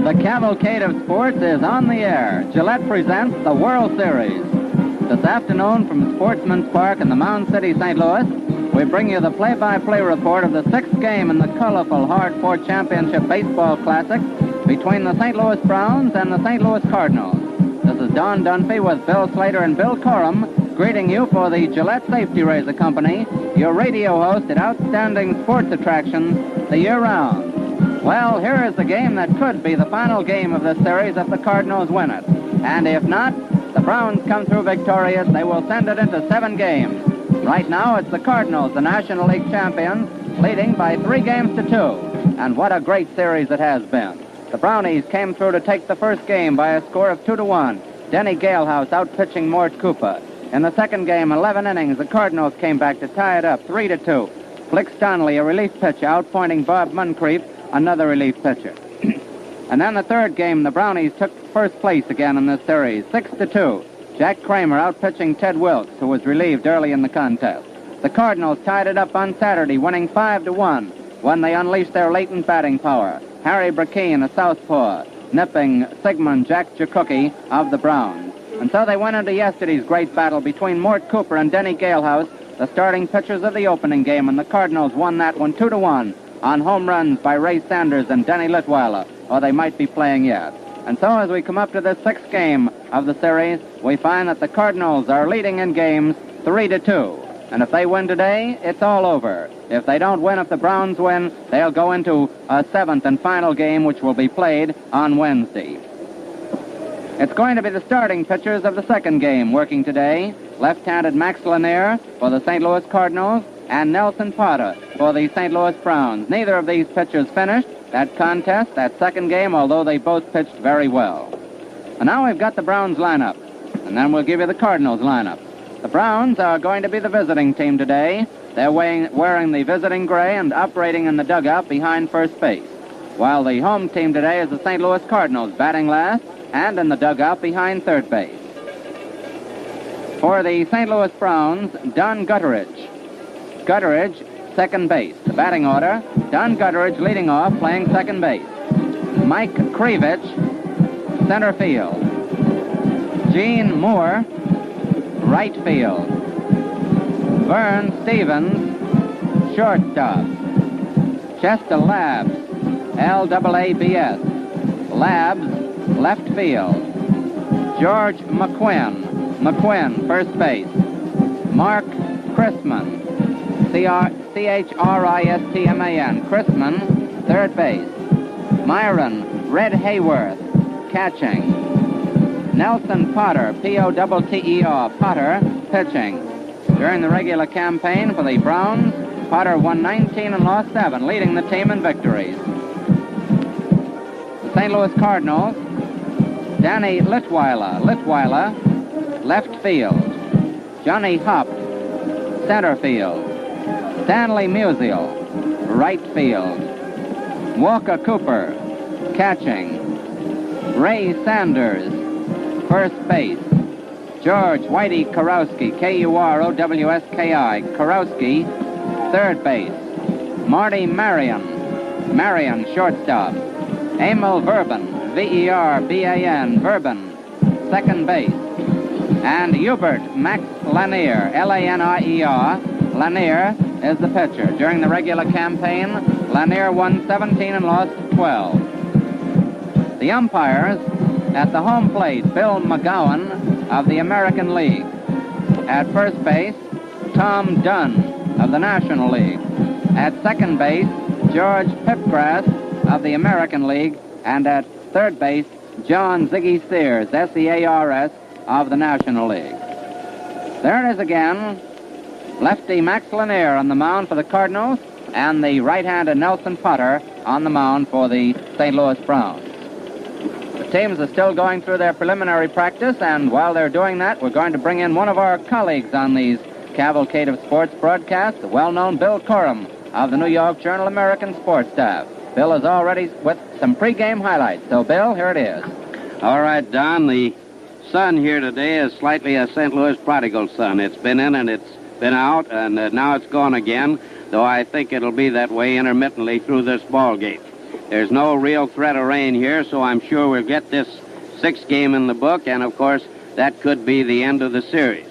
The cavalcade of sports is on the air. Gillette presents the World Series. This afternoon from Sportsman's Park in the Mound City, St. Louis, we bring you the play-by-play report of the sixth game in the colorful Hard-Fought Championship Baseball Classic between the St. Louis Browns and the St. Louis Cardinals. This is Don Dunphy with Bill Slater and Bill Corum greeting you for the Gillette Safety Razor Company, your radio host at outstanding sports attractions the year round. Well, here is the game that could be the final game of this series if the Cardinals win it. And if not, the Browns come through victorious. They will send it into 7 games. Right now, it's the Cardinals, the National League champions, leading by 3 games to 2. And what a great series it has been. The Brownies came through to take the first game by a score of 2-1. Denny Galehouse out-pitching Mort Cooper. In the second game, 11 innings, the Cardinals came back to tie it up 3-2. Flick Stanley, a relief pitcher, outpointing Bob Muncrief, another relief pitcher. And then the third game, the Brownies took first place again in this series, 6-2. Jack Kramer out-pitching Ted Wilkes, who was relieved early in the contest. The Cardinals tied it up on Saturday, winning 5-1, when they unleashed their latent batting power. Harry Brackeen, a southpaw, nipping Sigmund Jack Jakucki of the Browns. And so they went into yesterday's great battle between Mort Cooper and Denny Galehouse, the starting pitchers of the opening game, and the Cardinals won that one 2-1 on home runs by Ray Sanders and Denny Litweiler, or they might be playing yet. And so as we come up to the sixth game of the series, we find that the Cardinals are leading in games 3-2. And if they win today, it's all over. If they don't win, if the Browns win, they'll go into a 7th and final game, which will be played on Wednesday. It's going to be the starting pitchers of the second game working today. Left-handed Max Lanier for the St. Louis Cardinals and Nelson Potter for the St. Louis Browns. Neither of these pitchers finished that contest, that second game, although they both pitched very well. And now we've got the Browns lineup, and then we'll give you the Cardinals lineup. The Browns are going to be the visiting team today. They're wearing the visiting gray and operating in the dugout behind first base, while the home team today is the St. Louis Cardinals, batting last and in the dugout behind third base. For the St. Louis Browns, Don Gutteridge. Gutteridge, second base. The batting order, Don Gutteridge leading off, playing second base. Mike Krivich, center field. Gene Moore, right field. Vern Stevens, shortstop. Chester Labs, L-A-A-B-S. Labs, left field. George McQuinn, first base. Mark Chrisman, C-H-R-I-S-T-M-A-N, Chrisman, third base. Myron Red Hayworth, catching. Nelson Potter, P-O-T-T-E-R, Potter, pitching. During the regular campaign for the Browns, Potter won 19 and lost 7, leading the team in victories. The St. Louis Cardinals, Danny Litweiler, left field. Johnny Hopp, center field. Stanley Musial, right field. Walker Cooper, catching. Ray Sanders, first base. George Whitey Kurowski, K-U-R-O-W-S-K-I, Kurowski, third base. Marty Marion, shortstop. Emil Verban, V-E-R-B-A-N, Verban, second base. And Hubert Max Lanier, L-A-N-I-E-R, Lanier is the pitcher. During the regular campaign, Lanier won 17 and lost 12. The umpires at the home plate, Bill McGowan of the American League. At first base, Tom Dunn of the National League. At second base, George Pipgrass of the American League. And at third base, John Ziggy Sears, S-E-A-R-S, of the National League. There it is again. Lefty Max Lanier on the mound for the Cardinals, and the right-handed Nelson Potter on the mound for the St. Louis Browns. The teams are still going through their preliminary practice, and while they're doing that, we're going to bring in one of our colleagues on these cavalcade of sports broadcasts, the well-known Bill Corum of the New York Journal-American sports staff. Bill is already with some pregame highlights. So, Bill, here it is. All right, Don, the sun here today is slightly a St. Louis prodigal sun. It's been in and it's been out, and now it's gone again, though I think it'll be that way intermittently through this ball game. There's no real threat of rain here, so I'm sure we'll get this 6th game in the book, and of course, that could be the end of the series.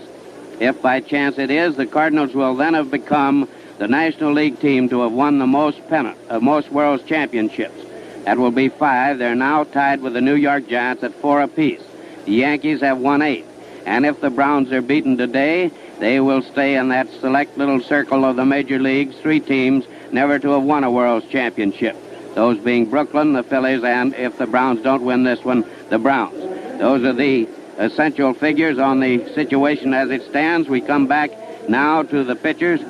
If by chance it is, the Cardinals will then have become the National League team to have won the most World's Championships. That will be 5. They're now tied with the New York Giants at 4 apiece. The Yankees have won 8. And if the Browns are beaten today, they will stay in that select little circle of the major leagues, 3 teams never to have won a World's Championship. Those being Brooklyn, the Phillies, and if the Browns don't win this one, the Browns. Those are the essential figures on the situation as it stands. We come back now to the pitchers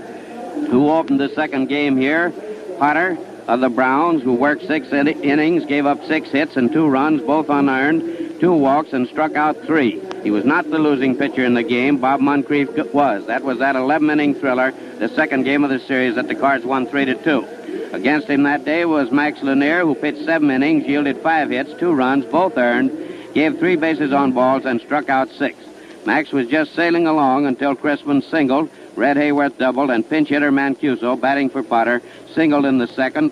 who opened the 2nd game here. Potter of the Browns, who worked 6 innings, gave up 6 hits and 2 runs, both unearned, 2 walks, and struck out 3. He was not the losing pitcher in the game. Bob Moncrief was. That was that 11-inning thriller, the 2nd game of the series that the Cards won 3-2. Against him that day was Max Lanier, who pitched 7 innings, yielded 5 hits, 2 runs, both earned, gave 3 bases on balls, and struck out 6. Max was just sailing along until Crispin singled, Red Hayworth doubled, and pinch hitter Mancuso, batting for Potter, singled in the second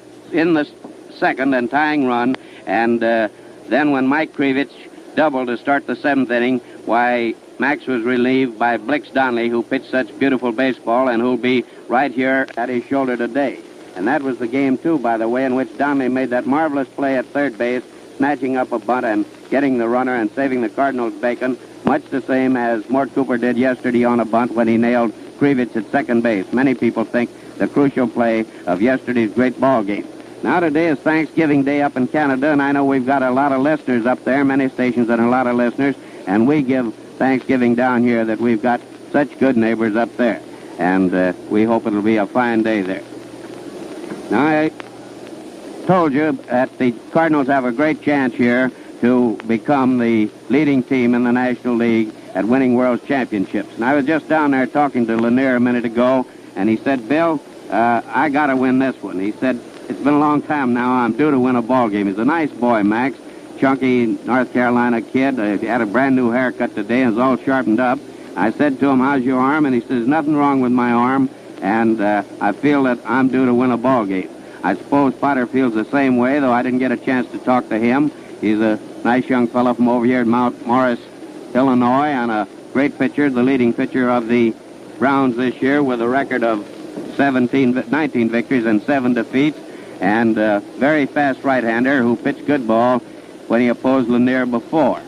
and tying run. And then when Mike Krivich doubled to start the 7th inning, why, Max was relieved by Blix Donnelly, who pitched such beautiful baseball and who'll be right here at his shoulder today. And that was the game, too, by the way, in which Donnelly made that marvelous play at third base, snatching up a bunt and getting the runner and saving the Cardinals' bacon, much the same as Mort Cooper did yesterday on a bunt when he nailed Krivich at second base. Many people think the crucial play of yesterday's great ball game. Now today is Thanksgiving Day up in Canada, and I know we've got a lot of listeners up there, many stations and a lot of listeners, and we give Thanksgiving down here that we've got such good neighbors up there. And we hope it'll be a fine day there. Now, I told you that the Cardinals have a great chance here to become the leading team in the National League at winning World Championships. And I was just down there talking to Lanier a minute ago, and he said, Bill, I got to win this one. He said, it's been a long time now. I'm due to win a ball game. He's a nice boy, Max. Chunky North Carolina kid. He had a brand new haircut today and is all sharpened up. I said to him, how's your arm? And he says, nothing wrong with my arm, and I feel that I'm due to win a ball game. I suppose Potter feels the same way, though I didn't get a chance to talk to him. He's a nice young fellow from over here at Mount Morris, Illinois, and a great pitcher, the leading pitcher of the Browns this year with a record of 19 victories and 7 defeats, and a very fast right-hander who pitched good ball when he opposed Lanier before.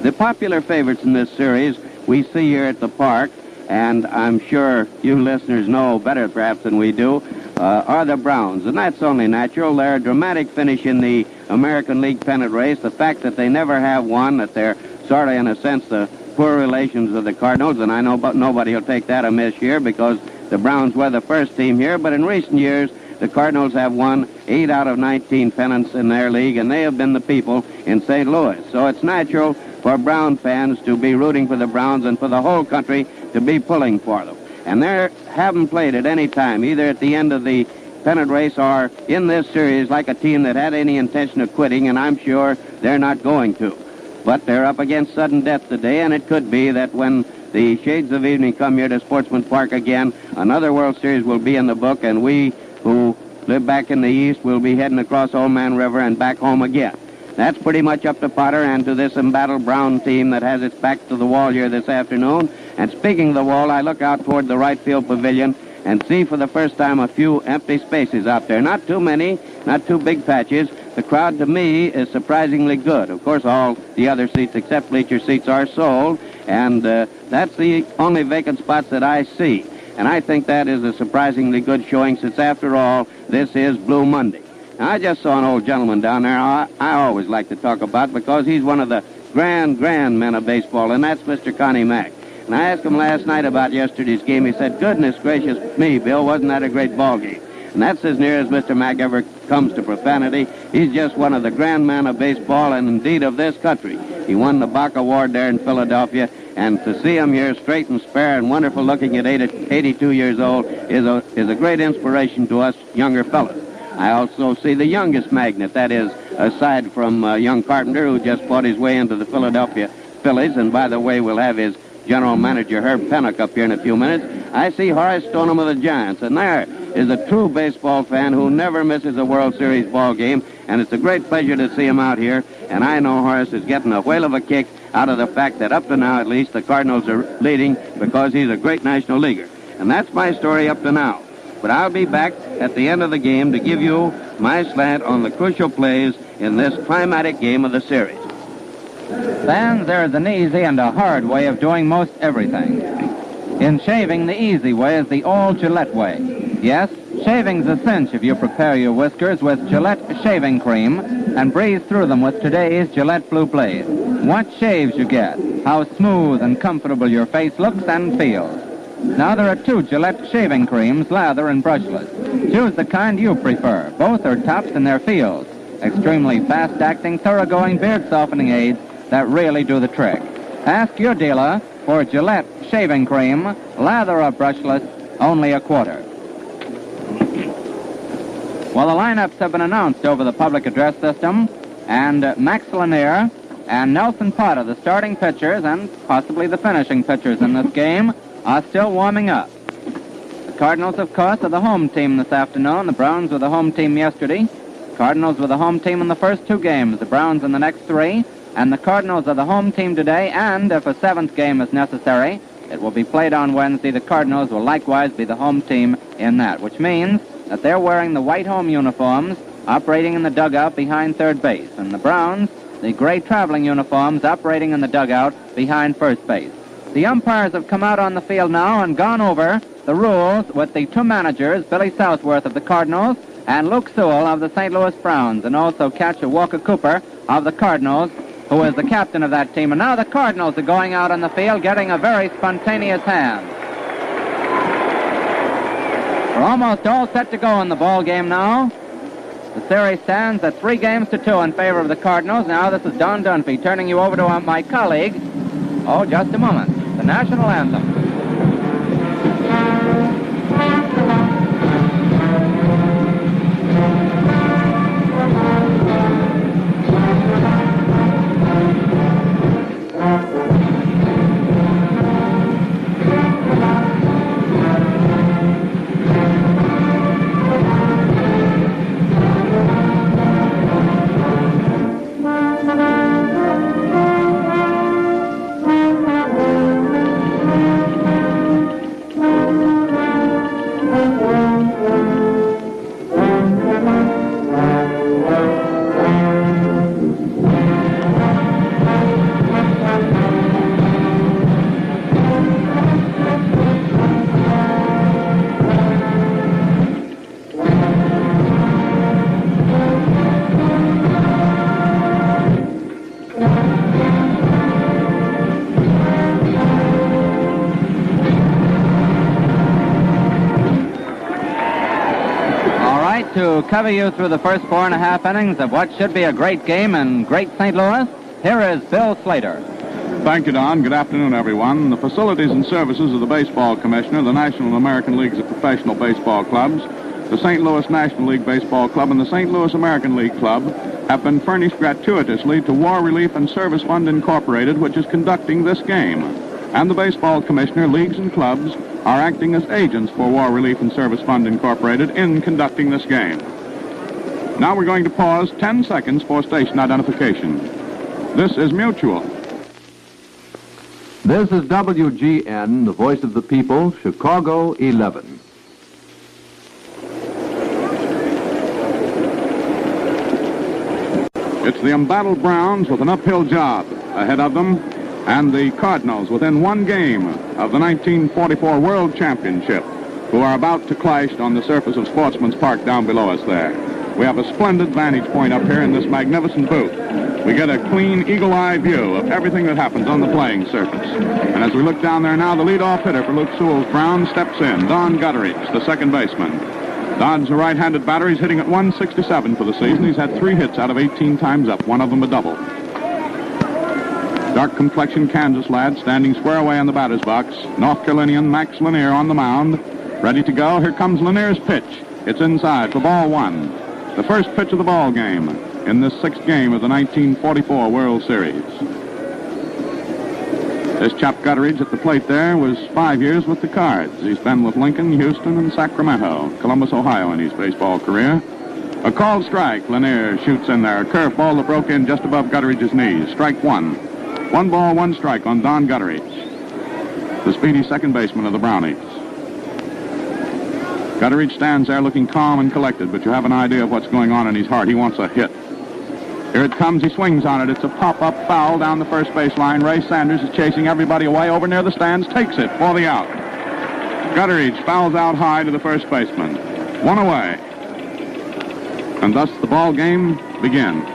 The popular favorites in this series we see here at the park, and I'm sure you listeners know better perhaps than we do, are the Browns. And that's only natural. Their dramatic finish in the American League pennant race, the fact that they never have won, that they're sort of, in a sense, the poor relations of the Cardinals, and I know nobody will take that amiss here because the Browns were the first team here, but in recent years, the Cardinals have won 8 out of 19 pennants in their league, and they have been the people in St. Louis. So it's natural for Brown fans to be rooting for the Browns and for the whole country to be pulling for them. And they haven't played at any time, either at the end of the pennant race or in this series, like a team that had any intention of quitting, and I'm sure they're not going to. But they're up against sudden death today, and it could be that when the shades of evening come here to Sportsman Park again, another World Series will be in the book, and we who live back in the East will be heading across Old Man River and back home again. That's pretty much up to Potter and to this embattled Brown team that has its back to the wall here this afternoon. And speaking of the wall, I look out toward the right field pavilion and see for the first time a few empty spaces out there. Not too many, not too big patches. The crowd, to me, is surprisingly good. Of course, all the other seats except bleacher seats are sold, and that's the only vacant spots that I see. And I think that is a surprisingly good showing since, after all, this is Blue Monday. Now, I just saw an old gentleman down there I always like to talk about because he's one of the grand men of baseball, and that's Mr. Connie Mack. And I asked him last night about yesterday's game. He said, goodness gracious me, Bill, wasn't that a great ball game? And that's as near as Mr. Mack ever comes to profanity. He's just one of the grand men of baseball and indeed of this country. He won the Bach Award there in Philadelphia, and to see him here straight and spare and wonderful looking at 82 years old is a great inspiration to us younger fellows. I also see the youngest magnet, that is, aside from young Carpenter, who just fought his way into the Philadelphia Phillies, and by the way, we'll have his general manager, Herb Pennock, up here in a few minutes. I see Horace Stoneham of the Giants, and there is a true baseball fan who never misses a World Series ball game, and it's a great pleasure to see him out here. And I know Horace is getting a whale of a kick out of the fact that up to now, at least, the Cardinals are leading because he's a great National Leaguer. And that's my story up to now. But I'll be back at the end of the game to give you my slant on the crucial plays in this climatic game of the series. Fans, there's an easy and a hard way of doing most everything. In shaving, the easy way is the all Gillette way. Yes, shaving's a cinch if you prepare your whiskers with Gillette shaving cream and breeze through them with today's Gillette Blue Blade. What shaves you get, how smooth and comfortable your face looks and feels. Now there are 2 Gillette shaving creams, lather and brushless. Choose the kind you prefer. Both are tops in their fields. Extremely fast-acting, thoroughgoing beard-softening aids that really do the trick. Ask your dealer for Gillette shaving cream, lather or brushless, only a quarter. Well, the lineups have been announced over the public address system, and Max Lanier and Nelson Potter, the starting pitchers and possibly the finishing pitchers in this game, are still warming up. The Cardinals, of course, are the home team this afternoon. The Browns were the home team yesterday. Cardinals were the home team in the first 2 games, the Browns in the next 3, and the Cardinals are the home team today, and if a 7th game is necessary, it will be played on Wednesday. The Cardinals will likewise be the home team in that, which means that they're wearing the white home uniforms, operating in the dugout behind third base, and the Browns, the gray traveling uniforms, operating in the dugout behind first base. The umpires have come out on the field now and gone over the rules with the 2 managers, Billy Southworth of the Cardinals and Luke Sewell of the St. Louis Browns, and also catcher Walker Cooper of the Cardinals, who is the captain of that team. And now the Cardinals are going out on the field, getting a very spontaneous hand. We're almost all set to go in the ball game now. The series stands at 3-2 in favor of the Cardinals. Now this is Don Dunphy turning you over to my colleague. Oh, just a moment. The national anthem. To cover you through the first 4.5 innings of what should be a great game in great St. Louis, here is Bill Slater. Thank you, Don. Good afternoon, everyone. The facilities and services of the Baseball Commissioner, the National and American Leagues of Professional Baseball Clubs, the St. Louis National League Baseball Club, and the St. Louis American League Club have been furnished gratuitously to War Relief and Service Fund Incorporated, which is conducting this game. And the Baseball Commissioner, leagues, and clubs are acting as agents for War Relief and Service Fund Incorporated in conducting this game. Now we're going to pause 10 seconds for station identification. This is Mutual. This is WGN, the voice of the people, Chicago 11. It's the embattled Browns with an uphill job ahead of them, and the Cardinals within 1 game of the 1944 World Championship, who are about to clash on the surface of Sportsman's Park down below us there. We have a splendid vantage point up here in this magnificent booth. We get a clean, eagle-eye view of everything that happens on the playing surface. And as we look down there now, the leadoff hitter for Luke Sewell's Browns steps in, Don Gutteridge, the second baseman. Don's a right-handed batter. He's hitting at 167 for the season. He's had 3 hits out of 18 times up, one of them a double. Dark complexion Kansas lad standing square away in the batter's box. North Carolinian Max Lanier on the mound. Ready to go. Here comes Lanier's pitch. It's inside for ball 1. The first pitch of the ball game in this 6th game of the 1944 World Series. This chap Gutteridge at the plate there was 5 years with the Cards. He's been with Lincoln, Houston, and Sacramento, Columbus, Ohio in his baseball career. A called strike. Lanier shoots in there. A curveball that broke in just above Gutteridge's knees. Strike one. 1 ball, 1 strike on Don Gutteridge, the speedy second baseman of the Brownies. Gutteridge stands there looking calm and collected, but you have an idea of what's going on in his heart. He wants a hit. Here it comes. He swings on it. It's a pop-up foul down the first baseline. Ray Sanders is chasing everybody away over near the stands. Takes it for the out. Gutteridge fouls out high to the first baseman. 1 away. And thus the ball game begins.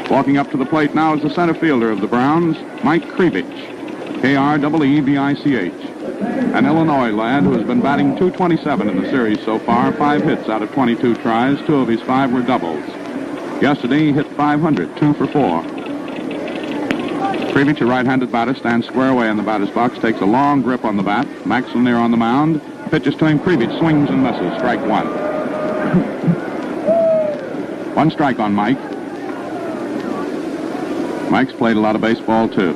Walking up to the plate now is the center fielder of the Browns, Mike Krevich, K-R-E-E-V-I-C-H, an Illinois lad who has been batting .227 in the series so far, 5 hits out of 22 tries. 2 of his 5 were doubles. Yesterday he hit .500, 2 for 4. Krevich, a right-handed batter, stands square away in the batter's box, takes a long grip on the bat. Max Lanier on the mound, pitches to him. Krevich swings and misses, strike 1. 1 strike on Mike. Mike's played a lot of baseball, too.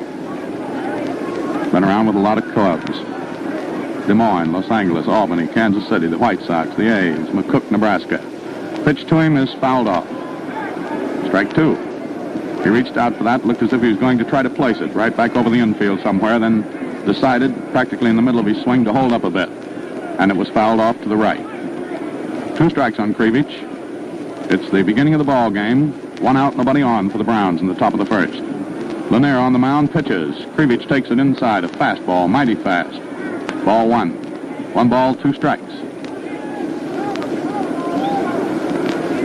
Been around with a lot of clubs. Des Moines, Los Angeles, Albany, Kansas City, the White Sox, the A's, McCook, Nebraska. Pitch to him is fouled off. Strike 2. He reached out for that, looked as if he was going to try to place it right back over the infield somewhere, then decided, practically in the middle of his swing, to hold up a bit. And it was fouled off to the right. 2 strikes on Krevich. It's the beginning of the ball game. 1 out, nobody on for the Browns in the top of the first. Lanier on the mound pitches. Krevich takes it inside, a fastball, mighty fast. Ball 1. 1 ball, 2 strikes.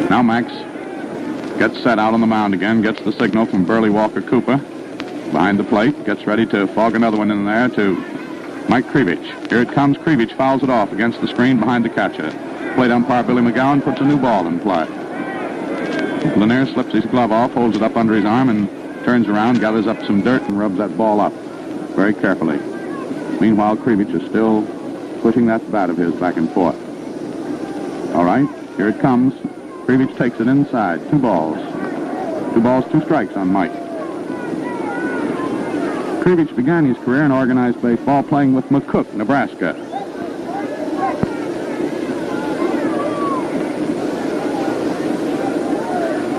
Now Max gets set out on the mound again, gets the signal from Burley Walker Cooper behind the plate, gets ready to fog another one in there to Mike Krevich. Here it comes. Krevich fouls it off against the screen behind the catcher. Plate umpire Billy McGowan puts a new ball in play. Lanier slips his glove off, holds it up under his arm, and turns around, gathers up some dirt, and rubs that ball up very carefully. Meanwhile, Krevich is still pushing that bat of his back and forth. All right, here it comes. Krevich takes it inside. 2 balls. 2 balls, 2 strikes on Mike. Krevich began his career in organized baseball playing with McCook, Nebraska.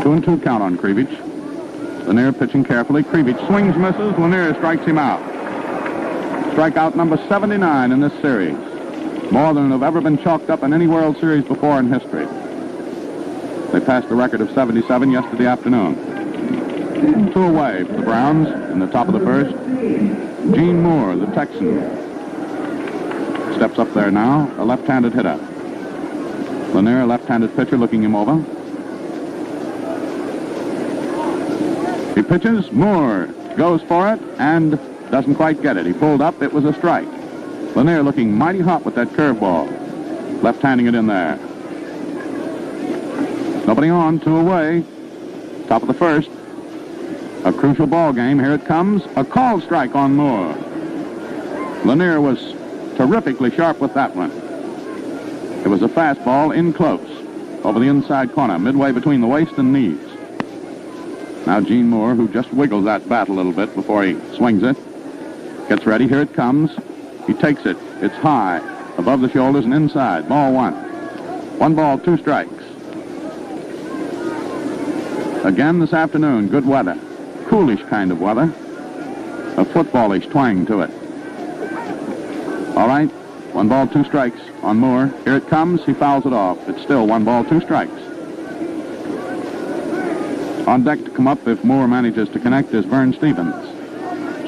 2-2 count on Krevich. Lanier pitching carefully. Krevich swings, misses. Lanier strikes him out. Strikeout number 79 in this series. More than have ever been chalked up in any World Series before in history. They passed the record of 77 yesterday afternoon. 2 away for the Browns in the top of the first. Gene Moore, the Texan, steps up there now, a left-handed hitter. Lanier, a left-handed pitcher, looking him over. He pitches. Moore goes for it and doesn't quite get it. He pulled up. It was a strike. Lanier looking mighty hot with that curveball. Left-handing it in there. Nobody on. 2 away. Top of the first. A crucial ball game. Here it comes. A called strike on Moore. Lanier was terrifically sharp with that one. It was a fastball in close. Over the inside corner. Midway between the waist and knees. Now Gene Moore, who just wiggles that bat a little bit before he swings it, gets ready. Here it comes. He takes it. It's high, above the shoulders and inside. Ball 1. 1 ball, 2 strikes. Again this afternoon, good weather. Coolish kind of weather. A footballish twang to it. All right, 1 ball, 2 strikes on Moore. Here it comes. He fouls it off. It's still 1 ball, 2 strikes. On deck to come up if Moore manages to connect is Vern Stevens.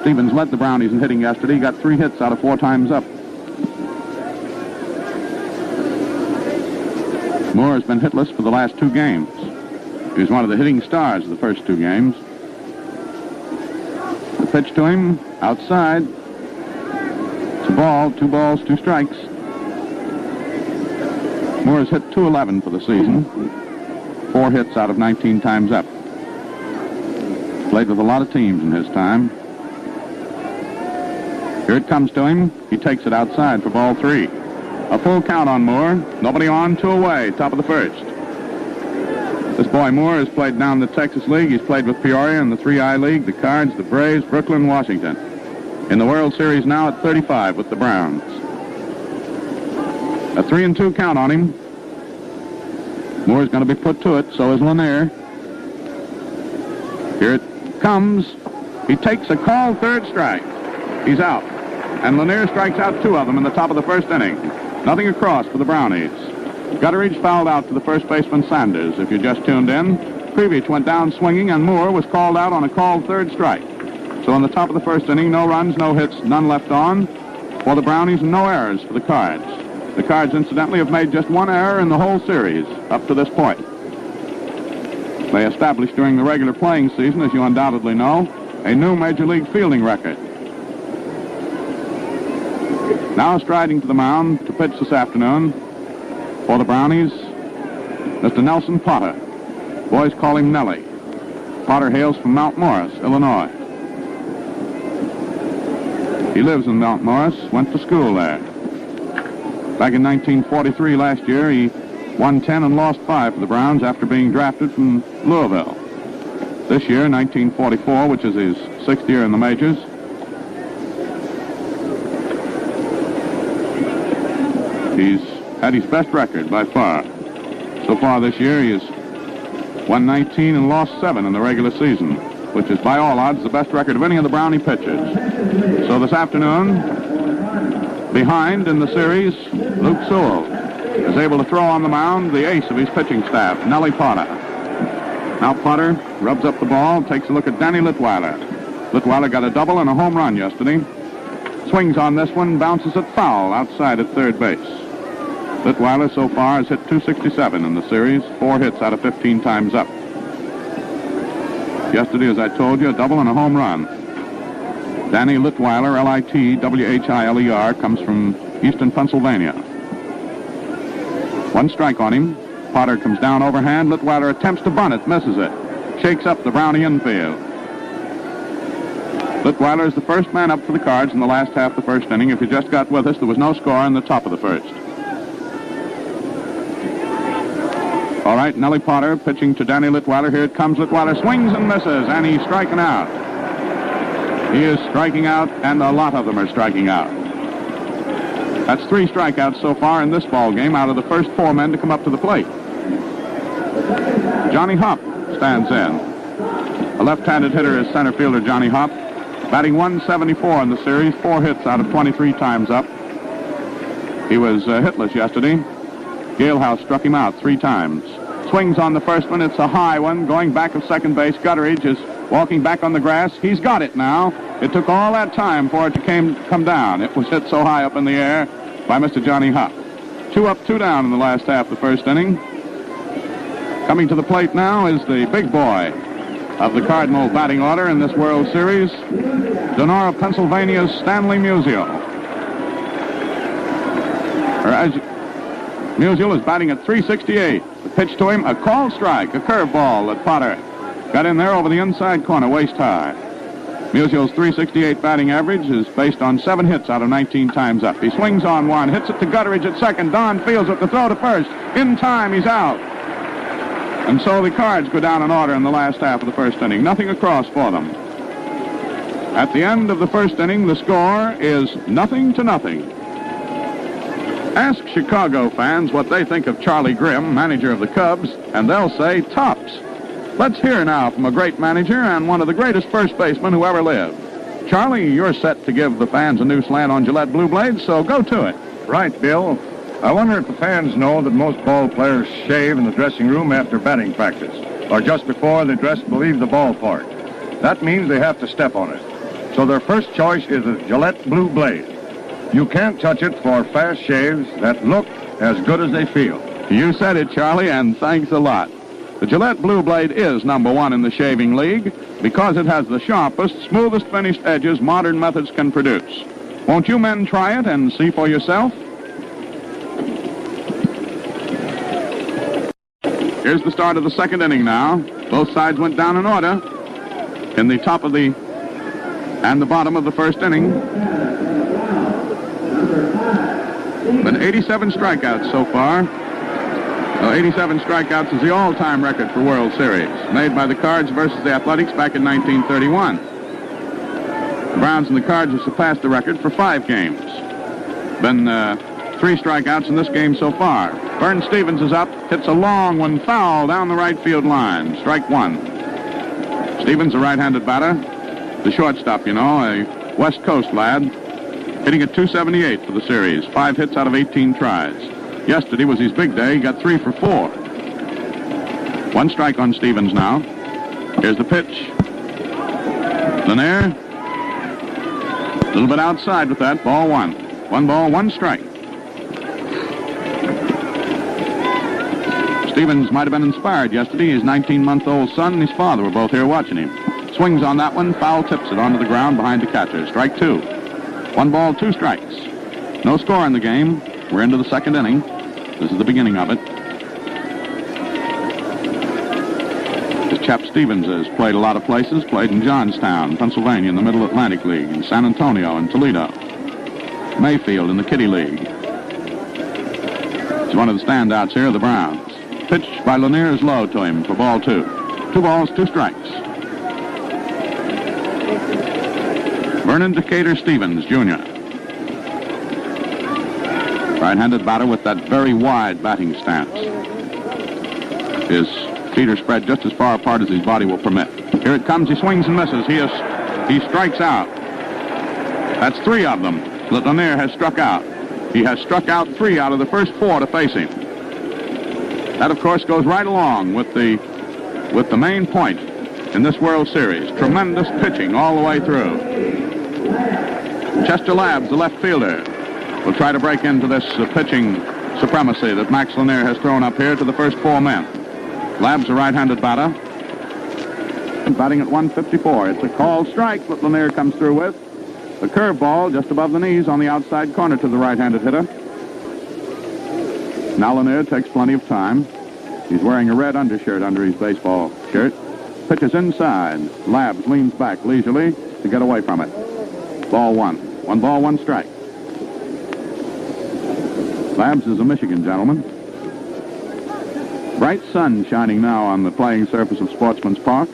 Stevens led the Brownies in hitting yesterday. He got 3 hits out of 4 times up. Moore has been hitless for the last 2 games. He was one of the hitting stars of the first 2 games. The pitch to him, outside. It's a ball, 2 balls, 2 strikes. Moore has hit .211 for the season. 4 hits out of 19 times up. Played with a lot of teams in his time. Here it comes to him. He takes it outside for ball 3. A full count on Moore. Nobody on, 2 away, top of the first. This boy Moore has played down the Texas League. He's played with Peoria in the 3I League, the Cards, the Braves, Brooklyn, Washington. In the World Series now at 35 with the Browns. A 3-2 count on him. Moore's going to be put to it, so is Lanier. Here it comes. He takes a called third strike. He's out. And Lanier strikes out 2 of them in the top of the first inning. Nothing across for the Brownies. Gutteridge fouled out to the first baseman Sanders. If you just tuned in, Krivich went down swinging, and Moore was called out on a called third strike. So in the top of the first inning, no runs, no hits, none left on for the Brownies, and no errors for the Cards. The Cards, incidentally, have made just 1 error in the whole series up to this point. They established during the regular playing season, as you undoubtedly know, a new Major League fielding record. Now striding to the mound to pitch this afternoon for the Brownies, Mr. Nelson Potter. Boys call him Nellie. Potter hails from Mount Morris, Illinois. He lives in Mount Morris, went to school there. Back in 1943, last year, he won 10 and lost 5 for the Browns after being drafted from Louisville. This year, 1944, which is his 6th year in the majors, he's had his best record by far. So far this year, he has won 19 and lost 7 in the regular season, which is by all odds the best record of any of the Brownie pitchers. So this afternoon, behind in the series, Luke Sewell is able to throw on the mound the ace of his pitching staff, Nellie Potter. Now Potter rubs up the ball, takes a look at Danny Litweiler. Litweiler got a double and a home run yesterday. Swings on this one, bounces it foul outside at third base. Litweiler so far has hit .267 in the series, 4 hits out of 15 times up. Yesterday, as I told you, a double and a home run. Danny Litweiler, Litwhiler, comes from eastern Pennsylvania. 1 strike on him. Potter comes down overhand. Litweiler attempts to bunt it, misses it. Shakes up the Brownie infield. Litweiler is the first man up for the Cards in the last half of the first inning. If you just got with us, there was no score in the top of the first. All right, Nellie Potter pitching to Danny Litweiler. Here it comes. Litweiler swings and misses, and he's striking out. He is striking out, and a lot of them are striking out. That's 3 strikeouts so far in this ball game out of the first 4 men to come up to the plate. Johnny Hopp stands in. A left-handed hitter is center fielder Johnny Hopp, batting .174 in the series, 4 hits out of 23 times up. He was hitless yesterday. Galehouse struck him out 3 times. Swings on the first one. It's a high one. Going back of second base. Gutteridge is walking back on the grass. He's got it now. It took all that time for it to come down. It was hit so high up in the air by Mr. Johnny Hopp. 2 up, 2 down in the last half of the first inning. Coming to the plate now is the big boy of the Cardinal batting order in this World Series, Donora, Pennsylvania's Stanley Musial. Musial is batting at .368. The pitch to him, a called strike, a curveball that Potter got in there over the inside corner, waist high. Musial's .368 batting average is based on 7 hits out of 19 times up. He swings on one, hits it to Gutteridge at second. Don fields it, the throw to first. In time, he's out. And so the Cards go down in order in the last half of the first inning. Nothing across for them. At the end of the first inning, the score is 0-0. Ask Chicago fans what they think of Charlie Grimm, manager of the Cubs, and they'll say tops. Let's hear now from a great manager and one of the greatest first basemen who ever lived. Charlie, you're set to give the fans a new slant on Gillette Blue Blades, so go to it. Right, Bill. I wonder if the fans know that most ball players shave in the dressing room after batting practice, or just before they dress to leave the ballpark. That means they have to step on it. So their first choice is a Gillette Blue Blade. You can't touch it for fast shaves that look as good as they feel. You said it, Charlie, and thanks a lot. The Gillette Blue Blade is #1 in the shaving league because it has the sharpest, smoothest finished edges modern methods can produce. Won't you men try it and see for yourself? Here's the start of the second inning now. Both sides went down in order in the top of the and the bottom of the first inning. But 87 strikeouts so far. 87 strikeouts is the all-time record for World Series, made by the Cards versus the Athletics back in 1931. The Browns and the Cards have surpassed the record for 5 games. Been 3 strikeouts in this game so far. Vern Stevens is up, hits a long one, foul down the right field line. Strike 1. Stevens, a right-handed batter. The shortstop, you know, a West Coast lad, hitting at .278 for the series. 5 hits out of 18 tries. Yesterday was his big day. He got 3 for 4. 1 strike on Stevens now. Here's the pitch. Lanier. A little bit outside with that. Ball 1. 1 ball, 1 strike. Stevens might have been inspired yesterday. His 19-month-old son and his father were both here watching him. Swings on that one, foul tips it onto the ground behind the catcher. Strike 2. 1 ball, 2 strikes. No score in the game. We're into the second inning. This is the beginning of it. This chap Stevens has played a lot of places. Played in Johnstown, Pennsylvania, in the Middle Atlantic League, in San Antonio and Toledo. Mayfield in the Kitty League. He's one of the standouts here of the Browns. Pitch by Lanier is low to him for ball 2. 2 balls, 2 strikes. Vernon Decatur Stevens, Jr. Right-handed batter with that very wide batting stance. His feet are spread just as far apart as his body will permit. Here it comes. He swings and misses. He strikes out. That's 3 of them that Lanier has struck out. He has struck out 3 out of the first 4 to face him. That, of course, goes right along with the main point in this World Series. Tremendous pitching all the way through. Chester Labbs, the left fielder, will try to break into this pitching supremacy that Max Lanier has thrown up here to the first 4 men. Labbs, a right-handed batter, batting at 154. It's a called strike that Lanier comes through with. A curveball just above the knees on the outside corner to the right-handed hitter. Now Lanier takes plenty of time. He's wearing a red undershirt under his baseball shirt. Pitches inside. Labbs leans back leisurely to get away from it. Ball 1. 1 ball, 1 strike. Labbs is a Michigan gentleman. Bright sun shining now on the playing surface of Sportsman's Park.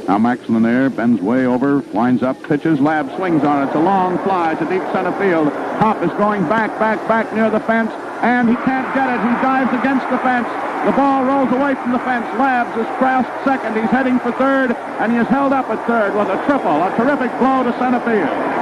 Now Max Lanier bends way over, winds up, pitches. Labbs swings on it. It's a long fly to deep center field. Hop is going back near the fence, and he can't get it. He dives against the fence. The ball rolls away from the fence. Labbs is crossed second. He's heading for third, and he is held up at third with a triple, a terrific blow to center field.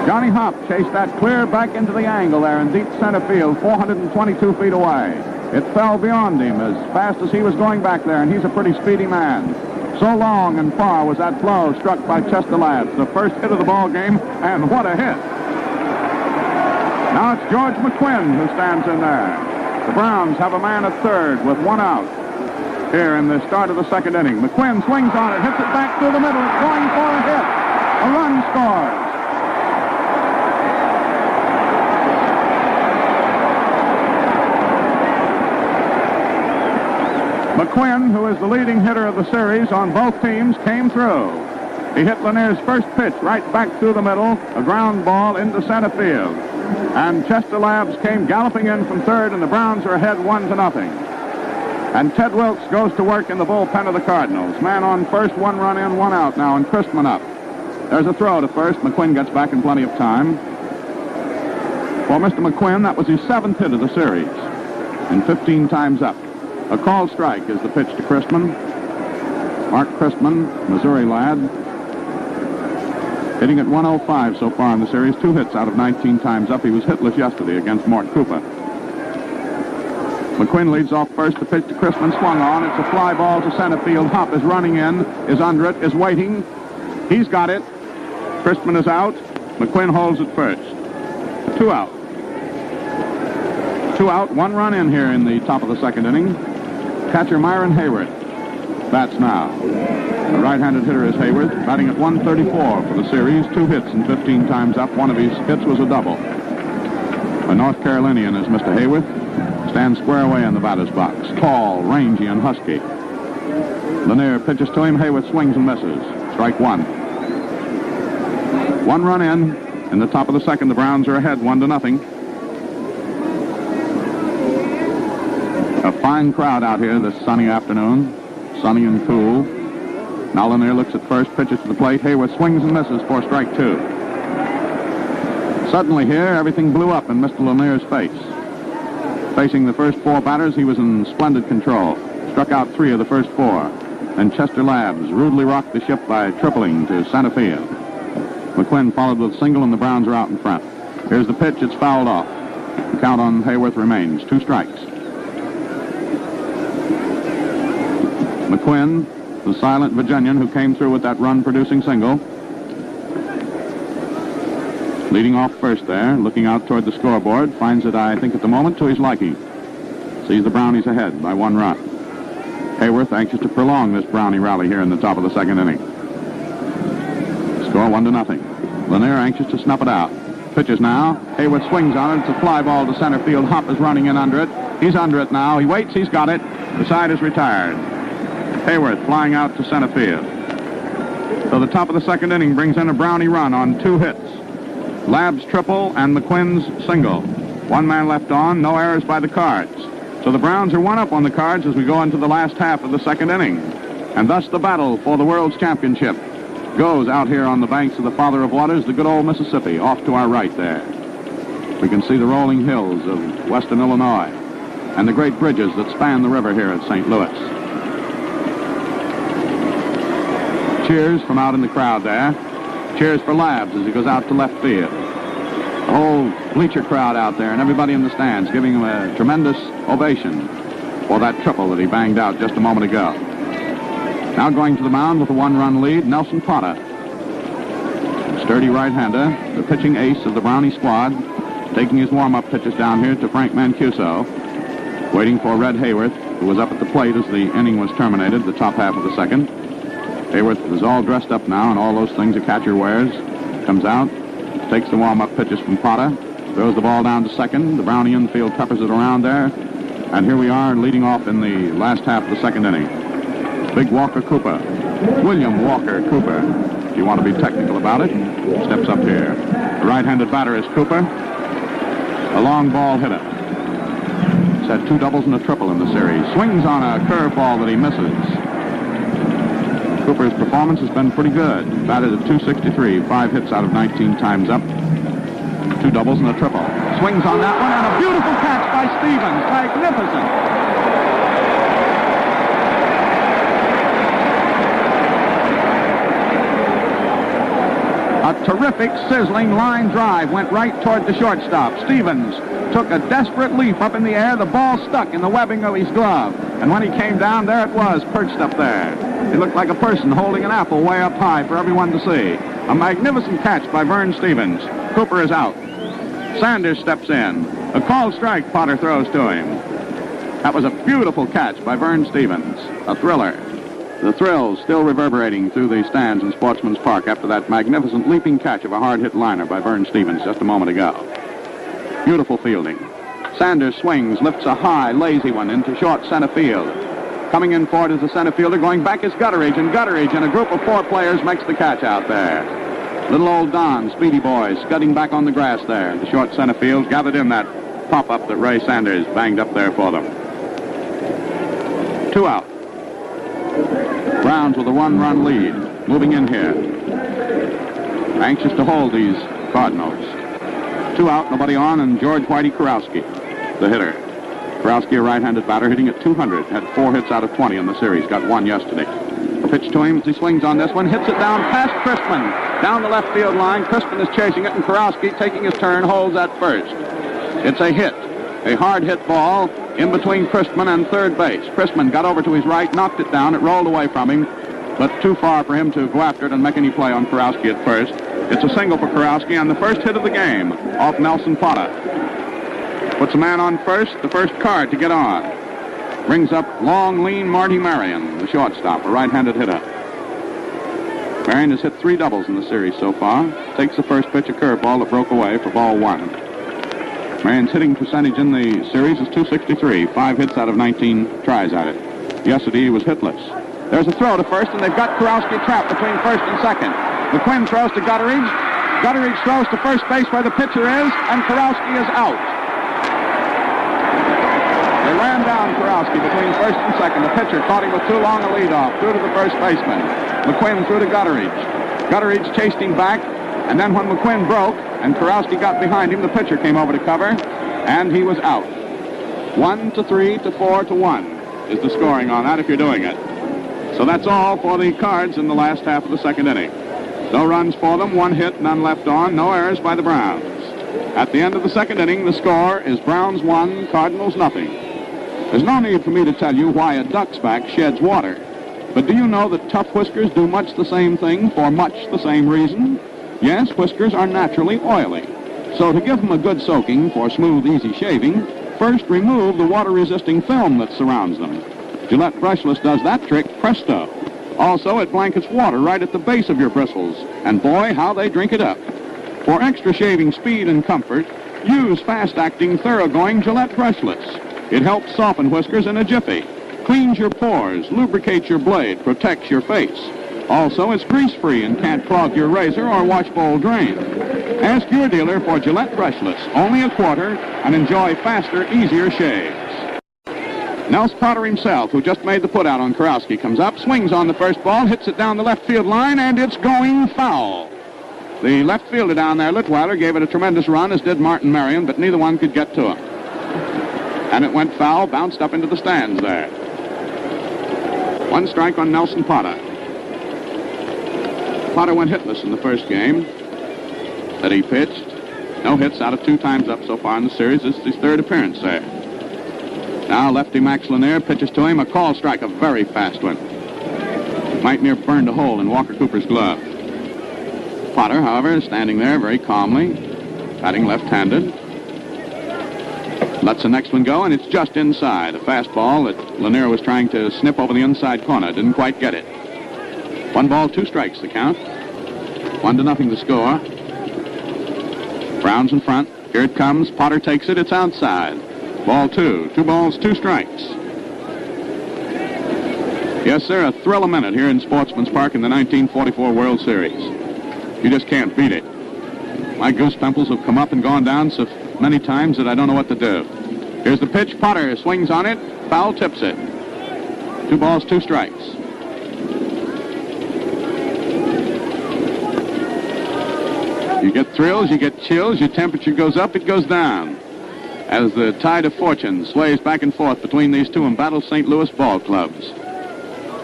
Johnny Hop chased that clear back into the angle there in deep center field, 422 feet away. It fell beyond him as fast as he was going back there, and he's a pretty speedy man. So long and far was that blow struck by Chester Labbs, the first hit of the ball game, and what a hit. Now it's George McQuinn who stands in there. The Browns have a man at third with 1 out here in the start of the second inning. McQuinn swings on it, hits it back through the middle. It's going for a hit. A run scores. McQuinn, who is the leading hitter of the series on both teams, came through. He hit Lanier's first pitch right back through the middle, a ground ball into center field. And Chester Labbs came galloping in from third, and the Browns are ahead 1-0. And Ted Wilkes goes to work in the bullpen of the Cardinals. Man on first, 1 run in, 1 out now, and Christman up. There's a throw to first. McQuinn gets back in plenty of time. For Mr. McQuinn, that was his 7th hit of the series, and 15 times up. A called strike is the pitch to Christman. Mark Christman, Missouri lad, hitting at 105 so far in the series. 2 hits out of 19 times up. He was hitless yesterday against Mort Cooper. McQuinn leads off first. The pitch to Christman, swung on. It's a fly ball to center field. Hop is running in, is under it, is waiting. He's got it. Christman is out. McQuinn holds it first. 2 out. 2 out, 1 run in here in the top of the second inning. Catcher Myron Hayward bats now. The right-handed hitter is Hayward, batting at 134 for the series. 2 hits and 15 times up. One of his hits was a double. A North Carolinian is Mr. Hayward. Stands square away in the batter's box. Tall, rangy, and husky. Lanier pitches to him. Hayward swings and misses. Strike 1. 1 run in the top of the second. The Browns are ahead 1-0. A fine crowd out here this sunny afternoon. Sunny and cool. Now Lanier looks at first, pitches to the plate. Hayworth swings and misses for strike 2. Suddenly here, everything blew up in Mr. Lanier's face. Facing the first 4 batters, he was in splendid control. Struck out 3 of the first 4. And Chester Labs rudely rocked the ship by tripling to center field. McQuinn followed with a single, and the Browns are out in front. Here's the pitch. It's fouled off. The count on Hayworth remains 2 strikes. McQuinn, the silent Virginian who came through with that run-producing single. Leading off first there, looking out toward the scoreboard, finds it, I think, at the moment to his liking. Sees the Brownies ahead by 1 run. Hayworth anxious to prolong this Brownie rally here in the top of the 2nd inning. Score 1-0. Lanier anxious to snuff it out. Pitches now. Hayworth swings on it. It's a fly ball to center field. Hop is running in under it. He's under it now. He waits. He's got it. The side is retired. Hayworth flying out to center field. So the top of the 2nd inning brings in a Brownie run on 2 hits. Lab's triple and McQuinn's single. 1 man left on. No errors by the Cards. So the Browns are 1 up on the Cards as we go into the last half of the 2nd inning. And thus the battle for the World's Championship goes out here on the banks of the Father of Waters, the good old Mississippi, off to our right there. We can see the rolling hills of western Illinois and the great bridges that span the river here at St. Louis. Cheers from out in the crowd there. Cheers for Labs as he goes out to left field. The whole bleacher crowd out there and everybody in the stands giving him a tremendous ovation for that triple that he banged out just a moment ago. Now going to the mound with a 1-run lead, Nelson Potter. Sturdy right-hander, the pitching ace of the Brownie squad, taking his warm-up pitches down here to Frank Mancuso, waiting for Red Hayworth, who was up at the plate as the inning was terminated, the top half of the 2nd. Hayworth is all dressed up now and all those things a catcher wears. Comes out, takes the warm-up pitches from Potter, throws the ball down to 2nd. The Brownie infield peppers it around there. And here we are leading off in the last half of the 2nd inning. Big Walker Cooper, William Walker Cooper, if you want to be technical about it, steps up here. The right-handed batter is Cooper, a long ball hitter. He's had 2 doubles and a triple in the series. Swings on a curveball that he misses. Cooper's performance has been pretty good. Batted at .263, 5 hits out of 19 times up. 2 doubles and a triple. Swings on that one, and a beautiful catch by Stevens. Magnificent. A terrific, sizzling line drive went right toward the shortstop. Stevens took a desperate leap up in the air. The ball stuck in the webbing of his glove. And when he came down, there it was, perched up there. It looked like a person holding an apple way up high for everyone to see. A magnificent catch by Vern Stevens. Cooper is out. Sanders steps in. A called strike Potter throws to him. That was a beautiful catch by Vern Stevens. A thriller. The thrills still reverberating through the stands in Sportsman's Park after that magnificent leaping catch of a hard-hit liner by Vern Stevens just a moment ago. Beautiful fielding. Sanders swings, lifts a high, lazy one into short center field. Coming in for it is the center fielder. Going back is Gutteridge, and Gutteridge and a group of 4 players makes the catch out there. Little old Don, speedy boy, scudding back on the grass there. The short center field gathered in that pop-up that Ray Sanders banged up there for them. 2 out. Browns with a 1-run lead. Moving in here. Anxious to hold these Cardinals. 2 out, nobody on, and George Whitey Kurowski, the hitter. Kurowski, a right-handed batter, hitting at .200. Had 4 hits out of 20 in the series. Got 1 yesterday. A pitch to him as he swings on this one. Hits it down past Crispin. Down the left field line. Crispin is chasing it, and Kurowski, taking his turn, holds at first. It's a hit. A hard-hit ball in between Crispin and third base. Crispin got over to his right, knocked it down. It rolled away from him, but too far for him to go after it and make any play on Kurowski at first. It's a single for Kurowski on the first hit of the game off Nelson Potter. Puts a man on first, the first card to get on. Brings up long, lean Marty Marion, the shortstop, a right-handed hitter. Marion has hit 3 doubles in the series so far. Takes the first pitch, a curveball that broke away for ball 1. Marion's hitting percentage in the series is .263, 5 hits out of 19 tries at it. Yesterday he was hitless. There's a throw to first, and they've got Kurowski trapped between first and second. McQuinn throws to Gutteridge. Gutteridge throws to first base where the pitcher is, and Kurowski is out. They ran down on Kurowski between first and second. The pitcher caught him with too long a leadoff. Threw to the first baseman. McQuinn threw to Gutteridge. Gutteridge chased him back, and then when McQuinn broke and Kurowski got behind him, the pitcher came over to cover, and he was out. 1-3 to 4-1 is the scoring on that if you're doing it. So that's all for the Cards in the last half of the second inning. No runs for them, 1 hit, none left on, no errors by the Browns. At the end of the second inning, the score is Browns 1, Cardinals nothing. There's no need for me to tell you why a duck's back sheds water. But do you know that tough whiskers do much the same thing for much the same reason? Yes, whiskers are naturally oily. So to give them a good soaking for smooth, easy shaving, first remove the water-resisting film that surrounds them. Gillette Brushless does that trick presto. Also, it blankets water right at the base of your bristles, and boy, how they drink it up. For extra shaving speed and comfort, use fast-acting, thoroughgoing Gillette Brushless. It helps soften whiskers in a jiffy, cleans your pores, lubricates your blade, protects your face. Also, it's grease-free and can't clog your razor or wash bowl drain. Ask your dealer for Gillette Brushless, only a quarter, and enjoy faster, easier shaves. Nels Potter himself, who just made the put-out on Kurowski, comes up, swings on the first ball, hits it down the left field line, and it's going foul. The left fielder down there, Litweiler, gave it a tremendous run, as did Martin Marion, but neither one could get to him. And it went foul, bounced up into the stands there. 1 strike on Nelson Potter. Potter went hitless in the first game that he pitched. No hits out of 2 times up so far in the series. This is his 3rd appearance there. Now lefty Max Lanier pitches to him, a call strike, a very fast one. Might near burned a hole in Walker Cooper's glove. Potter, however, is standing there very calmly, batting left-handed. Lets the next one go, and it's just inside. A fastball that Lanier was trying to snip over the inside corner. Didn't quite get it. 1 ball, 2 strikes the count. 1-0 the score. Browns in front. Here it comes. Potter takes it. It's outside. Ball 2. 2 balls, 2 strikes. Yes, sir, a thrill a minute here in Sportsman's Park in the 1944 World Series. You just can't beat it. My goose pimples have come up and gone down so many times that I don't know what to do. Here's the pitch. Potter swings on it. Foul tips it. 2 balls, 2 strikes. You get thrills, you get chills, your temperature goes up, it goes down. As the tide of fortune sways back and forth between these two embattled St. Louis ball clubs.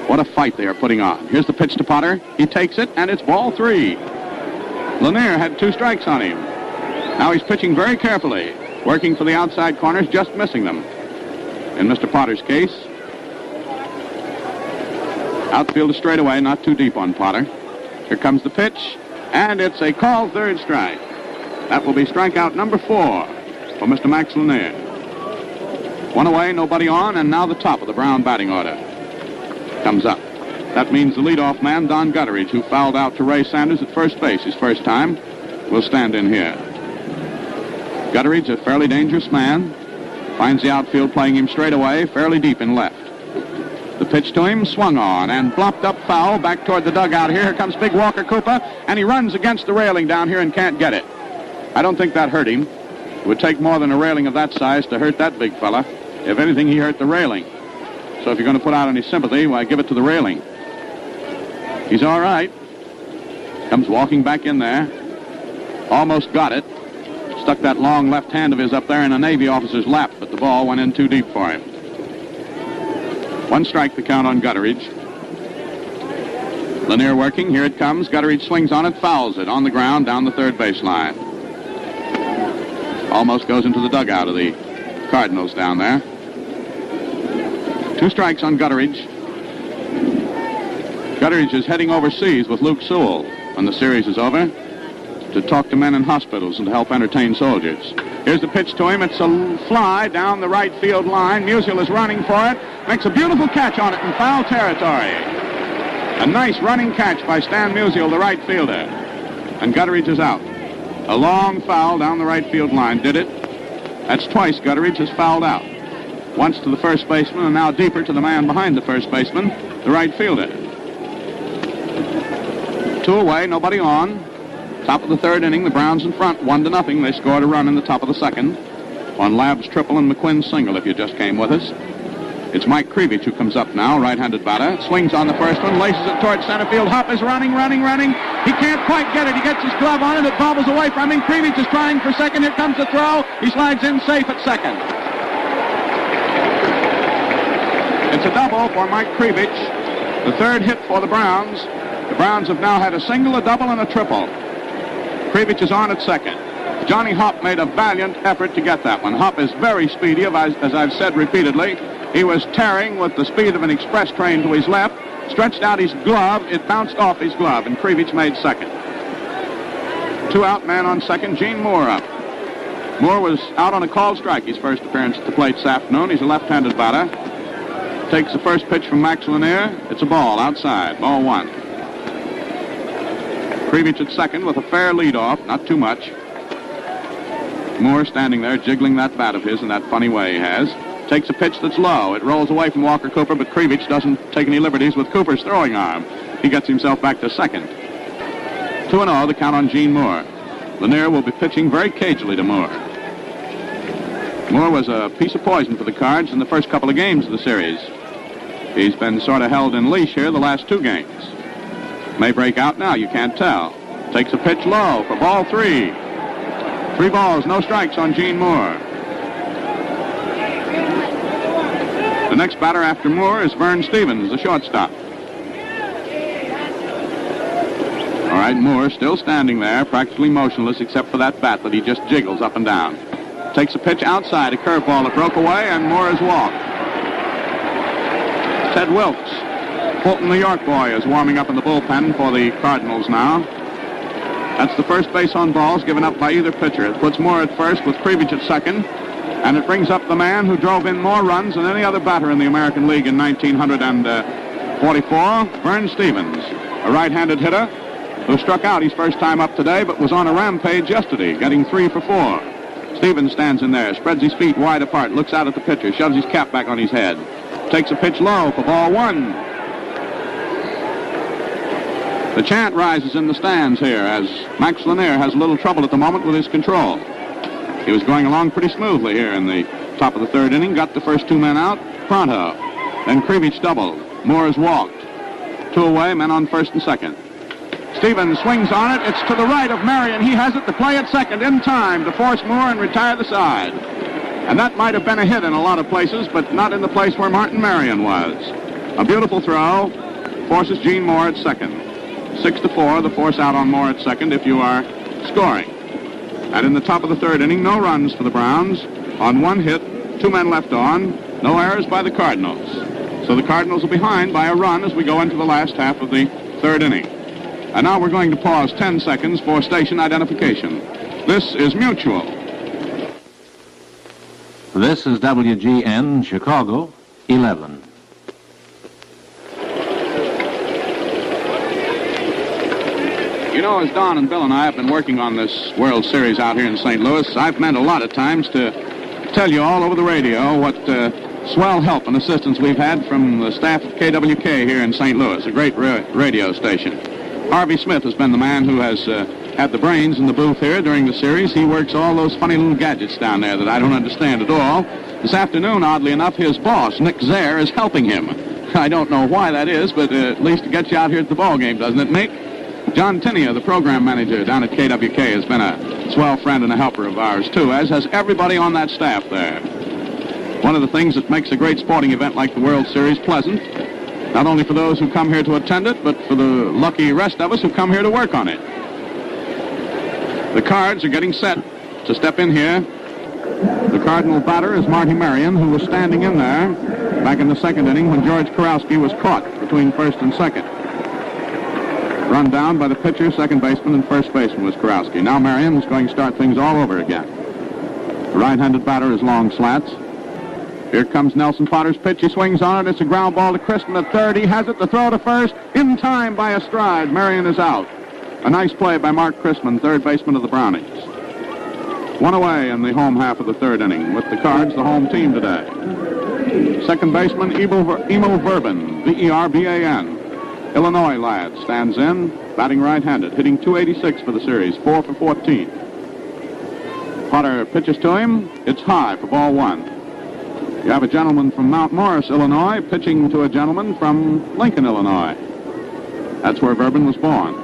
What a fight they are putting on. Here's the pitch to Potter. He takes it, and it's ball 3. Lanier had 2 strikes on him. Now he's pitching very carefully, working for the outside corners, just missing them. In Mr. Potter's case, outfield is straight away, not too deep on Potter. Here comes the pitch, and it's a called 3rd strike. That will be strikeout number 4. For Mr. Max Lanier. 1 away, nobody on, and now the top of the Brown batting order comes up. That means the leadoff man, Don Gutteridge, who fouled out to Ray Sanders at first base his first time, will stand in here. Gutteridge, a fairly dangerous man, finds the outfield playing him straight away, fairly deep in left. The pitch to him, swung on, and blopped up foul back toward the dugout here. Here comes big Walker Cooper, and he runs against the railing down here and can't get it. I don't think that hurt him. It would take more than a railing of that size to hurt that big fella. If anything, he hurt the railing. So if you're going to put out any sympathy, why, give it to the railing. He's all right. Comes walking back in there. Almost got it. Stuck that long left hand of his up there in a Navy officer's lap, but the ball went in too deep for him. 1 strike the count on Gutteridge. Lanier working. Here it comes. Gutteridge swings on it, fouls it on the ground down the 3rd baseline. Almost goes into the dugout of the Cardinals down there. 2 strikes on Gutteridge. Gutteridge is heading overseas with Luke Sewell when the series is over to talk to men in hospitals and to help entertain soldiers. Here's the pitch to him. It's a fly down the right field line. Musial is running for it. Makes a beautiful catch on it in foul territory. A nice running catch by Stan Musial, the right fielder. And Gutteridge is out. A long foul down the right field line did it. That's twice Gutteridge has fouled out. Once to the first baseman, and now deeper to the man behind the first baseman, the right fielder. 2 away, nobody on. Top of the 3rd inning, the Browns in front, 1-0. They scored a run in the top of the 2nd on Labb's triple and McQuinn's single, if you just came with us. It's Mike Krivich who comes up now, right-handed batter. Swings on the first one, laces it towards center field. Hupp is running. He can't quite get it. He gets his glove on it. It bobbles away from him. Krivich is trying for second. Here comes the throw. He slides in safe at second. It's a double for Mike Krivich, the third hit for the Browns. The Browns have now had a single, a double, and a triple. Krivich is on at second. Johnny Hupp made a valiant effort to get that one. Hupp is very speedy, as I've said repeatedly. He was tearing with the speed of an express train to his left, stretched out his glove, it bounced off his glove, and Krivich made second. 2 out, man on second, Gene Moore up. Moore was out on a called strike, his first appearance at the plate this afternoon. He's a left-handed batter. Takes the first pitch from Max Lanier. It's a ball outside, ball 1. Krivich at second with a fair lead off, not too much. Moore standing there jiggling that bat of his in that funny way he has. Takes a pitch that's low. It rolls away from Walker Cooper, but Krivich doesn't take any liberties with Cooper's throwing arm. He gets himself back to second. 2-0, the count on Gene Moore. Lanier will be pitching very cagily to Moore. Moore was a piece of poison for the Cards in the first couple of games of the series. He's been sort of held in leash here the last 2 games. May break out now, you can't tell. Takes a pitch low for ball 3. 3 balls, no strikes on Gene Moore. The next batter after Moore is Vern Stevens, the shortstop. All right, Moore still standing there, practically motionless except for that bat that he just jiggles up and down. Takes a pitch outside, a curveball that broke away, and Moore is walked. Ted Wilkes, Fulton, New York boy, is warming up in the bullpen for the Cardinals now. That's the first base on balls given up by either pitcher. It puts Moore at first with Krivich at second, and it brings up the man who drove in more runs than any other batter in the American League in 1944, Vern Stevens, a right-handed hitter who struck out his first time up today but was on a rampage yesterday, getting 3 for 4. Stevens stands in there, spreads his feet wide apart, looks out at the pitcher, shoves his cap back on his head. Takes a pitch low for ball 1. The chant rises in the stands here as Max Lanier has a little trouble at the moment with his control. He was going along pretty smoothly here in the top of the 3rd inning, got the first 2 men out, pronto. Then Krivich doubled. Moore is walked. 2 away, men on first and second. Stevens swings on it. It's to the right of Marion. He has it to play at second in time to force Moore and retire the side. And that might have been a hit in a lot of places, but not in the place where Martin Marion was. A beautiful throw forces Gene Moore at second. 6-4, the force out on Moore at second if you are scoring. And in the top of the 3rd inning, no runs for the Browns. On 1 hit, 2 men left on. No errors by the Cardinals. So the Cardinals are behind by a run as we go into the last half of the 3rd inning. And now we're going to pause 10 seconds for station identification. This is Mutual. This is WGN Chicago 11. You know, as Don and Bill and I have been working on this World Series out here in St. Louis, I've meant a lot of times to tell you all over the radio what swell help and assistance we've had from the staff of KWK here in St. Louis, a great radio station. Harvey Smith has been the man who has had the brains in the booth here during the series. He works all those funny little gadgets down there that I don't understand at all. This afternoon, oddly enough, his boss, Nick Zare, is helping him. I don't know why that is, but at least it gets you out here at the ball game, doesn't it, Nick? John Tinney, the program manager down at KWK, has been a swell friend and a helper of ours, too, as has everybody on that staff there. One of the things that makes a great sporting event like the World Series pleasant, not only for those who come here to attend it, but for the lucky rest of us who come here to work on it. The Cards are getting set to step in here. The Cardinal batter is Marty Marion, who was standing in there back in the 2nd inning when George Kurowski was caught between first and second. Run down by the pitcher, second baseman, and first baseman was Kurowski. Now Marion is going to start things all over again. The right-handed batter is long slats. Here comes Nelson Potter's pitch. He swings on it. It's a ground ball to Kristen at third. He has it. The throw to first. In time by a stride. Marion is out. A nice play by Mark Chrisman, third baseman of the Brownies. 1 away in the home half of the 3rd inning with the Cards, the home team today. Second baseman, Emo Verban, V-E-R-B-A-N. Illinois lad, stands in, batting right-handed, hitting .286 for the series, 4 for 14. Potter pitches to him. It's high for ball 1. You have a gentleman from Mount Morris, Illinois, pitching to a gentleman from Lincoln, Illinois. That's where Verben was born.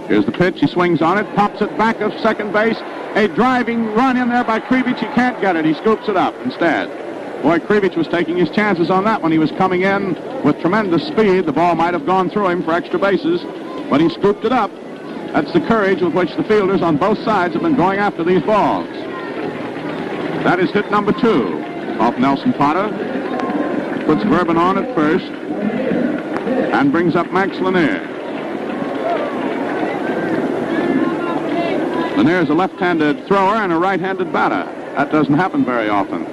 Here's the pitch. He swings on it, pops it back of second base. A driving run in there by Krivich. He can't get it. He scoops it up instead. Boy, Krivich was taking his chances on that one. He was coming in with tremendous speed. The ball might have gone through him for extra bases, but he scooped it up. That's the courage with which the fielders on both sides have been going after these balls. That is hit number 2 off Nelson Potter. Puts Verben on at first and brings up Max Lanier. Lanier's a left-handed thrower and a right-handed batter. That doesn't happen very often.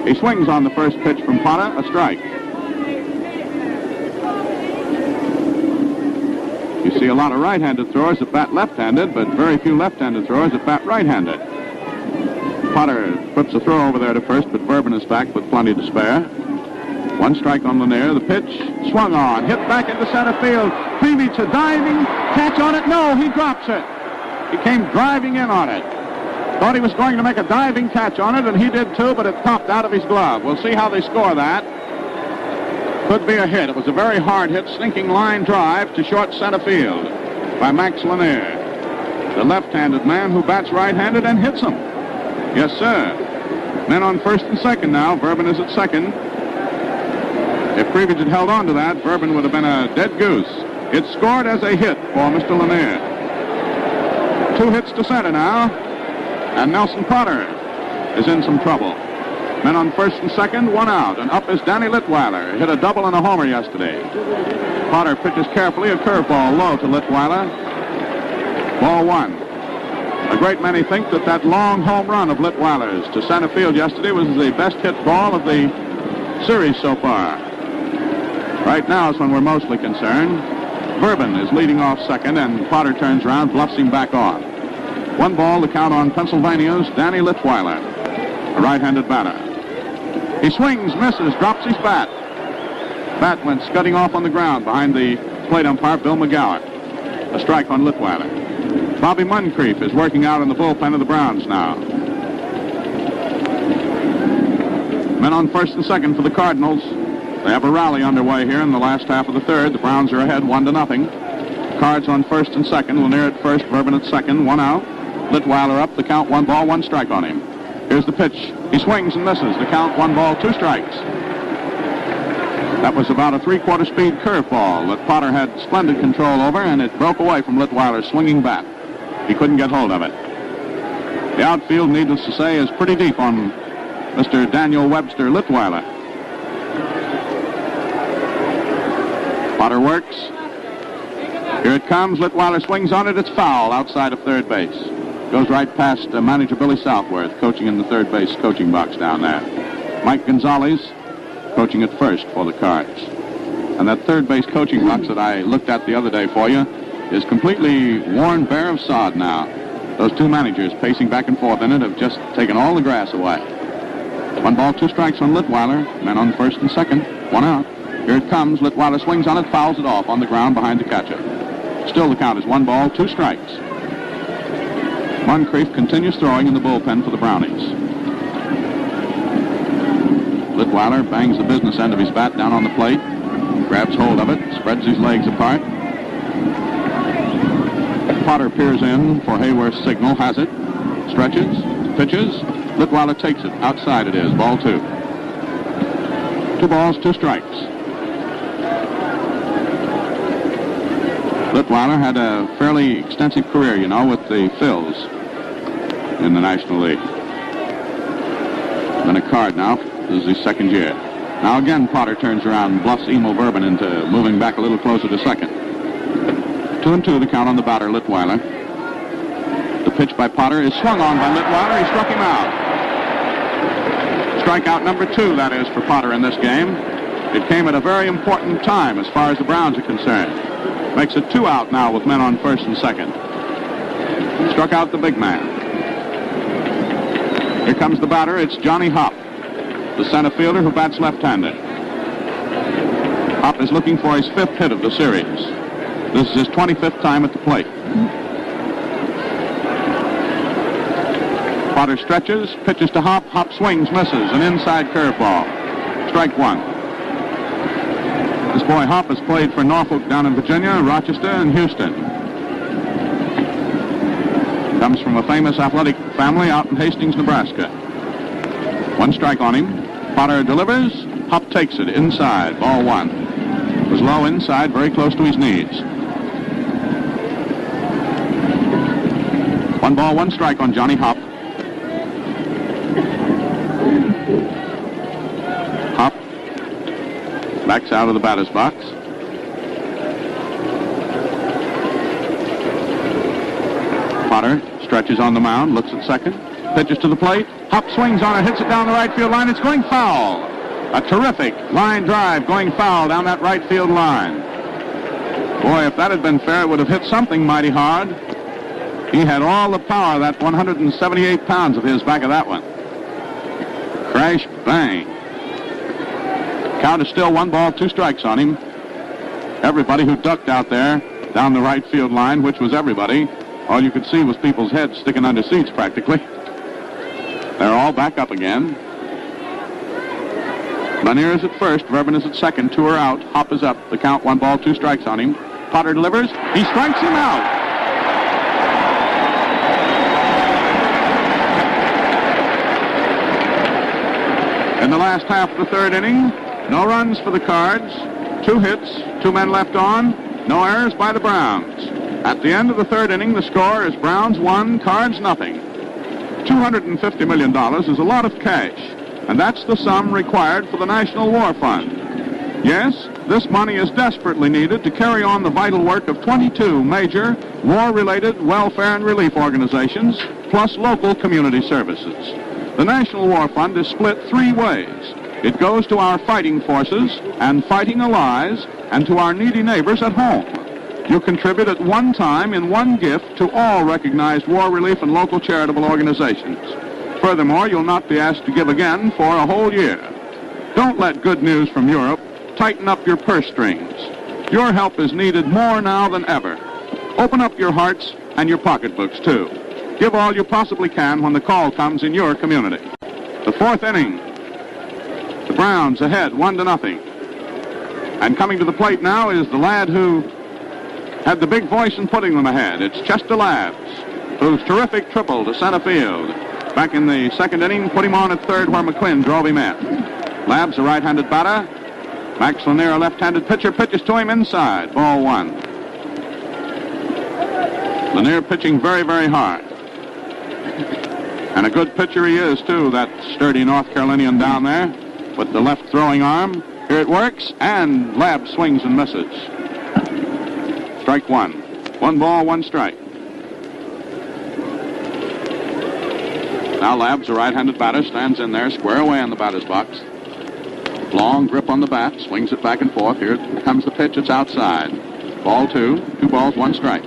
He swings on the first pitch from Potter, a strike. You see a lot of right-handed throwers that bat left-handed, but very few left-handed throwers that bat right-handed. Potter puts a throw over there to first, but Verben is back with plenty to spare. 1 strike on Lanier. The pitch swung on, hit back into center field. Krivich a diving catch on it. No, he drops it. He came driving in on it. Thought he was going to make a diving catch on it, and he did too, but it popped out of his glove. We'll see how they score that. Could be a hit. It was a very hard hit, sinking line drive to short center field by Max Lanier, the left-handed man who bats right-handed and hits them. Yes, sir. Men on first and second now. Verben is at second. If Krivich had held on to that, Verben would have been a dead goose. It's scored as a hit for Mr. Lanier. 2 hits to center now, and Nelson Potter is in some trouble. Men on first and second, 1 out, and up is Danny Litweiler. Hit a double and a homer yesterday. Potter pitches carefully, a curveball low to Litweiler. Ball 1. A great many think that that long home run of Litweiler's to center field yesterday was the best hit ball of the series so far. Right now is when we're mostly concerned. Verben is leading off second, and Potter turns around, bluffs him back on. 1 ball to count on Pennsylvania's Danny Litweiler, a right-handed batter. He swings, misses, drops his bat. Bat went scudding off on the ground behind the plate umpire, Bill McGowan. A strike on Litweiler. Bobby Muncrief is working out in the bullpen of the Browns now. Men on first and second for the Cardinals. They have a rally underway here in the last half of the third. The Browns are ahead 1-0. Cards on first and second. Lanier at first, Verben at second. 1 out. Litweiler up. The count 1 ball, 1 strike on him. Here's the pitch. He swings and misses. The count 1 ball, 2 strikes. That was about a 3/4 speed curveball that Potter had splendid control over, and it broke away from Litweiler's swinging bat. He couldn't get hold of it. The outfield, needless to say, is pretty deep on Mr. Daniel Webster Litweiler. Potter works. Here it comes. Litweiler swings on it. It's foul outside of third base. Goes right past manager Billy Southworth, coaching in the third base coaching box down there. Mike Gonzalez coaching at first for the Cards. And that third base coaching box that I looked at the other day for you is completely worn bare of sod now. Those 2 managers pacing back and forth in it have just taken all the grass away. 1 ball, 2 strikes on Litweiler. Men on first and second. 1 out. Here it comes. Litweiler swings on it, fouls it off on the ground behind the catcher. Still the count is 1 ball, 2 strikes. Muncrief continues throwing in the bullpen for the Brownies. Litweiler bangs the business end of his bat down on the plate, grabs hold of it, spreads his legs apart. Potter peers in for Hayworth's signal, has it, stretches, pitches. Litweiler takes it. Outside it is. Ball 2. 2 balls, 2 strikes. Litweiler had a fairly extensive career, you know, with the Phils in the National League. Been a Card now. This is his second year. Now again, Potter turns around and bluffs Emil Verben into moving back a little closer to second. 2-2 the count on the batter, Litweiler. The pitch by Potter is swung on by Litweiler. He struck him out. Strikeout number 2, that is, for Potter in this game. It came at a very important time as far as the Browns are concerned. Makes it 2 out now with men on first and second. Struck out the big man. Here comes the batter. It's Johnny Hopp, the center fielder who bats left-handed. Hopp is looking for his 5th hit of the series. This is his 25th time at the plate. Potter stretches, pitches to Hop. Hop swings, misses. An inside curveball. Strike one. This boy Hop has played for Norfolk down in Virginia, Rochester, and Houston. Comes from a famous athletic family out in Hastings, Nebraska. One strike on him. Potter delivers. Hop takes it inside. Ball one. It was low inside, very close to his knees. 1 ball, 1 strike on Johnny Hop. Hop backs out of the batter's box. Potter stretches on the mound, looks at second, pitches to the plate. Hop swings on it, hits it down the right field line. It's going foul. A terrific line drive going foul down that right field line. Boy, if that had been fair, it would have hit something mighty hard. He had all the power, that 178 pounds of his back of that one. Crash, bang. Count is still 1 ball, 2 strikes on him. Everybody who ducked out there down the right field line, which was everybody, all you could see was people's heads sticking under seats practically. They're all back up again. Lanier is at first, Verben is at second, 2 are out. Hop is up. The count 1 ball, 2 strikes on him. Potter delivers. He strikes him out. In the last half of the third inning, no runs for the Cards, 2 hits, 2 men left on, no errors by the Browns. At the end of the third inning, the score is Browns 1, Cards nothing. $250 million is a lot of cash, and that's the sum required for the National War Fund. Yes, this money is desperately needed to carry on the vital work of 22 major war-related welfare and relief organizations, plus local community services. The National War Fund is split 3 ways. It goes to our fighting forces and fighting allies and to our needy neighbors at home. You contribute at one time in one gift to all recognized war relief and local charitable organizations. Furthermore, you'll not be asked to give again for a whole year. Don't let good news from Europe tighten up your purse strings. Your help is needed more now than ever. Open up your hearts and your pocketbooks, too. Give all you possibly can when the call comes in your community. The 4th inning. The Browns ahead 1-0. And coming to the plate now is the lad who had the big voice in putting them ahead. It's Chester Labs, whose terrific triple to center field back in the 2nd inning put him on at third where McQuinn drove him in. Labs, a right-handed batter. Max Lanier, a left-handed pitcher, pitches to him inside. Ball one. Lanier pitching very, very hard. And a good pitcher he is, too, that sturdy North Carolinian down there with the left throwing arm. Here it works, and Labs swings and misses. Strike one. 1 ball, 1 strike. Now Labs, a right-handed batter, stands in there, square away in the batter's box. Long grip on the bat, swings it back and forth. Here comes the pitch, it's outside. Ball 2, 2 balls, 1 strike.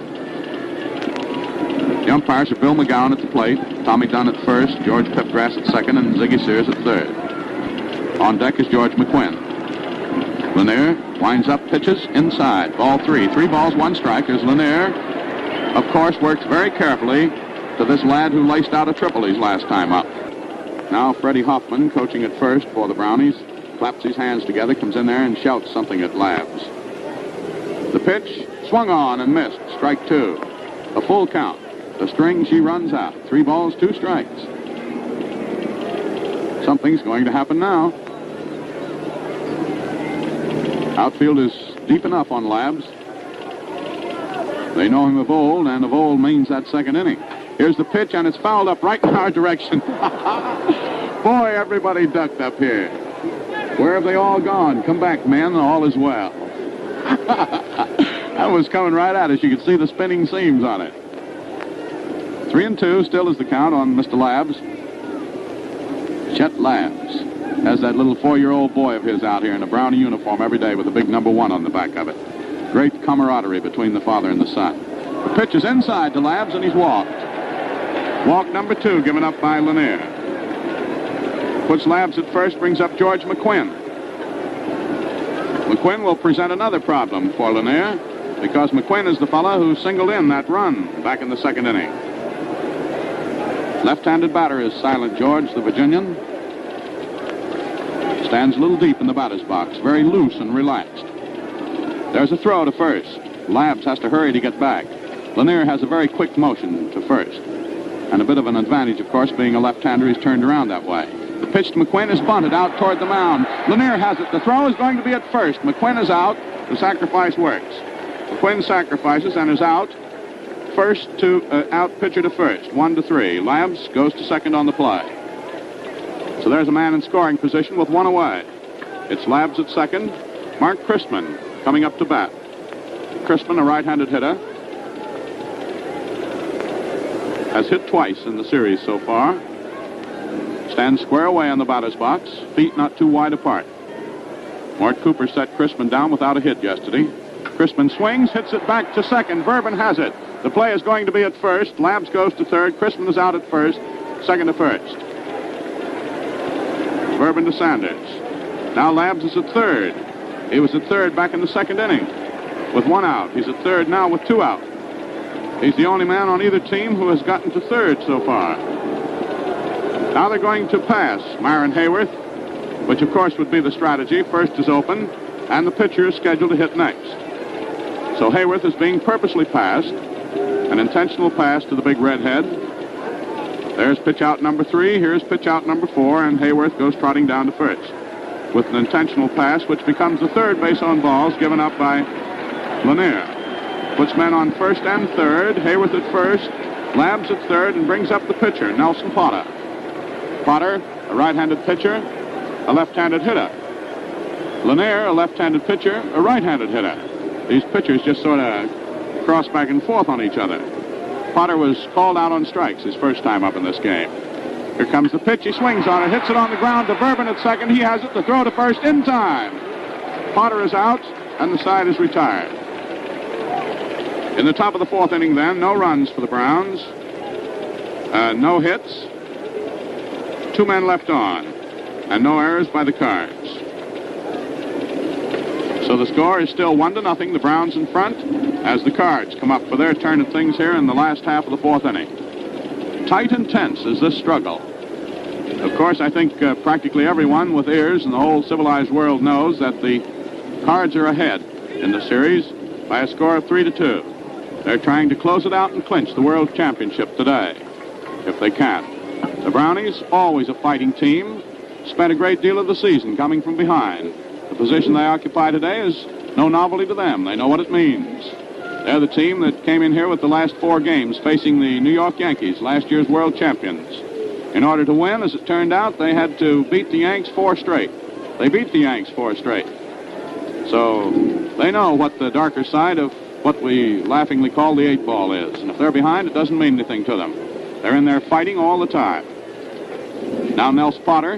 The umpires are Bill McGowan at the plate, Tommy Dunn at first, George Pipgrass at second, and Ziggy Sears at third. On deck is George McQuinn. Lanier winds up, pitches inside. Ball 3. 3 balls, 1 strike. As Lanier, of course, works very carefully to this lad who laced out a triple his last time up. Now Freddie Hoffman, coaching at first for the Brownies, claps his hands together, comes in there and shouts something at Labs. The pitch swung on and missed. Strike 2. A full count. The string, she runs out. 3 balls, 2 strikes. Something's going to happen now. Outfield is deep enough on Labs. They know him of old, and of old means that 2nd inning. Here's the pitch, and it's fouled up right in our direction. Boy, everybody ducked up here. Where have they all gone? Come back, men, all is well. That was coming right at us. You could see the spinning seams on it. 3-2, still is the count on Mr. Labs. Chet Labs has that little 4-year-old boy of his out here in a Brownie uniform every day with a big number 1 on the back of it. Great camaraderie between the father and the son. The pitch is inside to Labs, and he's walked. Walk number 2 given up by Lanier. Puts Labs at first, brings up George McQuinn. McQuinn will present another problem for Lanier because McQuinn is the fellow who singled in that run back in the 2nd inning. Left-handed batter is Silent George, the Virginian. Stands a little deep in the batter's box, very loose and relaxed. There's a throw to first. Labs has to hurry to get back. Lanier has a very quick motion to first. And a bit of an advantage, of course, being a left-hander. He's turned around that way. The pitch to McQuinn is bunted out toward the mound. Lanier has it. The throw is going to be at first. McQuinn is out. The sacrifice works. McQuinn sacrifices and is out. First to out pitcher to first. 1-3. Labs goes to second on the play. So there's a man in scoring position with one away. It's Labs at second. Mark Christman coming up to bat. Christman, a right-handed hitter, has hit twice in the series so far. Stands square away on the batter's box, feet not too wide apart. Mort Cooper set Christman down without a hit yesterday. Christman swings, hits it back to second. Bourbon has it. The play is going to be at first. Labs goes to third. Christman is out at first. Second to first. Bourbon to Sanders. Now Labs is at third. He was at third back in the second inning with one out. He's at third now with two out. He's the only man on either team who has gotten to third so far. Now they're going to pass Myron Hayworth, which of course would be the strategy. First is open, and the pitcher is scheduled to hit next. So Hayworth is being purposely passed, an intentional pass to the big redhead. There's pitch out number 3, here's pitch out number 4, and Hayworth goes trotting down to first with an intentional pass, which becomes the third base on balls given up by Lanier. Puts men on first and third. Hayworth at first, Labs at third, and brings up the pitcher, Nelson Potter. Potter, a right-handed pitcher, a left-handed hitter. Lanier, a left-handed pitcher, a right-handed hitter. These pitchers just sort of cross back and forth on each other. Potter was called out on strikes his first time up in this game. Here comes the pitch. He swings on it, hits it on the ground to Bourbon at second. He has it. The throw to first in time. Potter is out, and the side is retired. In the top of the fourth inning, then, no runs for the Browns, no hits, 2 men left on, and no errors by the Cards. So the score is still 1-0. The Browns in front as the Cards come up for their turn at things here in the last half of the fourth inning. Tight and tense is this struggle. Of course, I think practically everyone with ears in the whole civilized world knows that the Cards are ahead in the series by a score of 3-2. They're trying to close it out and clinch the World Championship today, if they can. The Brownies, always a fighting team, spent a great deal of the season coming from behind. The position they occupy today is no novelty to them. They know what it means. They're the team that came in here with the last 4 games facing the New York Yankees, last year's world champions. In order to win, as it turned out, they had to beat the Yanks 4 straight. They beat the Yanks 4 straight. So they know what the darker side of what we laughingly call the 8-ball is. And if they're behind, it doesn't mean anything to them. They're in there fighting all the time. Now Nels Potter,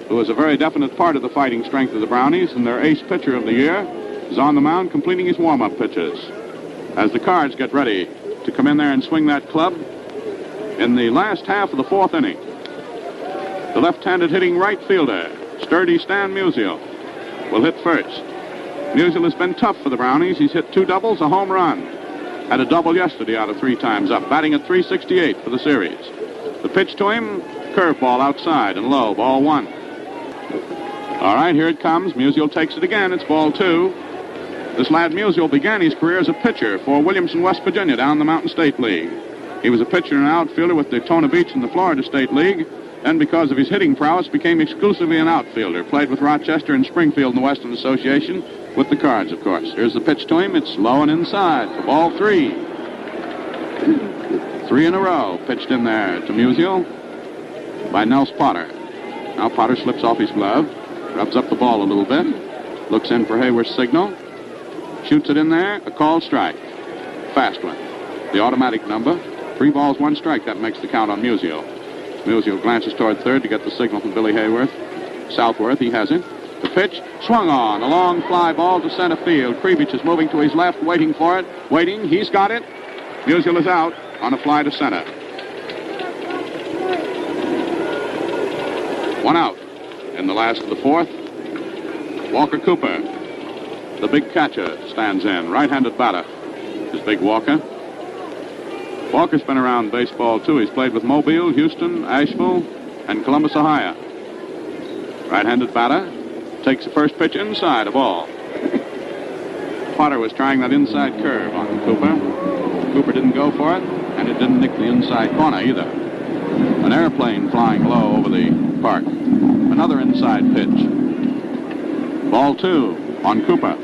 who is a very definite part of the fighting strength of the Brownies and their ace pitcher of the year, is on the mound completing his warm-up pitches as the Cards get ready to come in there and swing that club in the last half of the fourth inning. The left-handed hitting right fielder, sturdy Stan Musial, will hit first. Musial has been tough for the Brownies. He's hit 2 doubles, a home run. Had a double yesterday out of 3 times up, batting at .368 for the series. The pitch to him, curveball outside and low, ball 1. All right, here it comes. Musial takes it again. It's ball 2. This lad Musial began his career as a pitcher for Williamson, West Virginia, down the Mountain State League. He was a pitcher and an outfielder with Daytona Beach in the Florida State League. Then, because of his hitting prowess, became exclusively an outfielder. Played with Rochester and Springfield in the Western Association, with the Cards, of course. Here's the pitch to him. It's low and inside for ball 3. 3 in a row pitched in there to Musial by Nels Potter. Now Potter slips off his glove, rubs up the ball a little bit, looks in for Hayworth's signal, shoots it in there, a called strike. Fast one. The automatic number. 3 balls, 1 strike. That makes the count on Musial. Musial glances toward third to get the signal from Billy Hayworth. Southworth, he has it. The pitch, swung on. A long fly ball to center field. Krivich is moving to his left, waiting for it. Waiting, he's got it. Musial is out on a fly to center. 1 out in the last of the fourth. Walker Cooper, the big catcher, stands in. Right-handed batter is Big Walker. Walker's been around baseball, too. He's played with Mobile, Houston, Asheville, and Columbus, Ohio. Right-handed batter. Takes the first pitch inside, a ball. Potter was trying that inside curve on Cooper. Cooper didn't go for it, and it didn't nick the inside corner either. An airplane flying low over the park. Another inside pitch. Ball 2 on Cooper.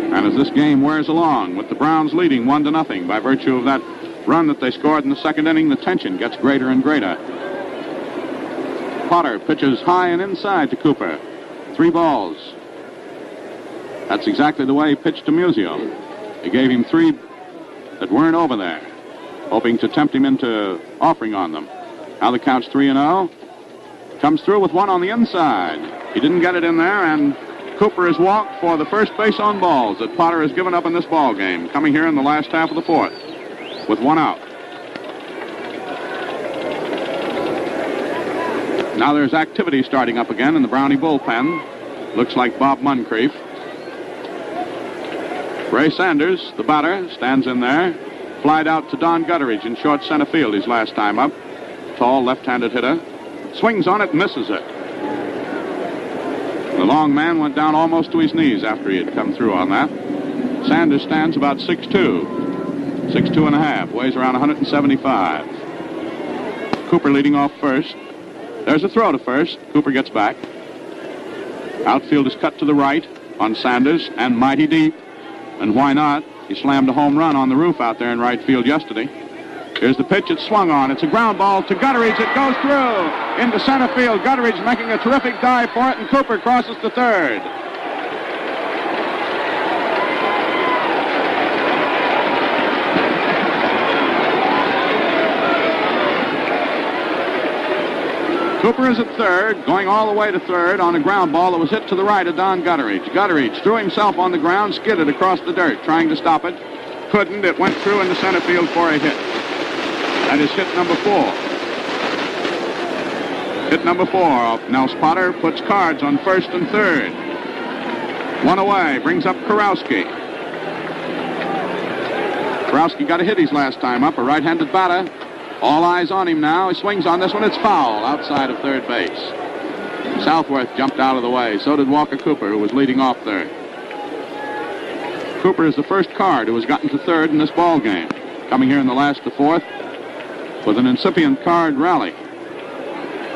And as this game wears along, with the Browns leading 1-0 by virtue of that run that they scored in the second inning, the tension gets greater and greater. Potter pitches high and inside to Cooper. 3 balls. That's exactly the way he pitched to Musial. He gave him 3 that weren't over there, hoping to tempt him into offering on them. Now the count's 3-0. Comes through with 1 on the inside. He didn't get it in there, and Cooper has walked for the first base on balls that Potter has given up in this ball game, coming here in the last half of the 4th with 1 out. Now there's activity starting up again in the Brownie bullpen. Looks like Bob Moncrief. Ray Sanders, the batter, stands in there. Flied out to Don Gutteridge in short center field his last time up. Tall left-handed hitter. Swings on it, misses it. The long man went down almost to his knees after he had come through on that. Sanders stands about 6'2", 6'2 and a half, weighs around 175. Cooper leading off first. There's a throw to first. Cooper gets back. Outfield is cut to the right on Sanders and mighty deep. And why not? He slammed a home run on the roof out there in right field yesterday. Here's the pitch. It's swung on. It's a ground ball to Gutteridge. It goes through into center field. Gutteridge making a terrific dive for it, and Cooper crosses to third. Cooper is at third, going all the way to third on a ground ball that was hit to the right of Don Gutteridge. Gutteridge threw himself on the ground, skidded across the dirt, trying to stop it. Couldn't. It went through into center field for a hit. That is hit number 4. Hit number 4. Nels Potter puts Cards on first and third. 1 away, brings up Kurowski. Kurowski got a hit his last time up, a right-handed batter. All eyes on him now. He swings on this one. It's foul outside of third base. Southworth jumped out of the way. So did Walker Cooper, who was leading off third. Cooper is the first Card who has gotten to third in this ball game. Coming here in the last to 4th with an incipient Card rally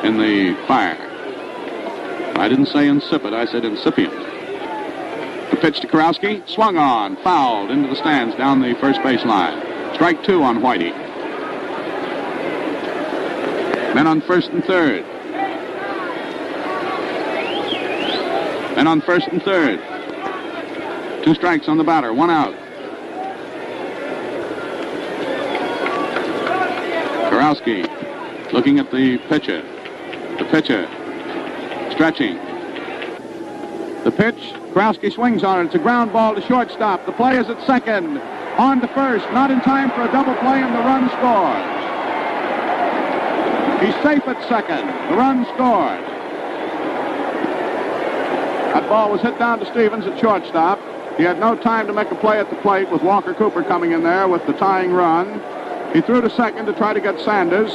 in the fire. I didn't say insipid. I said incipient. The pitch to Kurowski. Swung on. Fouled into the stands down the first base line. Strike 2 on Whitey. Men on first and third. Men on first and third. 2 strikes on the batter, 1 out. Kurowski looking at the pitcher. The pitcher stretching. The pitch. Kurowski swings on it. It's a ground ball to shortstop. The play is at second. On to first. Not in time for a double play, and the run scores. He's safe at second. The run scored. That ball was hit down to Stevens at shortstop. He had no time to make a play at the plate with Walker Cooper coming in there with the tying run. He threw to second to try to get Sanders.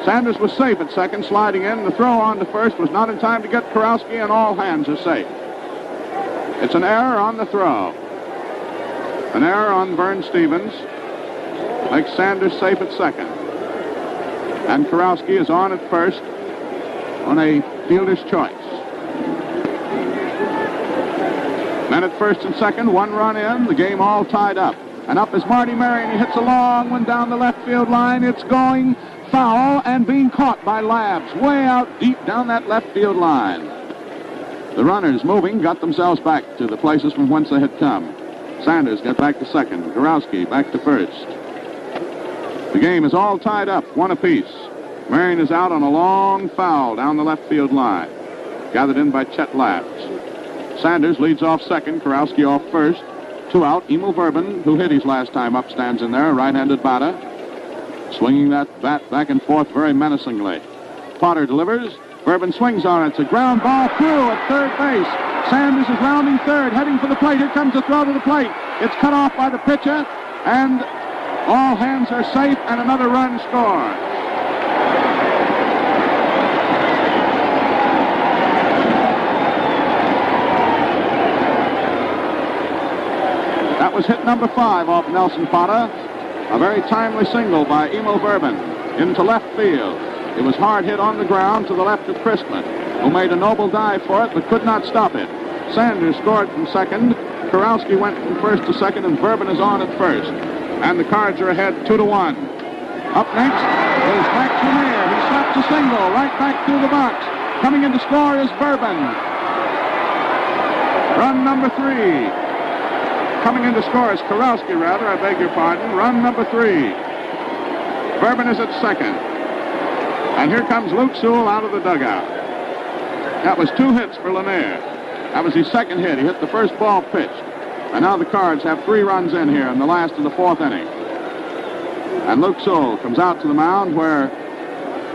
Sanders was safe at second, sliding in. The throw on to first was not in time to get Kurowski, and all hands are safe. It's an error on the throw. An error on Vern Stevens makes Sanders safe at second. And Kurowski is on at first on a fielder's choice. Men at first and second, 1 run in, the game all tied up. And up is Marty Marion. He hits a long one down the left field line. It's going foul and being caught by Labs way out deep down that left field line. The runners moving got themselves back to the places from whence they had come. Sanders got back to second. Kurowski back to first. The game is all tied up, 1 apiece. Marion is out on a long foul down the left field line. Gathered in by Chet Labs. Sanders leads off second, Kurowski off first. 2 out. Emil Verben, who hit his last time up, stands in there, a right-handed batter. Swinging that bat back and forth very menacingly. Potter delivers. Verben swings on it. It's a ground ball through at third base. Sanders is rounding third, heading for the plate. Here comes the throw to the plate. It's cut off by the pitcher, and All hands are safe, and another run scored. That was hit number 5 off Nelson Potter. A very timely single by Emil Verben into left field. It was hard hit on the ground to the left of Christman, who made a noble dive for it but could not stop it. Sanders scored from second. Kurowski went from first to second, and Verben is on at first. And the Cards are ahead 2-1. Up next is Max Lanier. He slaps a single right back through the box. Coming in to score is Verben. Run number 3. Coming in to score is Kurowski, rather. I beg your pardon. Run number 3. Verben is at second. And here comes Luke Sewell out of the dugout. That was 2 hits for Lanier. That was his second hit. He hit the first ball pitched. And now the Cards have 3 runs in here in the last of the 4th inning. And Luke Sewell comes out to the mound where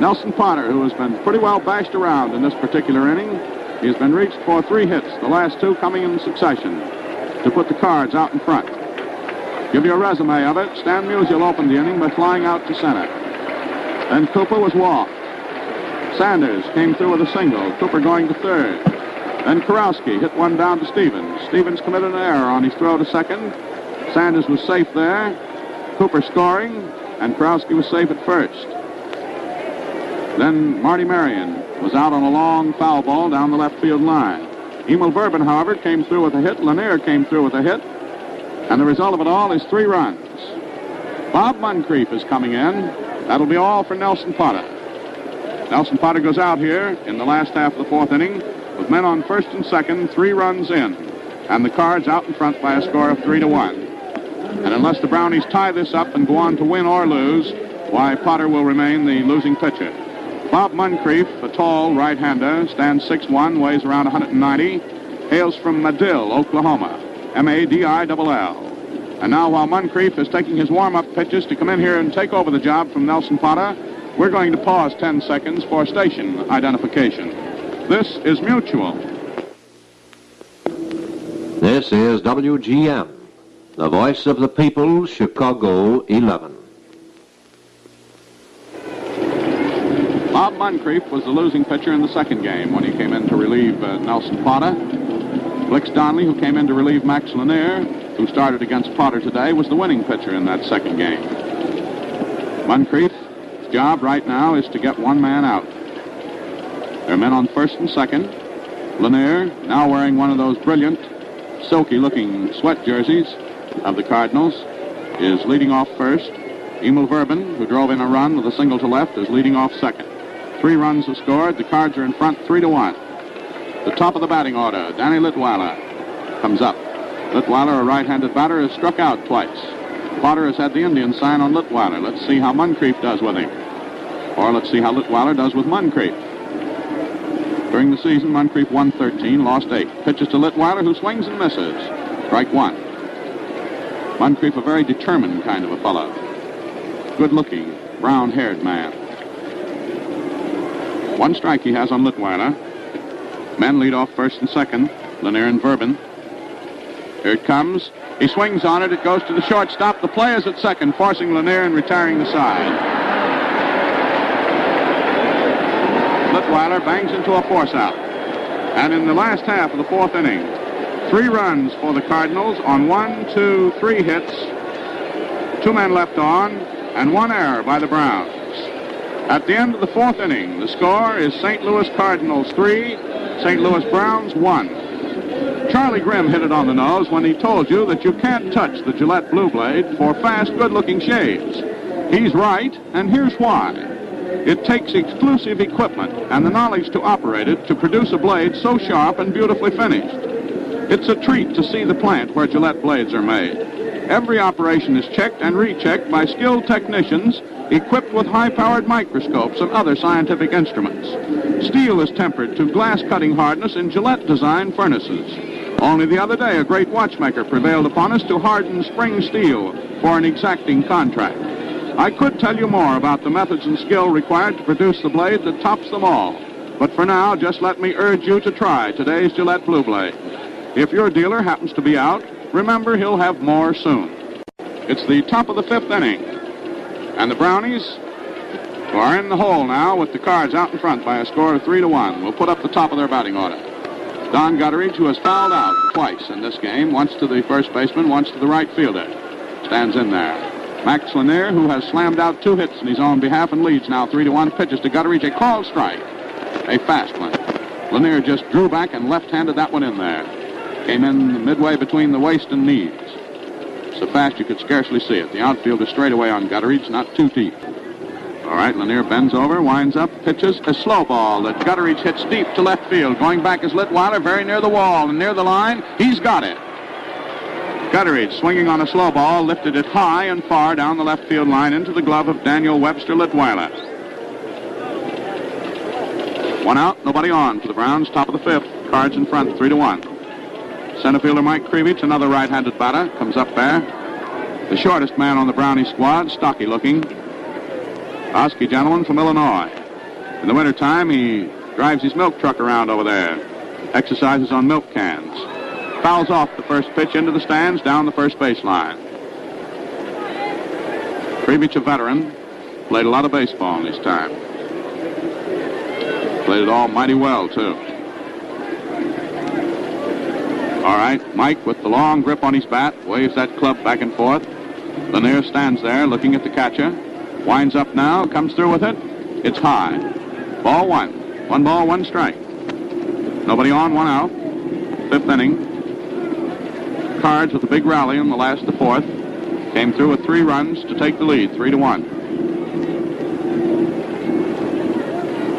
Nelson Potter, who has been pretty well bashed around in this particular inning, he has been reached for 3 hits, the last 2 coming in succession, to put the Cards out in front. Give you a resume of it. Stan Musial opened the inning by flying out to center. Then Cooper was walked. Sanders came through with a single. Cooper going to third. Then Kurowski hit one down to Stevens. Stevens committed an error on his throw to second. Sanders was safe there. Cooper scoring, and Kurowski was safe at first. Then Marty Marion was out on a long foul ball down the left field line. Emil Verben, however, came through with a hit. Lanier came through with a hit. And the result of it all is 3 runs. Bob Moncrief is coming in. That'll be all for Nelson Potter. Nelson Potter goes out here in the last half of the 4th inning with men on first and second, 3 runs in. And the Cards out in front by a score of 3-1. And unless the Brownies tie this up and go on to win or lose, why, Potter will remain the losing pitcher. Bob Moncrief, a tall right-hander, stands 6'1", weighs around 190, hails from Madill, Oklahoma, Madill. And now, while Moncrief is taking his warm-up pitches to come in here and take over the job from Nelson Potter, we're going to pause 10 seconds for station identification. This is Mutual. This is WGN, the voice of the people, Chicago 11. Bob Moncrief was the losing pitcher in the second game when he came in to relieve Nelson Potter. Blix Donnelly, who came in to relieve Max Lanier, who started against Potter today, was the winning pitcher in that second game. Moncrief's job right now is to get one man out. There are men on first and second. Lanier, now wearing one of those brilliant, silky-looking sweat jerseys of the Cardinals, is leading off first. Emil Verben, who drove in a run with a single to left, is leading off second. 3 runs have scored. The Cards are in front 3-1. The top of the batting order, Danny Litweiler comes up. Litweiler, a right-handed batter, has struck out twice. Potter has had the Indian sign on Litweiler. Let's see how Moncrief does with him. Or let's see how Litweiler does with Moncrief. During the season, Moncrief won 13, lost 8. Pitches to Litweiler, who swings and misses. Strike 1. Moncrief, a very determined kind of a fellow. Good-looking, brown-haired man. 1 strike he has on Litweiler. Men lead off first and second, Lanier and Verben. Here it comes. He swings on it. It goes to the shortstop. The play is at second, forcing Lanier and retiring the side. Litweiler bangs into a force out. And in the last half of the 4th inning, 3 runs for the Cardinals on 1, 2, 3 hits. 2 men left on, and 1 error by the Browns. At the end of the 4th inning, the score is St. Louis Cardinals 3, St. Louis Browns 1. Charlie Grimm hit it on the nose when he told you that you can't touch the Gillette Blue Blade for fast, good-looking shaves. He's right, and here's why. It takes exclusive equipment and the knowledge to operate it to produce a blade so sharp and beautifully finished. It's a treat to see the plant where Gillette blades are made. Every operation is checked and rechecked by skilled technicians equipped with high-powered microscopes and other scientific instruments. Steel is tempered to glass-cutting hardness in Gillette-designed furnaces. Only the other day, a great watchmaker prevailed upon us to harden spring steel for an exacting contract. I could tell you more about the methods and skill required to produce the blade that tops them all. But for now, just let me urge you to try today's Gillette Blue Blade. If your dealer happens to be out, remember he'll have more soon. It's the top of the fifth inning. And the Brownies, who are in the hole now with the Cards out in front by a score of 3-1, will put up the top of their batting order. Don Gutteridge, who has fouled out twice in this game, once to the first baseman, once to the right fielder, stands in there. Max Lanier, who has slammed out 2 hits in his own behalf and leads now 3-1, pitches to Gutteridge, a called strike, a fast one. Lanier just drew back and left-handed that one in there. Came in midway between the waist and knees. So fast you could scarcely see it. The outfielder straight away on Gutteridge, not too deep. All right, Lanier bends over, winds up, pitches a slow ball that Gutteridge hits deep to left field. Going back is Litweiler, very near the wall and near the line. He's got it. Gutteridge, swinging on a slow ball, lifted it high and far down the left field line into the glove of Daniel Webster Litweiler. 1 out, nobody on for the Browns, top of the fifth. Cards in front, 3-1. Center fielder Mike Krivich, another right-handed batter, comes up there. The shortest man on the Brownie squad, stocky looking. Husky gentleman from Illinois. In the wintertime, he drives his milk truck around over there. Exercises on milk cans. Fouls off the first pitch into the stands, down the first baseline. Krivich, a veteran, played a lot of baseball in his time. Played it all mighty well, too. All right, Mike, with the long grip on his bat, waves that club back and forth. Lanier stands there looking at the catcher. Winds up now, comes through with it. It's high. Ball 1. 1 ball, 1 strike. Nobody on, 1 out. Fifth inning. Cards with a big rally in the last of the fourth. Came through with 3 runs to take the lead, 3-1.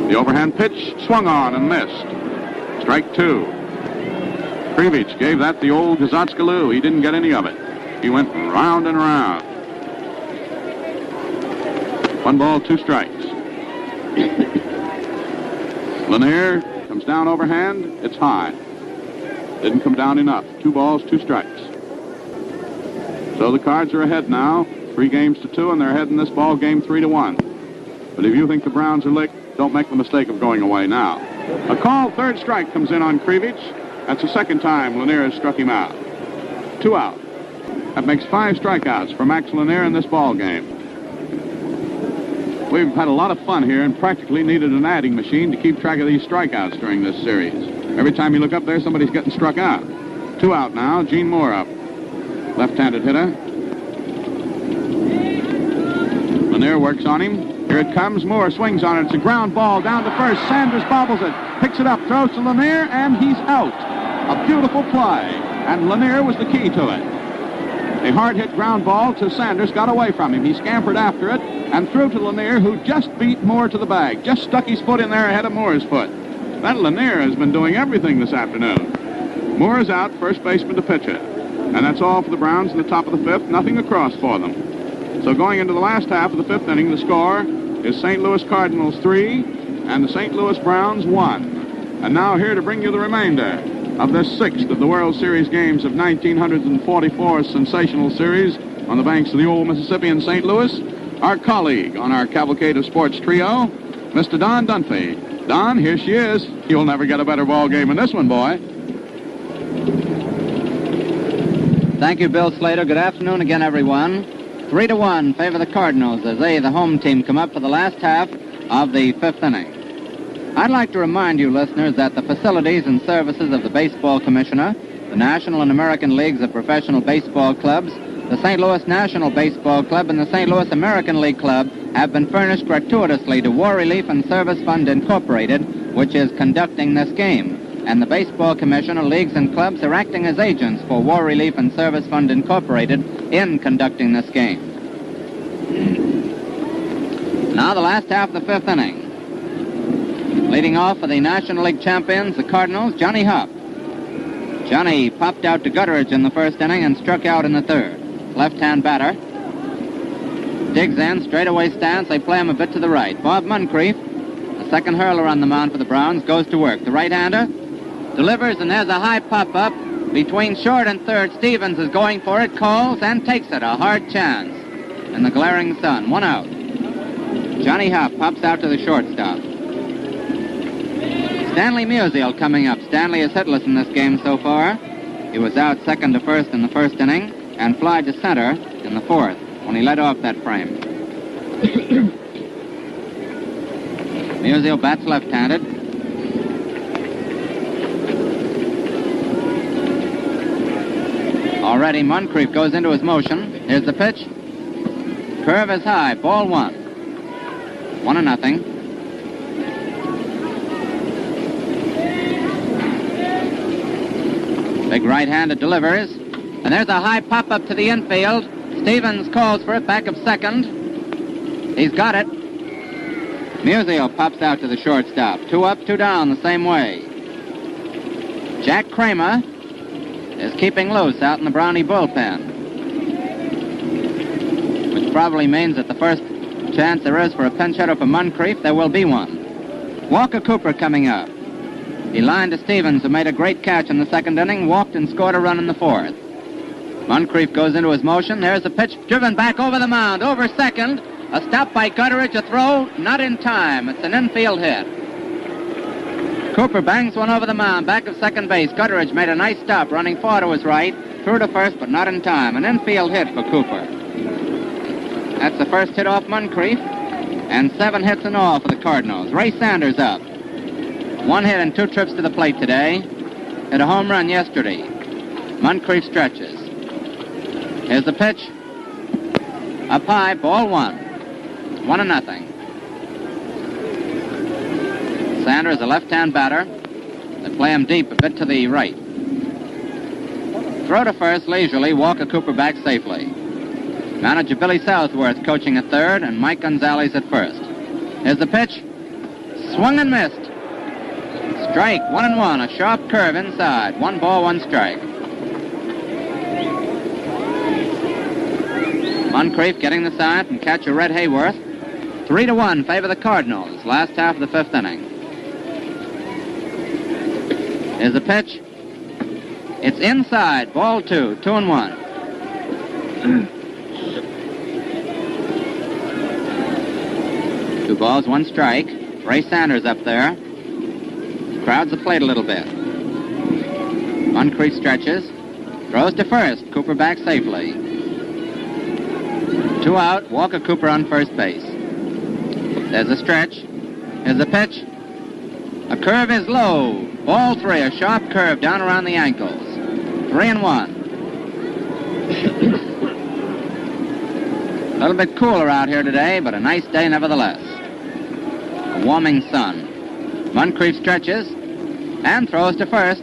The overhand pitch swung on and missed. Strike 2. Krivich gave that the old Gazotskaloo. He didn't get any of it. He went round and round. 1 ball, 2 strikes. Lanier comes down overhand. It's high. Didn't come down enough. 2 balls, 2 strikes. So the Cards are ahead now, 3-2, and they're ahead in this ball game 3-1. But if you think the Browns are licked, don't make the mistake of going away now. A called third strike comes in on Krivich. That's the second time Lanier has struck him out. 2 out. That makes 5 strikeouts for Max Lanier in this ball game. We've had a lot of fun here and practically needed an adding machine to keep track of these strikeouts during this series. Every time you look up there, somebody's getting struck out. 2 out now. Gene Moore up. Left-handed hitter. Lanier works on him. Here it comes. Moore swings on it. It's a ground ball down to first. Sanders bobbles it. Picks it up. Throws to Lanier, and he's out. A beautiful play. And Lanier was the key to it. A hard-hit ground ball to Sanders got away from him. He scampered after it and threw to Lanier, who just beat Moore to the bag. Just stuck his foot in there ahead of Moore's foot. That Lanier has been doing everything this afternoon. Moore is out, first baseman to pitcher. And that's all for the Browns in the top of the fifth. Nothing across for them. So going into the last half of the fifth inning, the score is St. Louis Cardinals 3 and the St. Louis Browns 1. And now here to bring you the remainder of this 6th of the World Series games of 1944's sensational series on the banks of the old Mississippi in St. Louis, our colleague on our cavalcade of sports trio, Mr. Don Dunphy. Don, here she is. You'll never get a better ball game than this one, boy. Thank you, Bill Slater. Good afternoon again, everyone. 3-1 favor the Cardinals as they, the home team, come up for the last half of the fifth inning. I'd like to remind you, listeners, that the facilities and services of the Baseball Commissioner, the National and American Leagues of Professional Baseball Clubs, the St. Louis National Baseball Club, and the St. Louis American League Club have been furnished gratuitously to War Relief and Service Fund Incorporated, which is conducting this game. And the Baseball Commissioner, leagues, and clubs are acting as agents for War Relief and Service Fund Incorporated in conducting this game. Now the last half of the fifth inning. Leading off for the National League champions, the Cardinals, Johnny Hupp. Johnny popped out to Gutteridge in the first inning and struck out in the third. Left-hand batter. Digs in, straightaway stance. They play him a bit to the right. Bob Moncrief, the second hurler on the mound for the Browns, goes to work. The right-hander delivers, and there's a high pop-up between short and third. Stevens is going for it, calls, and takes it. A hard chance in the glaring sun. 1 out. Johnny Hupp pops out to the shortstop. Stanley Musial coming up. Stanley is hitless in this game so far. He was out second to first in the first inning. and fly to center in the fourth when he led off that frame. Musial bats left-handed. Already Moncrief goes into his motion. Here's the pitch. Curve is high. Ball 1. 1-0. Big right-handed delivers. And there's a high pop-up to the infield. Stevens calls for it back of second. He's got it. Musial pops out to the shortstop. 2 up, 2 down the same way. Jack Kramer is keeping loose out in the Brownie bullpen, which probably means that the first chance there is for a pinch hitter for Moncrief, there will be one. Walker Cooper coming up. He lined to Stevens, who made a great catch in the second inning, walked and scored a run in the fourth. Moncrief goes into his motion. There's a pitch driven back over the mound, over second. A stop by Gutteridge, a throw, not in time. It's an infield hit. Cooper bangs one over the mound, back of second base. Gutteridge made a nice stop, running far to his right, through to first, but not in time. An infield hit for Cooper. That's the first hit off Moncrief, and 7 hits in all for the Cardinals. Ray Sanders up. 1 hit and 2 trips to the plate today. Hit a home run yesterday. Moncrief stretches. Here's the pitch. Up high, ball 1. 1-0. Sanders, a left-hand batter. They play him deep, a bit to the right. Throw to first leisurely, Walker Cooper back safely. Manager Billy Southworth coaching at third, and Mike Gonzalez at first. Here's the pitch. Swung and missed. Strike, 1-1, a sharp curve inside. 1 ball, 1 strike. Moncrief getting the sign from catcher Red Hayworth. 3-1, favor the Cardinals, last half of the 5th inning. Here's the pitch. It's inside, ball 2, 2-1. Two balls, 1 strike. Ray Sanders up there. Crowds the plate a little bit. Moncrief stretches. Throws to first. Cooper back safely. 2 out. Walker Cooper on first base. There's a stretch. Here's the pitch. A curve is low. Ball 3. A sharp curve down around the ankles. 3-1. A little bit cooler out here today, but a nice day nevertheless. A warming sun. Moncrief stretches and throws to first.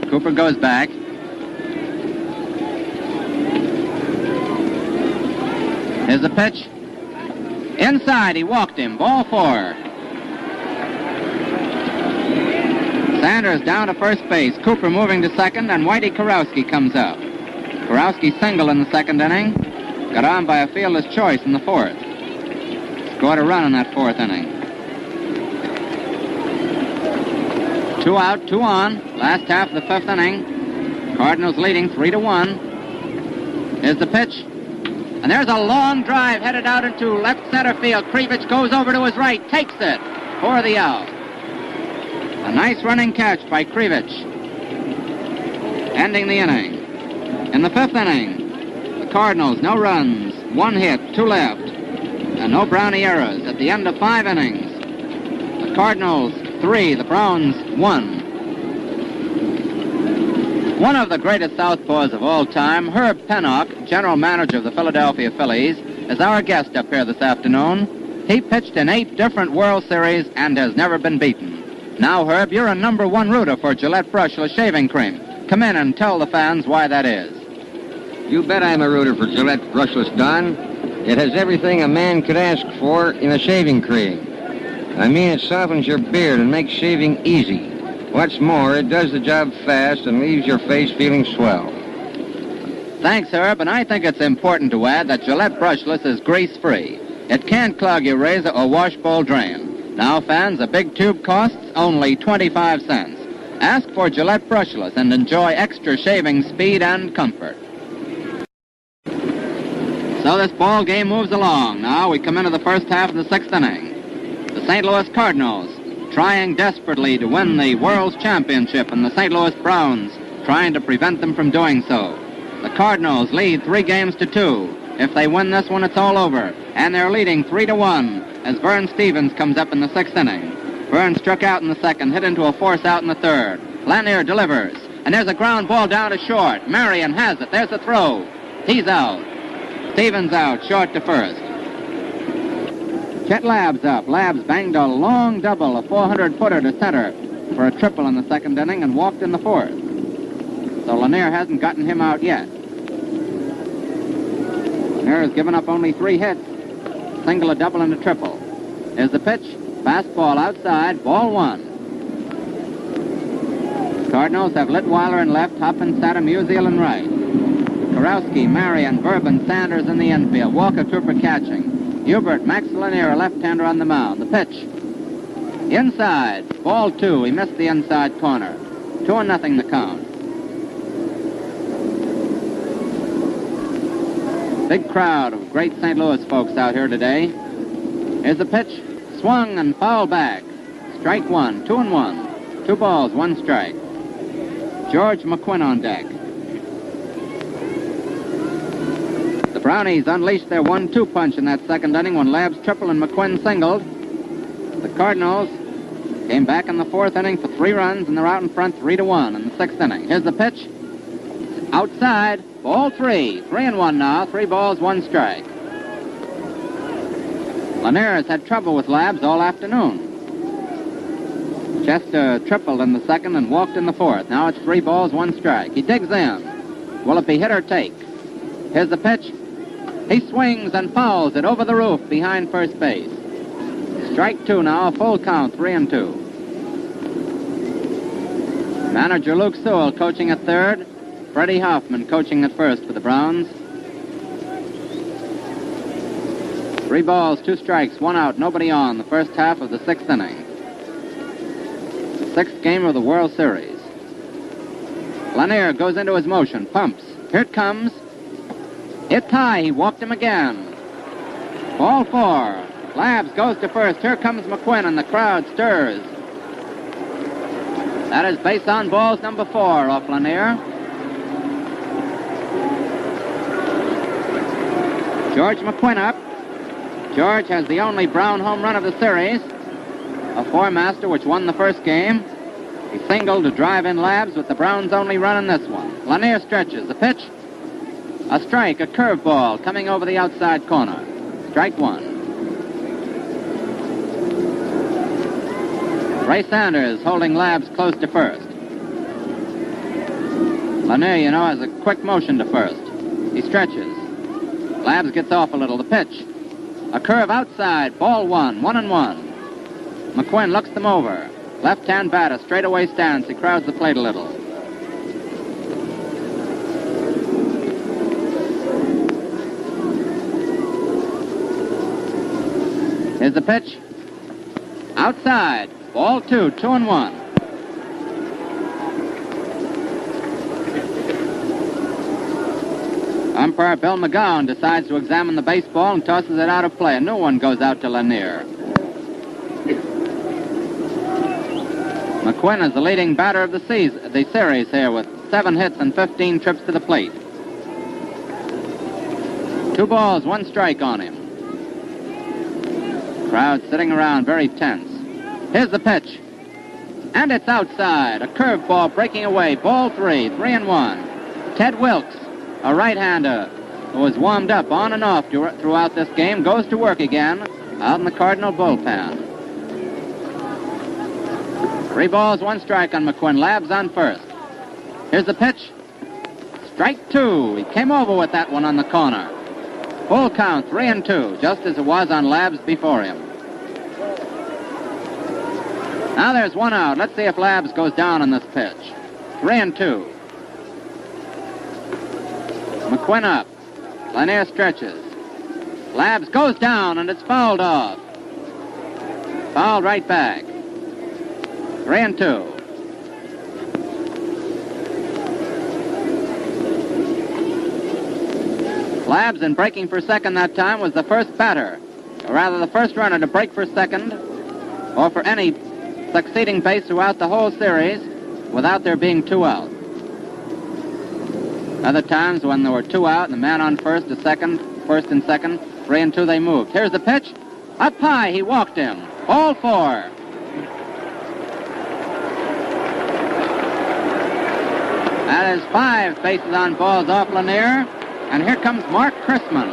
Cooper goes back. Here's the pitch. Inside, he walked him. Ball 4. Sanders down to first base. Cooper moving to second, and Whitey Kurowski comes up. Kurowski single in the second inning. Got on by a fielder's choice in the fourth. Scored a run in that 4th inning. 2 out, 2 on. Last half of the 5th inning. Cardinals leading 3-1. Here's the pitch. And there's a long drive headed out into left center field. Krivich goes over to his right, takes it for the out. A nice running catch by Krivich, ending the inning. In the 5th inning, the Cardinals, no runs, 1 hit, 2 left, and no Brownie errors. At the end of 5 innings, the Cardinals 3, the Browns 1. One of the greatest southpaws of all time, Herb Pennock, general manager of the Philadelphia Phillies, is our guest up here this afternoon. He pitched in 8 different World Series and has never been beaten. Now, Herb, you're a #1 rooter for Gillette Brushless Shaving Cream. Come in and tell the fans why that is. You bet I'm a rooter for Gillette Brushless, Don. It has everything a man could ask for in a shaving cream. I mean, it softens your beard and makes shaving easy. What's more, it does the job fast and leaves your face feeling swell. Thanks, Herb, and I think it's important to add that Gillette Brushless is grease-free. It can't clog your razor or washbowl drain. Now, fans, a big tube costs only 25 cents. Ask for Gillette Brushless and enjoy extra shaving speed and comfort. So this ball game moves along. Now we come into the first half of the 6th inning. The St. Louis Cardinals trying desperately to win the World's Championship, and the St. Louis Browns trying to prevent them from doing so. The Cardinals lead 3-2. If they win this one, it's all over. And they're leading 3-1 as Vern Stevens comes up in the 6th inning. Vern struck out in the 2nd, hit into a force out in the 3rd. Lanier delivers. And there's a ground ball down to short. Marion has it. There's the throw. He's out. Stevens out, short to 1st. Chet Labb's up. Labb's banged a long double, a 400-footer to center for a triple in the 2nd inning and walked in the 4th. So Lanier hasn't gotten him out yet. Lanier has given up only 3 hits. Single, a double, and a triple. Here's the pitch. Fastball outside. Ball 1. Cardinals have Litweiler in left, Huffin, Satter, Musial in right. Karowski, Marion, Bourbon, Sanders in the infield. Walker, Cooper catching. Hubert, Max Lanier, a left-hander on the mound. The pitch. Inside. Ball 2. He missed the inside corner. 2-0 the count. Big crowd of great St. Louis folks out here today. Here's the pitch. Swung and foul back. Strike 1. 2-1. 2 balls, 1 strike. George McQuinn on deck. The Brownies unleashed their 1-2 punch in that 2nd inning when Labb's triple and McQuinn singled. The Cardinals came back in the 4th inning for 3 runs, and they're out in front 3-1 in the 6th inning. Here's the pitch. Outside. Ball 3. 3-1 now. 3 balls, 1 strike. Lanier has had trouble with Labb's all afternoon. Chester tripled in the 2nd and walked in the 4th. Now it's 3 balls, 1 strike. He digs in. Will it be hit or take? Here's the pitch. He swings and fouls it over the roof behind first base. Strike 2 now, a full count, 3-2. Manager Luke Sewell coaching at 3rd. Freddie Hoffman coaching at 1st for the Browns. 3 balls, 2 strikes, 1 out, nobody on, the first half of the 6th inning. The 6th game of the World Series. Lanier goes into his motion, pumps. Here it comes. It's high. He walked him again. Ball 4. Labb's goes to 1st. Here comes McQuinn, and the crowd stirs. That is base on balls number 4 off Lanier. George McQuinn up. George has the only Brown home run of the series. A 4-master which won the 1st game. He singled to drive in Labb's with the Browns' only run in this one. Lanier stretches. The pitch. A strike, a curveball coming over the outside corner. Strike 1. Ray Sanders holding Labb's close to 1st. Lanier, you know, has a quick motion to 1st. He stretches. Labb's gets off a little. The pitch. A curve outside. Ball 1. 1-1. McQuinn looks them over. Left-hand batter, straightaway stance. He crowds the plate a little. Here's the pitch. Outside. Ball 2. 2-1. Umpire Bill McGowan decides to examine the baseball and tosses it out of play. A new one goes out to Lanier. McQuinn is the leading batter of the series here with 7 hits and 15 trips to the plate. 2 balls, 1 strike on him. Crowd sitting around very tense. Here's the pitch. And it's outside. A curveball breaking away. Ball 3. 3-1. Ted Wilkes, a right-hander who was warmed up on and off throughout this game, goes to work again out in the Cardinal bullpen. 3 balls, 1 strike on McQuinn. Labb's on 1st. Here's the pitch. Strike 2. He came over with that one on the corner. Full count, 3-2, just as it was on Labb's before him. Now there's 1 out. Let's see if Labb's goes down on this pitch. 3-2. McQuinn up. Lanier stretches. Labb's goes down, and it's fouled off. Fouled right back. 3-2. Labb's in breaking for second that time was the first batter, or rather the first runner to break for second, or for any succeeding base throughout the whole series without there being 2 out. Other times when there were 2 out and the man on first and second, 3 and 2 they moved. Here's the pitch. Up high, he walked him. Ball 4. That is 5 bases on balls off Lanier. And here comes Mark Chrisman.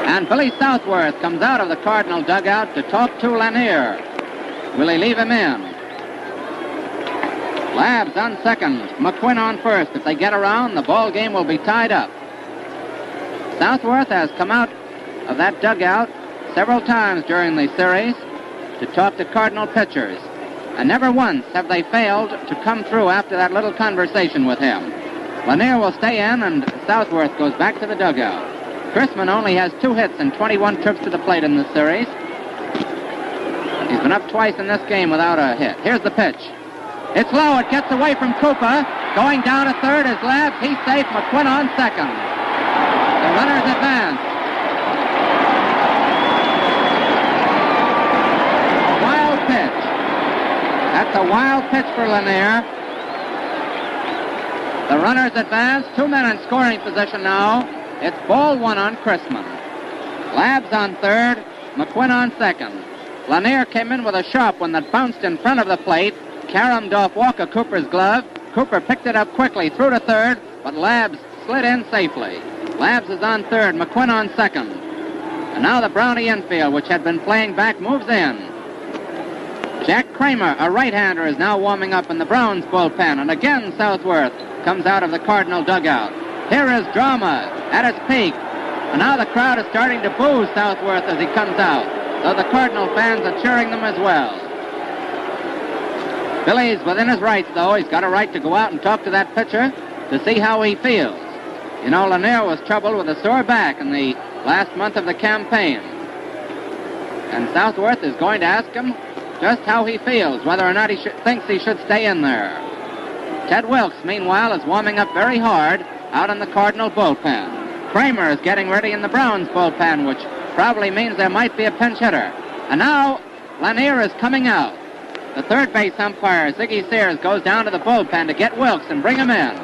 And Billy Southworth comes out of the Cardinal dugout to talk to Lanier. Will he leave him in? Labs on second. McQuinn on first. If they get around, the ball game will be tied up. Southworth has come out of that dugout several times during the series to talk to Cardinal pitchers. And never once have they failed to come through after that little conversation with him. Lanier will stay in, and Southworth goes back to the dugout. Chrisman only has 2 hits and 21 trips to the plate in this series. He's been up twice in this game without a hit. Here's the pitch. It's low. It gets away from Cooper. Going down to third is Labs. He's safe. McQuinn on second. The runners advance. A wild pitch. That's a wild pitch for Lanier. The runners advance. 2 men in scoring position now. It's ball 1 on Chrisman. Labs on third. McQuinn on second. Lanier came in with a sharp one that bounced in front of the plate, caromed off Walker Cooper's glove. Cooper picked it up quickly, threw to third, but Labs slid in safely. Labs is on third. McQuinn on second. And now the Brownie infield, which had been playing back, moves in. Jack Kramer, a right-hander, is now warming up in the Browns bullpen. And again, Southworth comes out of the Cardinal dugout. Here is drama at its peak. And now the crowd is starting to boo Southworth as he comes out, though the Cardinal fans are cheering them as well. Billy's within his rights, though. He's got a right to go out and talk to that pitcher to see how he feels. You know, Lanier was troubled with a sore back in the last month of the campaign. And Southworth is going to ask him just how he feels, whether or not he thinks he should stay in there. Ted Wilkes, meanwhile, is warming up very hard out in the Cardinal bullpen. Kramer is getting ready in the Browns bullpen, which probably means there might be a pinch hitter. And now Lanier is coming out. The third base umpire, Ziggy Sears, goes down to the bullpen to get Wilkes and bring him in.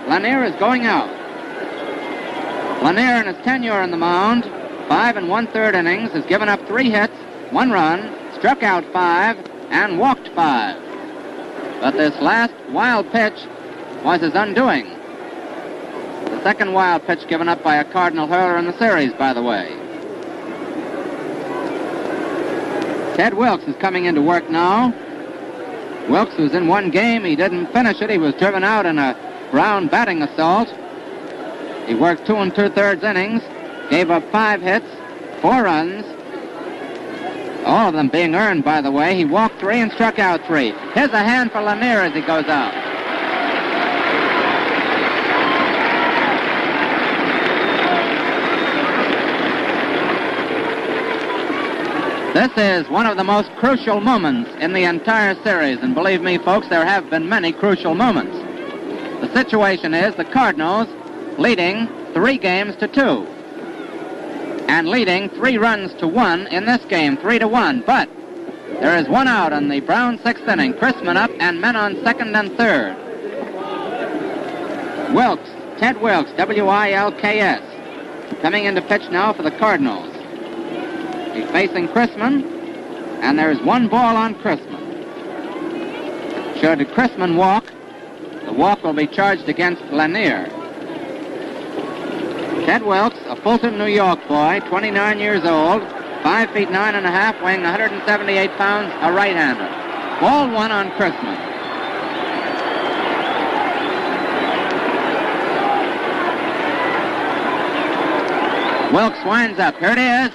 Lanier is going out. Lanier, in his tenure on the mound, 5 1/3 innings, has given up 3 hits, 1 run, struck out 5, and walked 5. But this last wild pitch was his undoing. The second wild pitch given up by a Cardinal hurler in the series, by the way. Ted Wilkes is coming into work now. Wilkes was in one game. He didn't finish it. He was driven out in a Brown batting assault. He worked 2 2/3 innings, gave up 5 hits, 4 runs, all of them being earned, by the way. He walked 3 and struck out 3. Here's a hand for Lanier as he goes out. This is one of the most crucial moments in the entire series, and believe me, folks, there have been many crucial moments. The situation is the Cardinals leading 3 games to 2, and leading 3 runs to 1 in this game, 3-1. But there is 1 out in the Brown 6th inning. Chrisman up and men on second and third. Wilkes, Ted Wilkes, W-I-L-K-S, coming into pitch now for the Cardinals. He's facing Chrisman, and there's 1 ball on Chrisman. Should Chrisman walk, the walk will be charged against Lanier. Ted Wilkes, a Fulton, New York boy, 29 years old, 5 feet 9 1/2, weighing 178 pounds, a right-hander. Ball 1 on Chrisman. Wilkes winds up. Here it is.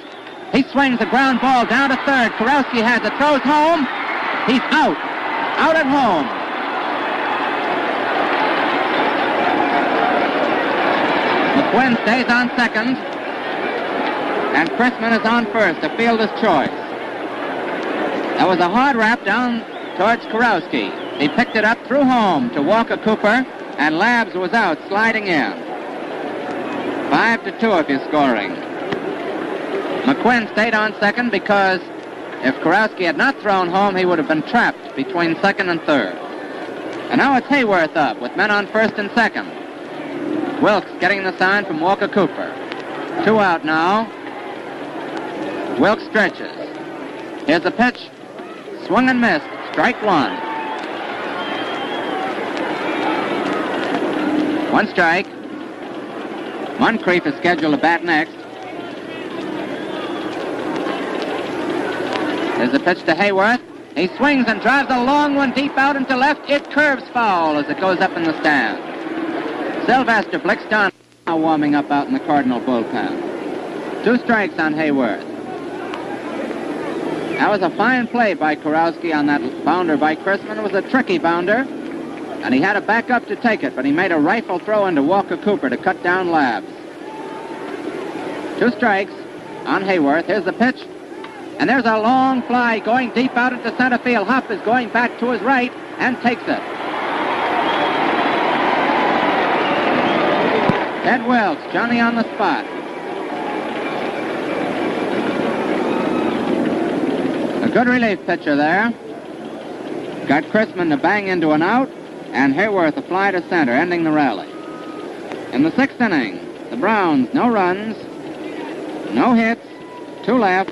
He swings the ground ball down to third. Kurowski has it, throws home. He's out. Out at home. McQuinn stays on second. And Chrisman is on first, a fielder's choice. That was a hard wrap down towards Kurowski. He picked it up through home to Walker Cooper, and Labs was out, sliding in. 5-2 if you're scoring. McQuinn stayed on second because if Kurowski had not thrown home, he would have been trapped between second and third. And now it's Hayworth up with men on first and second. Wilkes getting the sign from Walker Cooper. 2 out now. Wilkes stretches. Here's the pitch. Swung and missed. Strike 1. 1 strike. Moncrief is scheduled to bat next. There's a pitch to Hayworth. He swings and drives a long one deep out into left. It curves foul as it goes up in the stand. Sylvester Blickstone now warming up out in the Cardinal bullpen. 2 strikes on Hayworth. That was a fine play by Kurowski on that bounder by Chrisman. It was a tricky bounder, and he had to back up to take it, but he made a rifle throw into Walker Cooper to cut down Labs. 2 strikes on Hayworth. Here's the pitch. And there's a long fly going deep out into center field. Hopp is going back to his right and takes it. Ted Wilkes, Johnny on the spot. A good relief pitcher there. Got Chrisman to bang into an out, and Hayworth a fly to center, ending the rally. In the 6th inning, the Browns, no runs, no hits, 2 left,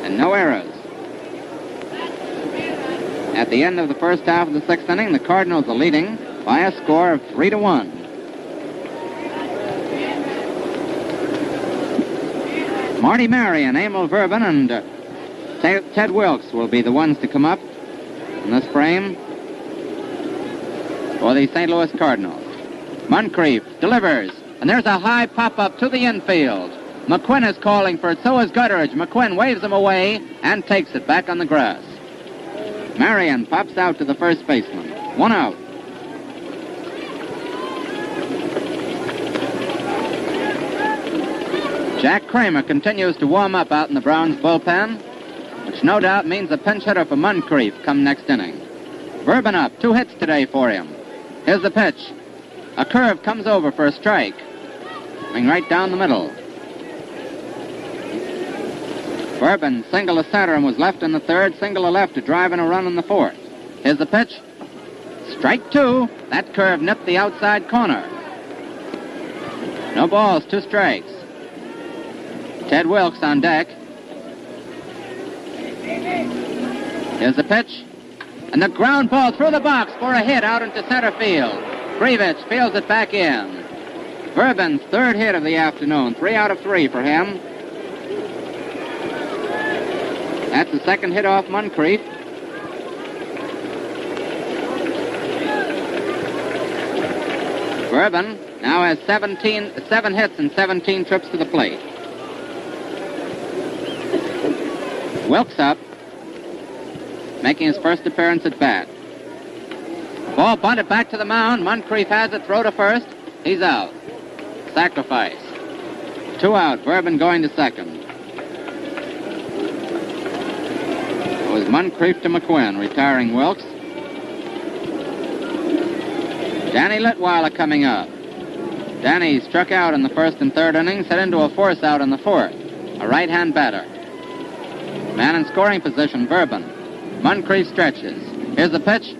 and no errors. At the end of the first half of the 6th inning, the Cardinals are leading by a score of 3-1. Marty Marion, Emil Verben, and Ted Wilkes will be the ones to come up in this frame for the St. Louis Cardinals. Moncrief delivers, and there's a high pop-up to the infield. McQuinn is calling for it, so is Gutteridge. McQuinn waves him away and takes it back on the grass. Marion pops out to the first baseman. 1 out. Jack Kramer continues to warm up out in the Browns bullpen, which no doubt means a pinch hitter for Moncrief come next inning. Verben up, 2 hits today for him. Here's the pitch. A curve comes over for a strike. Coming right down the middle. Verben single to center and was left in the 3rd, single to left to drive in a run in the 4th. Here's the pitch. Strike 2. That curve nipped the outside corner. No balls, 2 strikes. Ted Wilkes on deck. Here's the pitch. And the ground ball through the box for a hit out into center field. Krivich fields it back in. Verben's 3rd hit of the afternoon. 3 out of 3 for him. That's the 2nd hit off Moncrief. Verben now has 7 hits and 17 trips to the plate. Wilkes up, making his first appearance at bat. Ball bunted back to the mound. Moncrief has it, throw to first. He's out. Sacrifice. 2 out, Verben going to second. It was Moncrief to McQuinn, retiring Wilkes. Danny Litweiler coming up. Danny struck out in the 1st and 3rd innings, hit into a force out in the 4th. A right-hand batter. Man in scoring position, Verben. Moncrief stretches. Here's the pitch.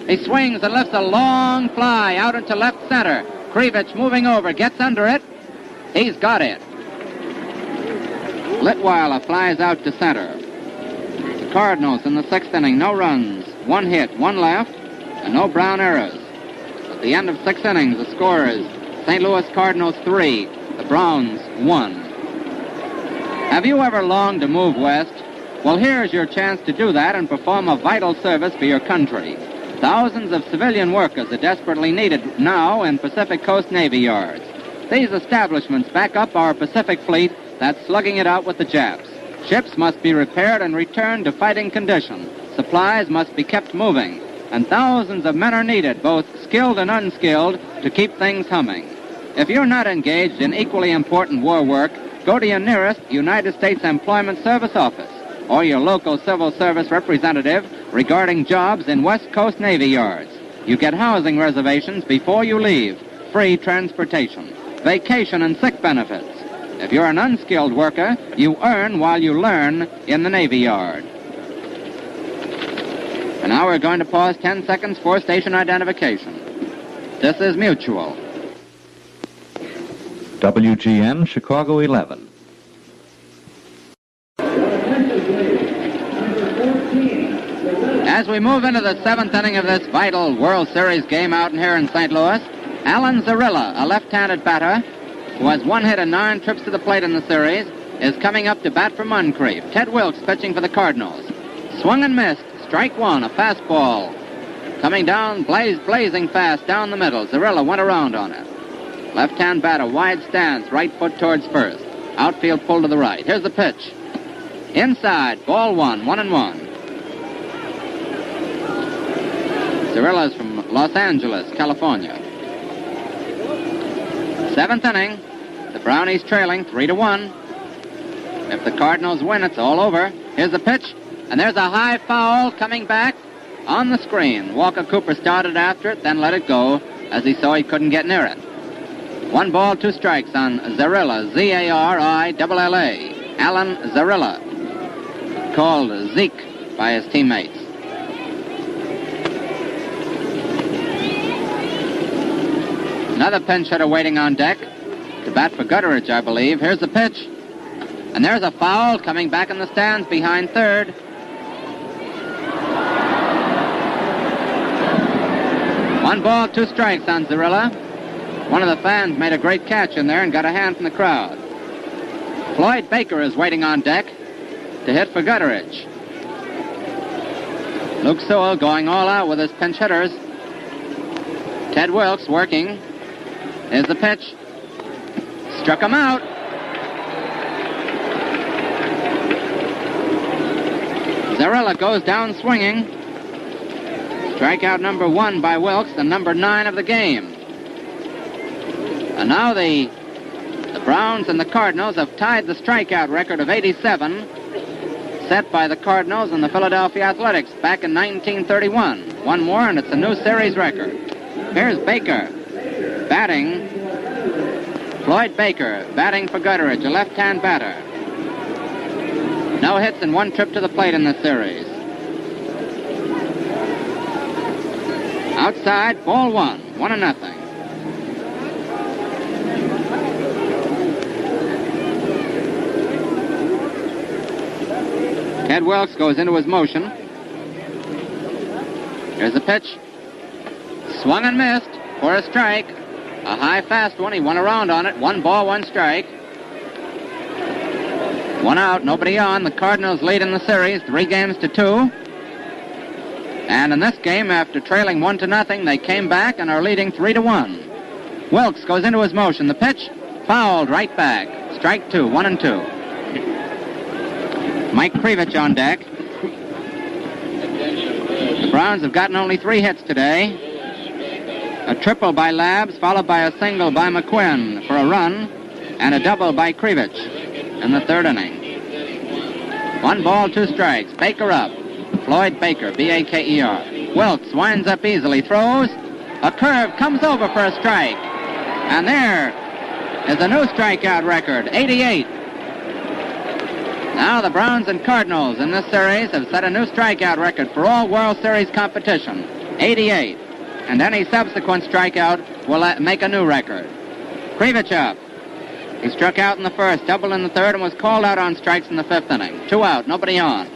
He swings and lifts a long fly out into left center. Krivich moving over, gets under it. He's got it. Litweiler flies out to center. The Cardinals in the 6th inning, no runs, 1 hit, 1 left, and no Brown errors. At the end of 6 innings, the score is St. Louis Cardinals 3, the Browns 1. Have you ever longed to move west? Well, here's your chance to do that and perform a vital service for your country. Thousands of civilian workers are desperately needed now in Pacific Coast Navy yards. These establishments back up our Pacific Fleet that's slugging it out with the Japs. Ships must be repaired and returned to fighting condition. Supplies must be kept moving. And thousands of men are needed, both skilled and unskilled, to keep things humming. If you're not engaged in equally important war work, go to your nearest United States Employment Service office or your local civil service representative regarding jobs in West Coast Navy yards. You get housing reservations before you leave, free transportation, vacation and sick benefits. If you're an unskilled worker, you earn while you learn in the Navy Yard. And now we're going to pause 10 seconds for station identification. This is Mutual. WGN Chicago 11. As we move into the seventh inning of this vital World Series game out here in St. Louis, Alan Zarilla, a left-handed batter who has 1 hit and 9 trips to the plate in the series, is coming up to bat for Moncrief. Ted Wilkes pitching for the Cardinals. Swung and missed. Strike one, a fastball. Coming down, blazing fast down the middle. Zarilla went around on it. Left-hand batter, wide stance, right foot towards first. Outfield pull to the right. Here's the pitch. Inside, ball one, 1-1. Zarilla's from Los Angeles, California. Seventh inning. The Brownies trailing 3-1. If the Cardinals win, it's all over. Here's the pitch, and there's a high foul coming back on the screen. Walker Cooper started after it, then let it go as he saw he couldn't get near it. 1 ball, 2 strikes on Zarilla, Z-A-R-I-L-L-A. Alan Zarilla, called Zeke by his teammates. Another pinch hitter waiting on deck to bat for Gutteridge, I believe. Here's the pitch. And there's a foul coming back in the stands behind third. One ball, 2 strikes on Zarilla. One of the fans made a great catch in there and got a hand from the crowd. Floyd Baker is waiting on deck to hit for Gutteridge. Luke Sewell going all out with his pinch hitters. Ted Wilkes working. Here's the pitch. Struck him out. Zarilla goes down swinging. Strikeout number 1 by Wilkes, the number 9 of the game. And now the Browns and the Cardinals have tied the strikeout record of 87 set by the Cardinals and the Philadelphia Athletics back in 1931. One more and it's a new series record. Here's Baker batting. Floyd Baker batting for Gutteridge, a left-hand batter. No hits and 1 trip to the plate in this series. Outside, ball 1, 1-0. Ted Wilkes goes into his motion. Here's the pitch. Swung and missed for a strike. A high, fast one. He went around on it. 1 ball, 1 strike. 1 out, nobody on. The Cardinals lead in the series, 3-2. And in this game, after trailing 1-0, they came back and are leading 3-1. Wilkes goes into his motion. The pitch, fouled right back. Strike 2, 1-2. Mike Krivich on deck. The Browns have gotten only 3 hits today. A triple by Labs, followed by a single by McQuinn for a run, and a double by Krivich in the 3rd inning. 1 ball, 2 strikes. Baker up. Floyd Baker, B-A-K-E-R. Wilkes winds up easily, throws. A curve comes over for a strike. And there is a new strikeout record, 88. Now the Browns and Cardinals in this series have set a new strikeout record for all World Series competition, 88. And any subsequent strikeout will make a new record. Krivich up. He struck out in the 1st, doubled in the 3rd, and was called out on strikes in the 5th inning. 2 out, nobody on.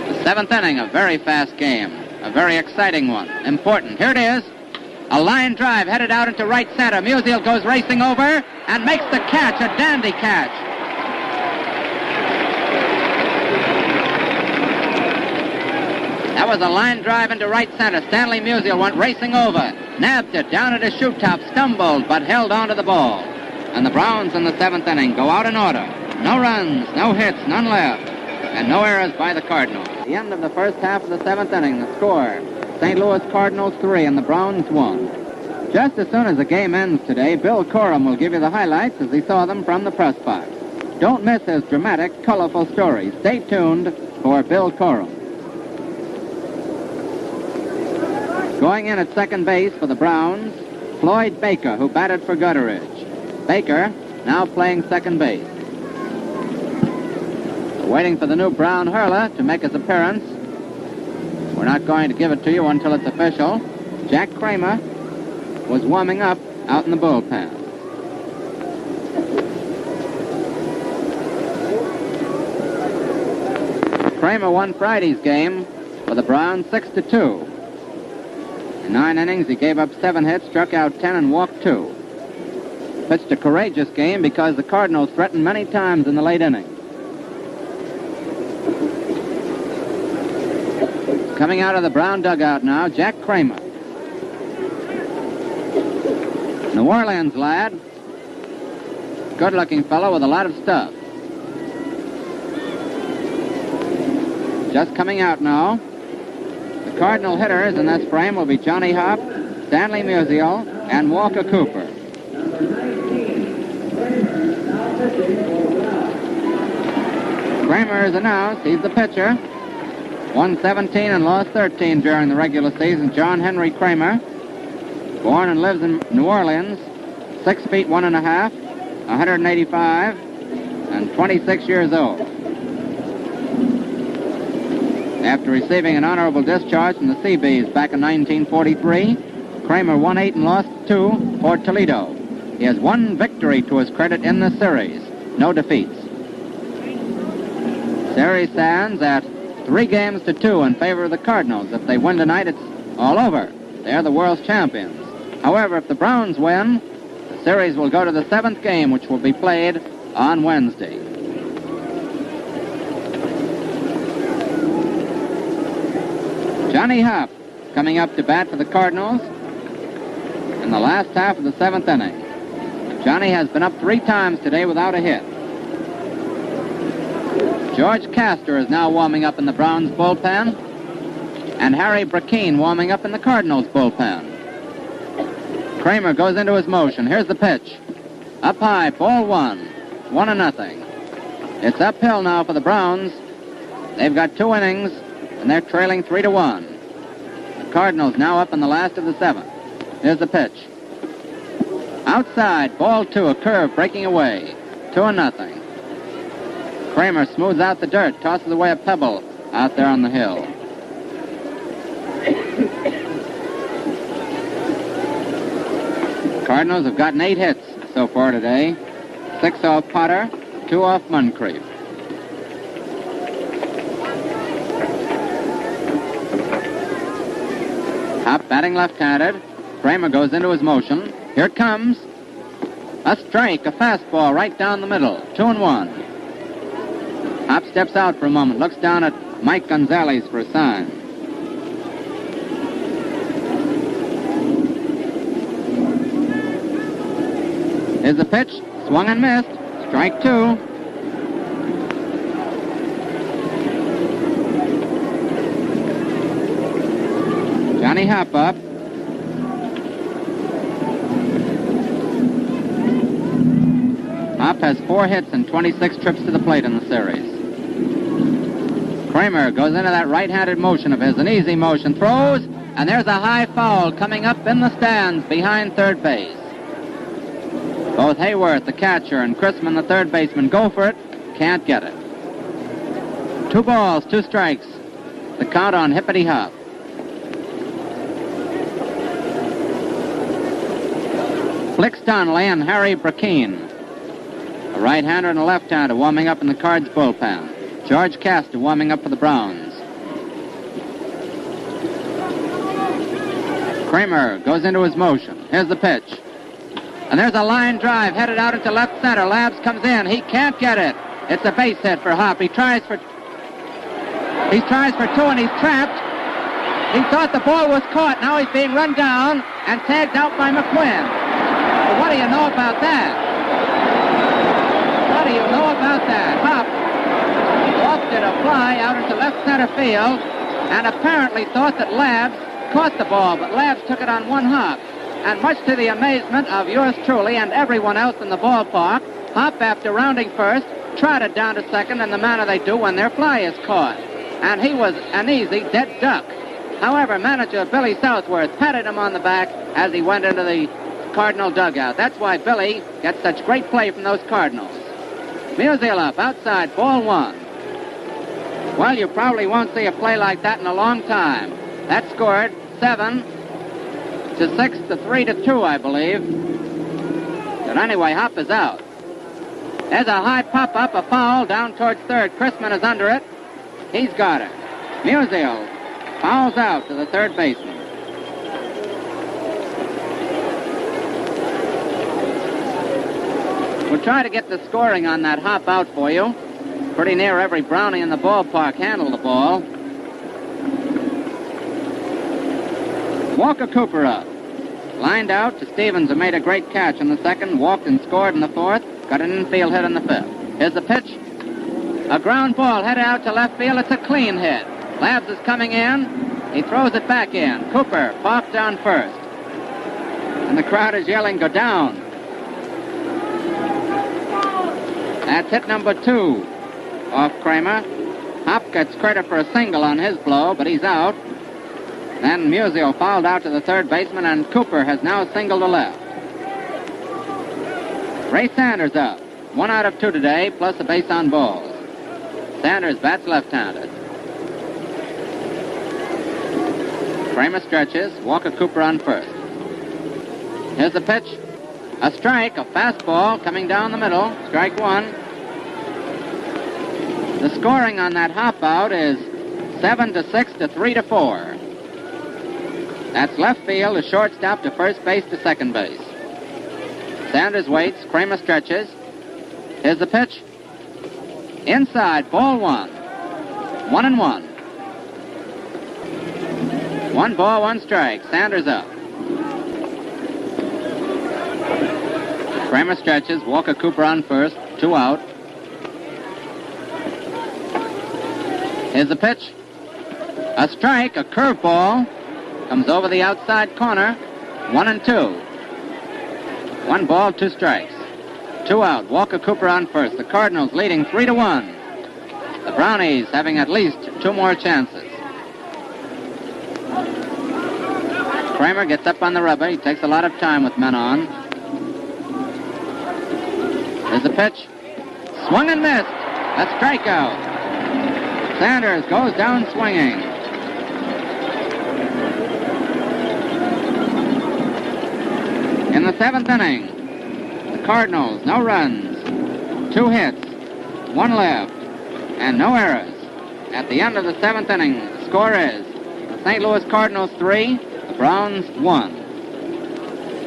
The 7th inning, a very fast game. A very exciting one. Important. Here it is. A line drive headed out into right center. Musial goes racing over and makes the catch, a dandy catch. That was a line drive into right center. Stanley Musial went racing over, nabbed it down at his shoot top, stumbled, but held on to the ball. And the Browns in the 7th inning go out in order. No runs, no hits, none left, and no errors by the Cardinals. The end of the first half of the 7th inning, the score, St. Louis Cardinals 3 and the Browns 1. Just as soon as the game ends today, Bill Corum will give you the highlights as he saw them from the press box. Don't miss his dramatic, colorful story. Stay tuned for Bill Corum. Going in at second base for the Browns, Floyd Baker, who batted for Gutteridge. Baker now playing second base. Waiting for the new Brown hurler to make his appearance. We're not going to give it to you until it's official. Jack Kramer was warming up out in the bullpen. Kramer won Friday's game for the Browns 6-2. In 9 innings, he gave up 7 hits, struck out 10, and walked 2. Pitched a courageous game because the Cardinals threatened many times in the late innings. Coming out of the Brown dugout now, Jack Kramer. New Orleans lad. Good-looking fellow with a lot of stuff. Just coming out now. The Cardinal hitters in this frame will be Johnny Hopp, Stanley Musial, and Walker Cooper. Kramer is announced. He's the pitcher. Won 17 and lost 13 during the regular season. John Henry Kramer, born and lives in New Orleans, 6 feet 1 1/2, 185, and 26 years old. After receiving an honorable discharge from the Seabees back in 1943, Kramer won 8 and lost 2 for Toledo. He has 1 victory to his credit in this series, no defeats. Series stands at 3-2 in favor of the Cardinals. If they win tonight, it's all over. They're the world's champions. However, if the Browns win, the series will go to the 7th game, which will be played on Wednesday. Johnny Hopp coming up to bat for the Cardinals in the last half of the 7th inning. Johnny has been up 3 times today without a hit. George Castor is now warming up in the Browns bullpen, and Harry Brackeen warming up in the Cardinals bullpen. Kramer goes into his motion. Here's the pitch. Up high, ball 1, 1-0. It's uphill now for the Browns. They've got 2 innings, and they're trailing 3-1. The Cardinals now up in the last of the 7th. Here's the pitch. Outside, ball 2, a curve breaking away. 2-0. Kramer smooths out the dirt, tosses away a pebble out there on the hill. Cardinals have gotten 8 hits so far today. 6 off Potter, 2 off Moncrief. Hopp batting left-handed. Kramer goes into his motion. Here it comes. A strike, a fastball right down the middle. 2-1. Hopp steps out for a moment, looks down at Mike Gonzalez for a sign. Here's the pitch, swung and missed, strike 2. Johnny Hopp up. Hopp has 4 hits and 26 trips to the plate in the series. Kramer goes into that right-handed motion of his, an easy motion, throws, and there's a high foul coming up in the stands behind third base. Both Hayworth, the catcher, and Chrisman, the third baseman, go for it, can't get it. 2 balls, 2 strikes. The count on Hippity Hop. Flick Stanley and Harry Brackeen, a right-hander and a left-hander, warming up in the Cards bullpen. George Castor warming up for the Browns. Kramer goes into his motion. Here's the pitch. And there's a line drive headed out into left center. Labs comes in. He can't get it. It's a base hit for Hopp. He tries for 2 and he's trapped. He thought the ball was caught. Now he's being run down and tagged out by McQuinn. Well, what do you know about that? What do you know about that? Hopp lofted a fly out into left center field and apparently thought that Labs caught the ball, but Labs took it on 1 hop. And much to the amazement of yours truly and everyone else in the ballpark, Hopp, after rounding first, trotted down to second in the manner they do when their fly is caught. And he was an easy dead duck. However, manager Billy Southworth patted him on the back as he went into the Cardinal dugout. That's why Billy gets such great play from those Cardinals. Musial up, outside, ball 1. Well, you probably won't see a play like that in a long time. That scored 7 to 6 to 3 to 2, I believe. But anyway, Hop is out. There's a high pop-up, a foul down towards third. Chrisman is under it. He's got it. Musial fouls out to the third baseman. We'll try to get the scoring on that hop out for you. Pretty near every Brownie in the ballpark handled the ball. Walker Cooper up. Lined out to Stevens, who made a great catch in the second, walked and scored in the fourth, got an infield hit in the fifth. Here's the pitch. A ground ball headed out to left field. It's a clean hit. Labs is coming in. He throws it back in. Cooper popped down first. And the crowd is yelling, go down. That's hit number 2 off Kramer. Hop gets credit for a single on his blow, but he's out. Then Musial fouled out to the third baseman, and Cooper has now singled to left. Ray Sanders up. 1 out of 2 today, plus a base on balls. Sanders bats left-handed. Kramer stretches. Walker Cooper on first. Here's the pitch. A strike, a fastball coming down the middle. Strike 1. The scoring on that hop out is 7 to 6 to 3 to 4. That's left field to shortstop to first base to second base. Sanders waits. Kramer stretches. Here's the pitch. Inside, ball 1. 1-1. 1 ball, 1 strike. Sanders up. Kramer stretches. Walker Cooper on first. 2 out. Here's the pitch. A strike, a curveball. Comes over the outside corner. 1-2. 1 ball, 2 strikes. 2 out. Walker Cooper on first. The Cardinals leading 3-1. The Brownies having at least 2 more chances. Kramer gets up on the rubber. He takes a lot of time with men on. There's the pitch. Swung and missed. A strikeout. Sanders goes down swinging. In the 7th inning, the Cardinals, no runs, 2 hits, 1 left, and no errors. At the end of the 7th inning, the score is the St. Louis Cardinals 3, the Browns 1.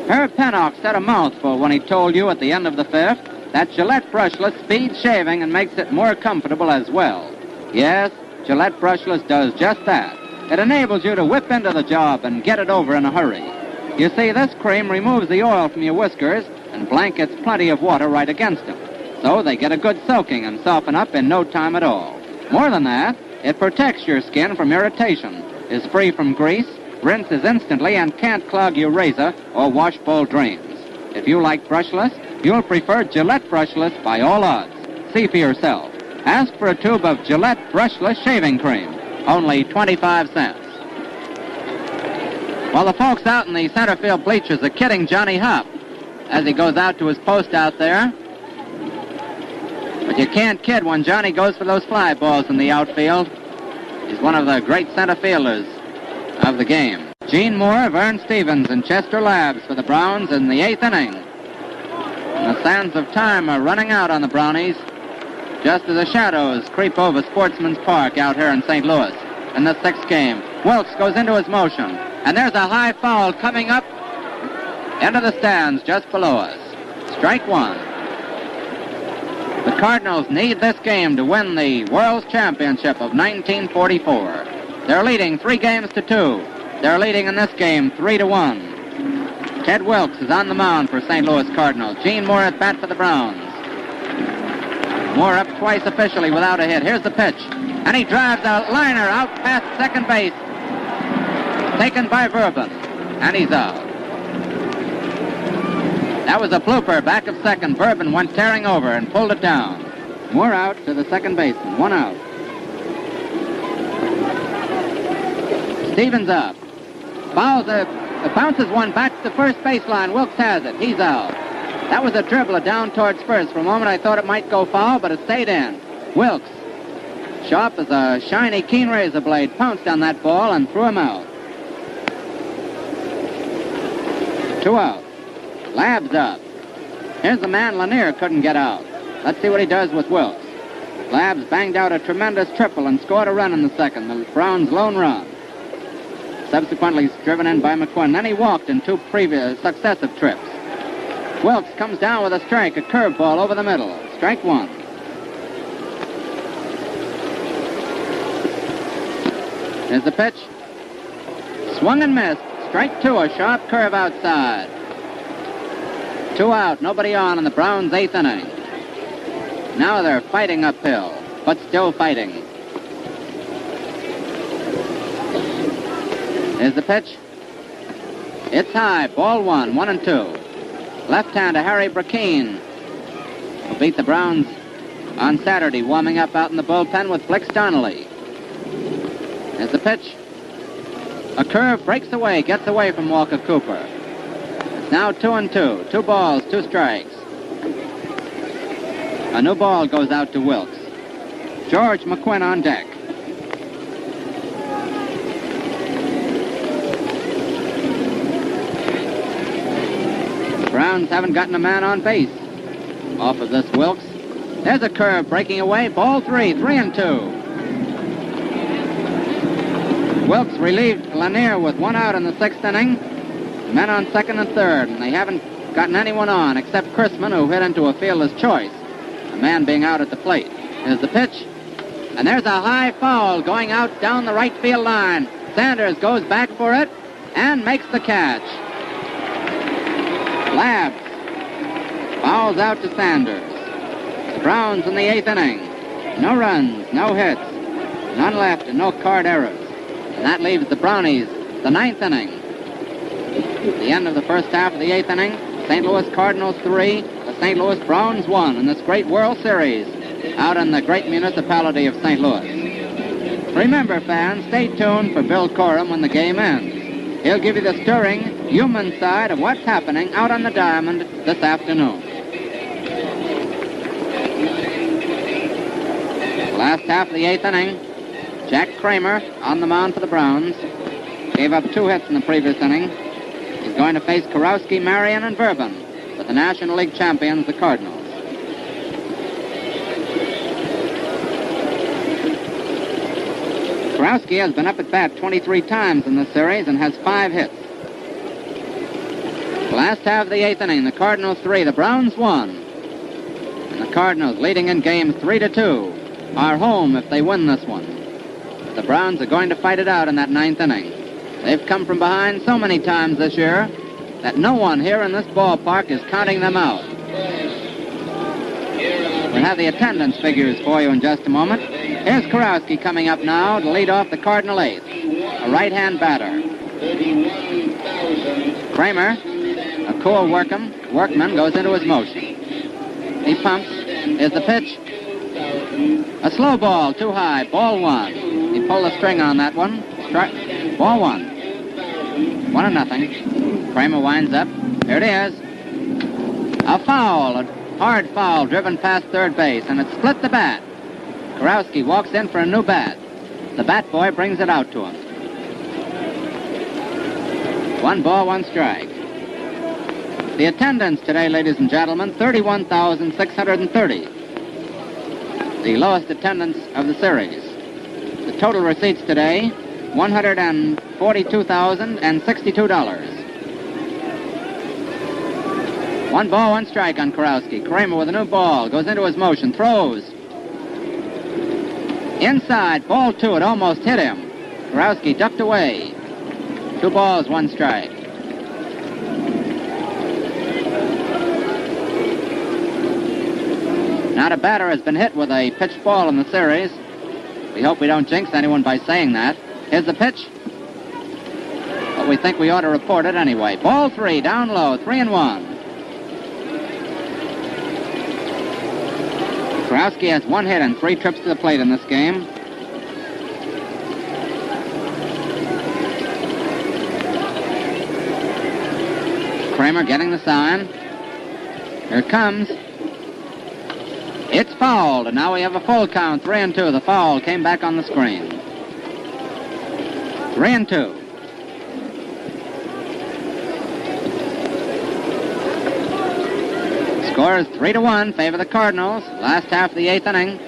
Herb Pennock said a mouthful when he told you at the end of the 5th that Gillette brushless speeds shaving and makes it more comfortable as well. Yes, Gillette brushless does just that. It enables you to whip into the job and get it over in a hurry. You see, this cream removes the oil from your whiskers and blankets plenty of water right against them. So they get a good soaking and soften up in no time at all. More than that, it protects your skin from irritation, is free from grease, rinses instantly, and can't clog your razor or wash bowl drains. If you like brushless, you'll prefer Gillette brushless by all odds. See for yourself. Ask for a tube of Gillette brushless shaving cream. Only 25 cents. Well, the folks out in the center field bleachers are kidding Johnny Hop as he goes out to his post out there. But you can't kid when Johnny goes for those fly balls in the outfield. He's one of the great center fielders of the game. Gene Moore, Vern Stevens, and Chester Labs for the Browns in the 8th inning. And the sands of time are running out on the Brownies just as the shadows creep over Sportsman's Park out here in St. Louis. In the 6th game, Wilkes goes into his motion. And there's a high foul coming up into the stands just below us. Strike 1. The Cardinals need this game to win the World's Championship of 1944. They're leading 3 games to 2. They're leading in this game 3-1. Ted Wilkes is on the mound for St. Louis Cardinals. Gene Moore at bat for the Browns. Moore up twice officially without a hit. Here's the pitch. And he drives a liner out past second base. Taken by Verbin, and he's out. That was a blooper back of second. Verbin went tearing over and pulled it down. Moore out to the second baseman. 1 out. Stevens up. Fouls bounces one back to the first baseline. Wilkes has it. He's out. That was a dribbler down towards first. For a moment I thought it might go foul, but it stayed in. Wilkes, sharp as a shiny, keen razor blade, pounced on that ball and threw him out. 2 out. Lab's up. Here's the man Lanier couldn't get out. Let's see what he does with Wilkes. Lab's banged out a tremendous triple and scored a run in the second, the Browns' lone run. Subsequently driven in by McQuinn. Then he walked in 2 previous successive trips. Wilkes comes down with a strike, a curveball over the middle. Strike 1. Here's the pitch. Swung and missed. Strike 2, a sharp curve outside. 2 out, nobody on in the Browns' 8th inning. Now they're fighting uphill, but still fighting. Here's the pitch. It's high, ball 1, 1-2. Left-hander Harry Brackeen will beat the Browns on Saturday, warming up out in the bullpen with Flicks Donnelly. Here's the pitch. A curve breaks away, gets away from Walker Cooper. It's now 2-2. 2 balls, 2 strikes. A new ball goes out to Wilkes. George McQuinn on deck. The Browns haven't gotten a man on base off of this Wilkes. There's a curve breaking away. Ball 3, 3-2. Wilkes relieved Lanier with 1 out in the 6th inning. Men on 2nd and 3rd, and they haven't gotten anyone on except Chrisman, who hit into a fielder's choice. A man being out at the plate. Here's the pitch. And there's a high foul going out down the right field line. Sanders goes back for it and makes the catch. Labs fouls out to Sanders. The Browns in the 8th inning. No runs, no hits, none left, and no card errors. And that leaves the Brownies the 9th inning. The end of the first half of the 8th inning. St. Louis Cardinals 3, the St. Louis Browns 1 in this great World Series out in the great municipality of St. Louis. Remember, fans, stay tuned for Bill Corum when the game ends. He'll give you the stirring, human side of what's happening out on the diamond this afternoon. Last half of the 8th inning, Jack Kramer on the mound for the Browns. Gave up 2 hits in the previous inning. He's going to face Kurowski, Marion, and Bourbon with the National League champions, the Cardinals. Kurowski has been up at bat 23 times in this series and has 5 hits. Last half of the 8th inning, the Cardinals 3, the Browns 1. And the Cardinals, leading in games 3-2, are home if they win this one. The Browns are going to fight it out in that 9th inning. They've come from behind so many times this year that no one here in this ballpark is counting them out. We'll have the attendance figures for you in just a moment. Here's Kurowski coming up now to lead off the Cardinal 8th, a right-hand batter. Kramer, a cool workman, goes into his motion. He pumps. Here's the pitch. A slow ball, too high, ball 1. He pulled the string on that one. Ball 1. 1-0. Kramer winds up. Here it is. A foul, a hard foul driven past third base, and it split the bat. Kurowski walks in for a new bat. The bat boy brings it out to him. 1 ball, 1 strike. The attendance today, ladies and gentlemen, 31,630. The lowest attendance of the series. The total receipts today, $142,062. 1 ball, 1 strike on Kurowski. Kramer with a new ball, goes into his motion, throws. Inside, ball 2, it almost hit him. Kurowski ducked away. 2 balls, 1 strike. Not a batter has been hit with a pitched ball in the series. We hope we don't jinx anyone by saying that. Here's the pitch. But we think we ought to report it anyway. Ball 3, down low, 3-1. Kurowski has 1 hit and 3 trips to the plate in this game. Kramer getting the sign. Here it comes. It's fouled, and now we have a full count, 3-2. The foul came back on the screen. 3-2. Score is 3-1, favor the Cardinals. Last half of the 8th inning.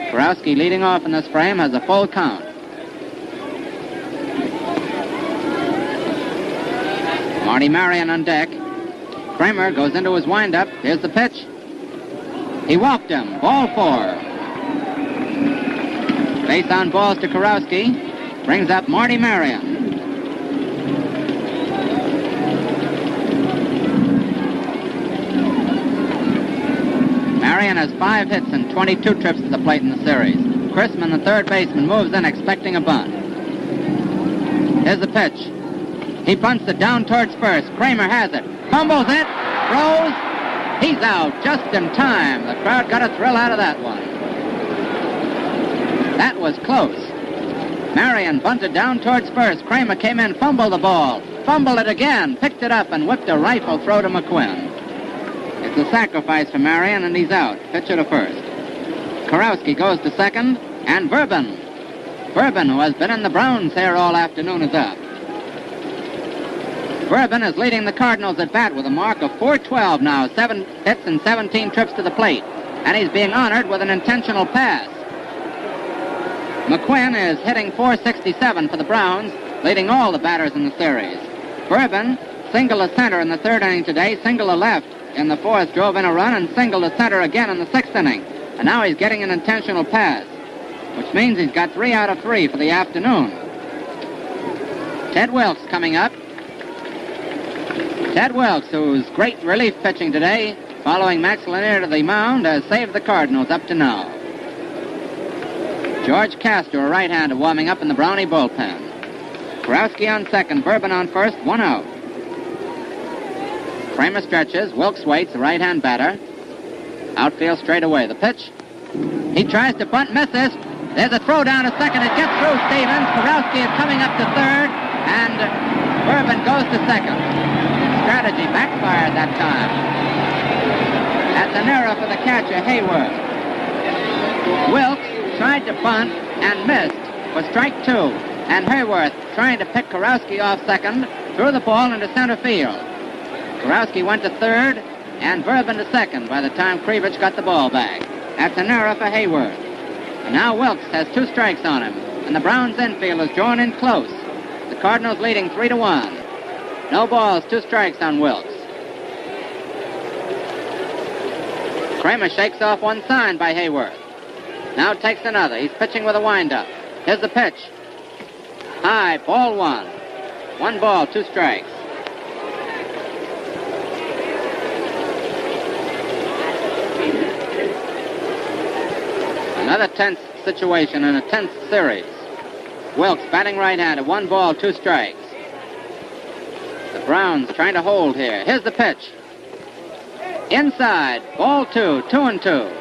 Kurowski leading off in this frame has a full count. Marty Marion on deck. Kramer goes into his windup. Here's the pitch. He walked him. Ball 4. Base on balls to Kurowski. Brings up Marty Marion. Marion has 5 hits and 22 trips to the plate in the series. Chrisman, the third baseman, moves in expecting a bunt. Here's the pitch. He bunts it down towards first. Kramer has it. Fumbles it. Throws. He's out just in time. The crowd got a thrill out of that one. That was close. Marion bunted down towards first. Kramer came in, fumbled the ball. Fumbled it again. Picked it up and whipped a rifle throw to McQuinn. It's a sacrifice for Marion, and he's out. Pitcher to first. Kurowski goes to second, and Verbin. Verbin, who has been in the Browns here all afternoon, is up. Verbin is leading the Cardinals at bat with a mark of .412 now, 7 hits and 17 trips to the plate, and he's being honored with an intentional pass. McQuinn is hitting .467 for the Browns, leading all the batters in the series. Verbin singled to center in the 3rd inning today, singled to left in the 4th, drove in a run, and singled to center again in the 6th inning. And now he's getting an intentional pass, which means he's got 3 out of 3 for the afternoon. Ted Wilkes coming up. Ted Wilkes, whose great relief pitching today, following Max Lanier to the mound, has saved the Cardinals up to now. George Castor, a right-hander, warming up in the Brownie bullpen. Kurowski on second, Verbin on first, 1 out. Kramer stretches, Wilkes waits, the right-hand batter. Outfield straight away. The pitch. He tries to bunt, misses. There's a throw down to second. It gets through Stevens. Kurowski is coming up to third, and Verbin goes to second. Strategy backfired that time. At the narrow for the catcher, Hayward. Wilkes tried to bunt and missed for strike 2. And Hayworth trying to pick Kurowski off second, threw the ball into center field. Kurowski went to third, and Verbin to second by the time Krivich got the ball back. At the narrow for Hayward. And now Wilkes has 2 strikes on him, and the Browns infield is drawn in close. The Cardinals leading 3-1. No balls, 2 strikes on Wilkes. Kramer shakes off one sign by Hayworth. Now takes another. He's pitching with a windup. Here's the pitch. High, ball 1. 1 ball, 2 strikes. Another tense situation in a tense series. Wilkes batting right-handed, 1 ball, 2 strikes. The Browns trying to hold here. Here's the pitch. Inside, ball 2, 2-2.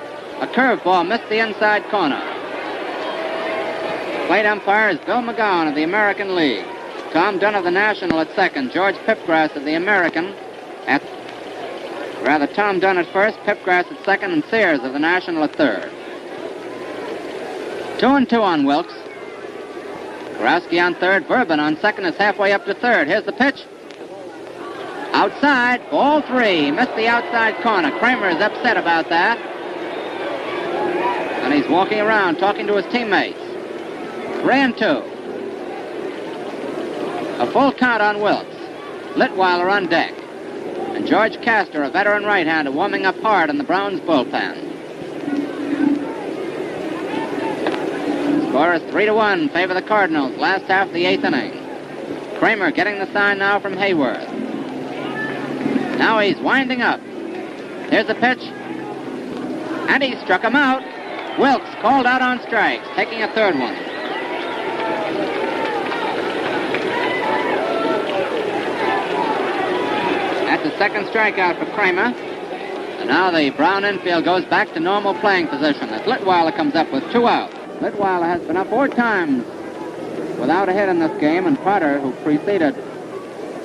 A curveball missed the inside corner. Plate umpire is Bill McGowan of the American League. Tom Dunn of the National at second. George Pipgrass of the American at... Tom Dunn at first, Pipgrass at second, and Sears of the National at third. 2-2 on Wilkes. Kurowski on third. Verbin on second is halfway up to third. Here's the pitch. Outside, ball 3. Missed the outside corner. Kramer is upset about that. And he's walking around talking to his teammates. 3-2. A full count on Wilkes. Litweiler on deck. And George Castor, a veteran right-hander, warming up hard in the Browns bullpen. Score is 3-1, favor the Cardinals, last half of the 8th inning. Kramer getting the sign now from Hayworth. Now he's winding up. Here's the pitch. And he struck him out. Wilkes called out on strikes, taking a third one. That's the second strikeout for Kramer. And now the Brown infield goes back to normal playing position as Litweiler comes up with 2 out. Litweiler has been up 4 times without a hit in this game, and Potter, who preceded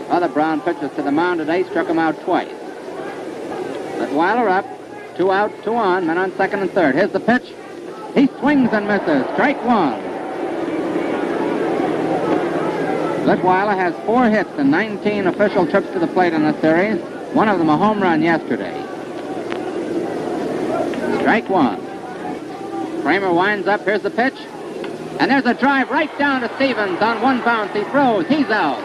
other Brown pitchers to the mound today, struck him out twice. Litweiler up, 2 out, 2 on, men on second and third. Here's the pitch. He swings and misses. Strike 1. Litweiler has 4 hits and 19 official trips to the plate in this series, one of them a home run yesterday. Strike one. Kramer winds up. Here's the pitch. And there's a drive right down to Stevens on one bounce. He throws. He's out.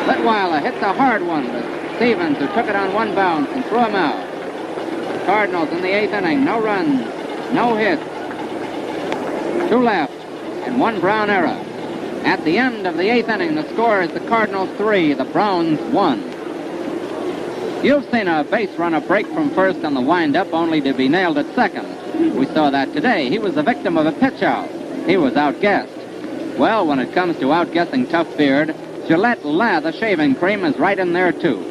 Litweiler hits a hard one to Stevens, who took it on one bounce and threw him out. Cardinals in the 8th inning. No runs, no hits. 2 left and 1 Brown error. At the end of the 8th inning, the score is the Cardinals 3, the Browns 1. You've seen a base runner break from first on the windup only to be nailed at second. We saw that today. He was the victim of a pitch out. He was outguessed. Well, when it comes to outguessing Tough Beard, Gillette Lather shaving cream is right in there, too.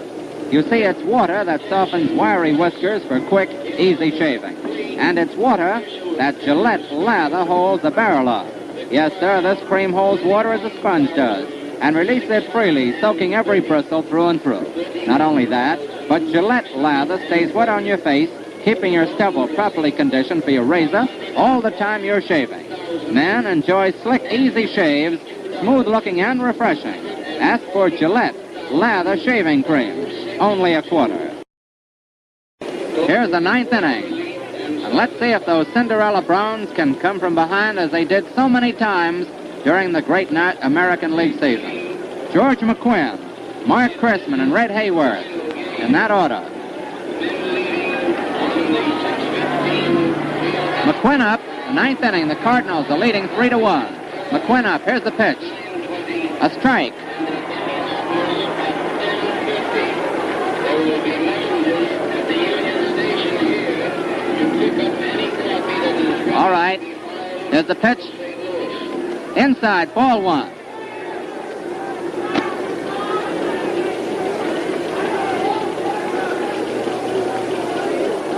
You see, it's water that softens wiry whiskers for quick, easy shaving. And it's water that Gillette Lather holds the barrel of. Yes, sir, this cream holds water as a sponge does and releases it freely, soaking every bristle through and through. Not only that, but Gillette Lather stays wet on your face, keeping your stubble properly conditioned for your razor all the time you're shaving. Men enjoy slick, easy shaves, smooth-looking and refreshing. Ask for Gillette Lather shaving cream. Only a quarter. Here's the 9th inning. And let's see if those Cinderella Browns can come from behind as they did so many times during the great American League season. George McQuinn, Mark Chrisman, and Red Hayworth in that order. McQuinn up, 9th inning. The Cardinals are leading 3-1. McQuinn up. Here's the pitch. A strike. All right. There's the pitch. Inside, ball 1.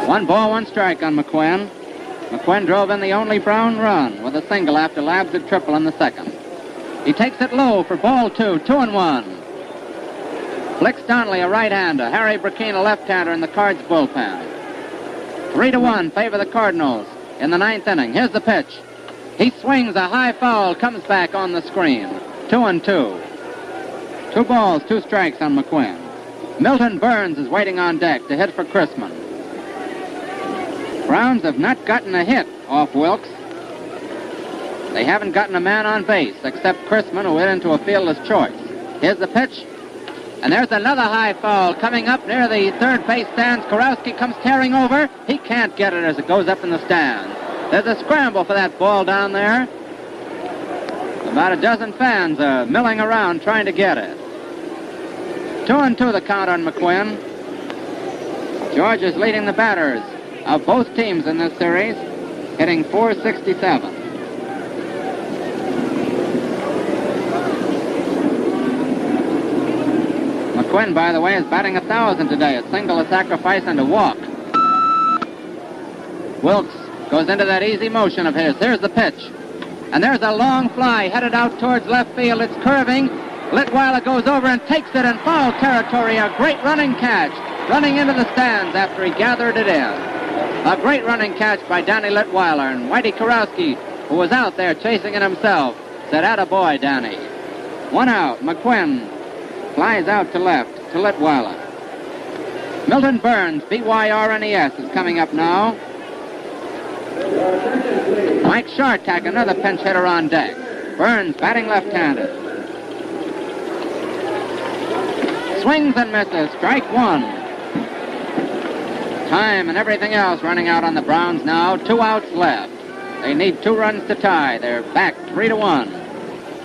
One ball, 1 strike on McQuinn. McQuinn drove in the only Brown run with a single after Labs had triple in the 2nd. He takes it low for ball 2, 2-1. Flicks Donnelly, a right-hander. Harry Burkeen, a left-hander in the Cards bullpen. 3-1, favor the Cardinals in the 9th inning. Here's the pitch. He swings a high foul, comes back on the screen. 2-2. 2 balls, 2 strikes on McQuinn. Milton Burns is waiting on deck to hit for Chrisman. Browns have not gotten a hit off Wilkes. They haven't gotten a man on base except Chrisman, who hit into a fielder's choice. Here's the pitch. And there's another high foul coming up near the third base stands. Kurowski comes tearing over. He can't get it as it goes up in the stands. There's a scramble for that ball down there. About a dozen fans are milling around trying to get it. 2-2 the count on McQuinn. George is leading the batters of both teams in this series, hitting .467. McQuinn, by the way, is batting 1,000 today. A single, a sacrifice, and a walk. Wilkes goes into that easy motion of his. Here's the pitch. And there's a long fly headed out towards left field. It's curving. Litweiler goes over and takes it in foul territory. A great running catch. Running into the stands after he gathered it in. A great running catch by Danny Litweiler. And Whitey Kurowski, who was out there chasing it himself, said, "Attaboy, Danny." 1 out. McQuinn flies out to left to Litweiler. Milton Burns, B-Y-R-N-E-S, is coming up now. Mike Shartak, another pinch hitter on deck. Burns batting left-handed. Swings and misses. Strike 1. Time and everything else running out on the Browns now. 2 outs left. They need 2 runs to tie. They're back 3-1.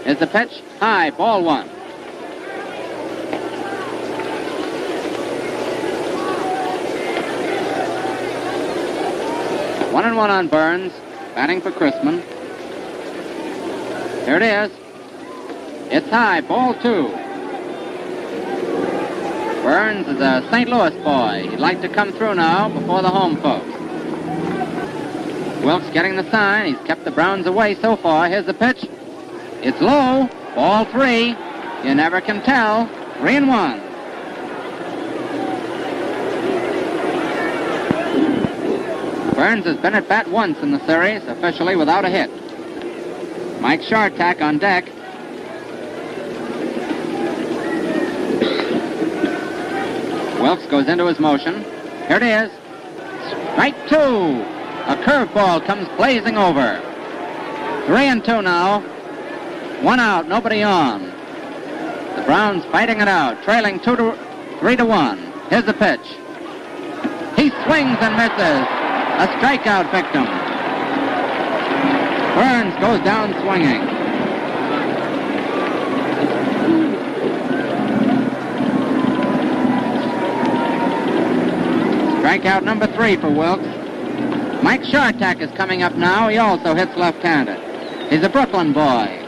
Is the pitch high, ball 1. One and 1 on Burns, batting for Chrisman. Here it is. It's high, ball 2. Burns is a St. Louis boy. He'd like to come through now before the home folks. Wilkes getting the sign. He's kept the Browns away so far. Here's the pitch. It's low, ball 3. You never can tell. 3-1. Burns has been at bat once in the series, officially without a hit. Mike Shartak on deck. Wilkes goes into his motion. Here it is. Strike 2. A curveball comes blazing over. 3-2 now. 1 out, nobody on. The Browns fighting it out, trailing 3-1. Here's the pitch. He swings and misses. A strikeout victim. Burns goes down swinging. Strikeout number 3 for Wilkes. Mike Shartak is coming up now. He also hits left-handed. He's a Brooklyn boy.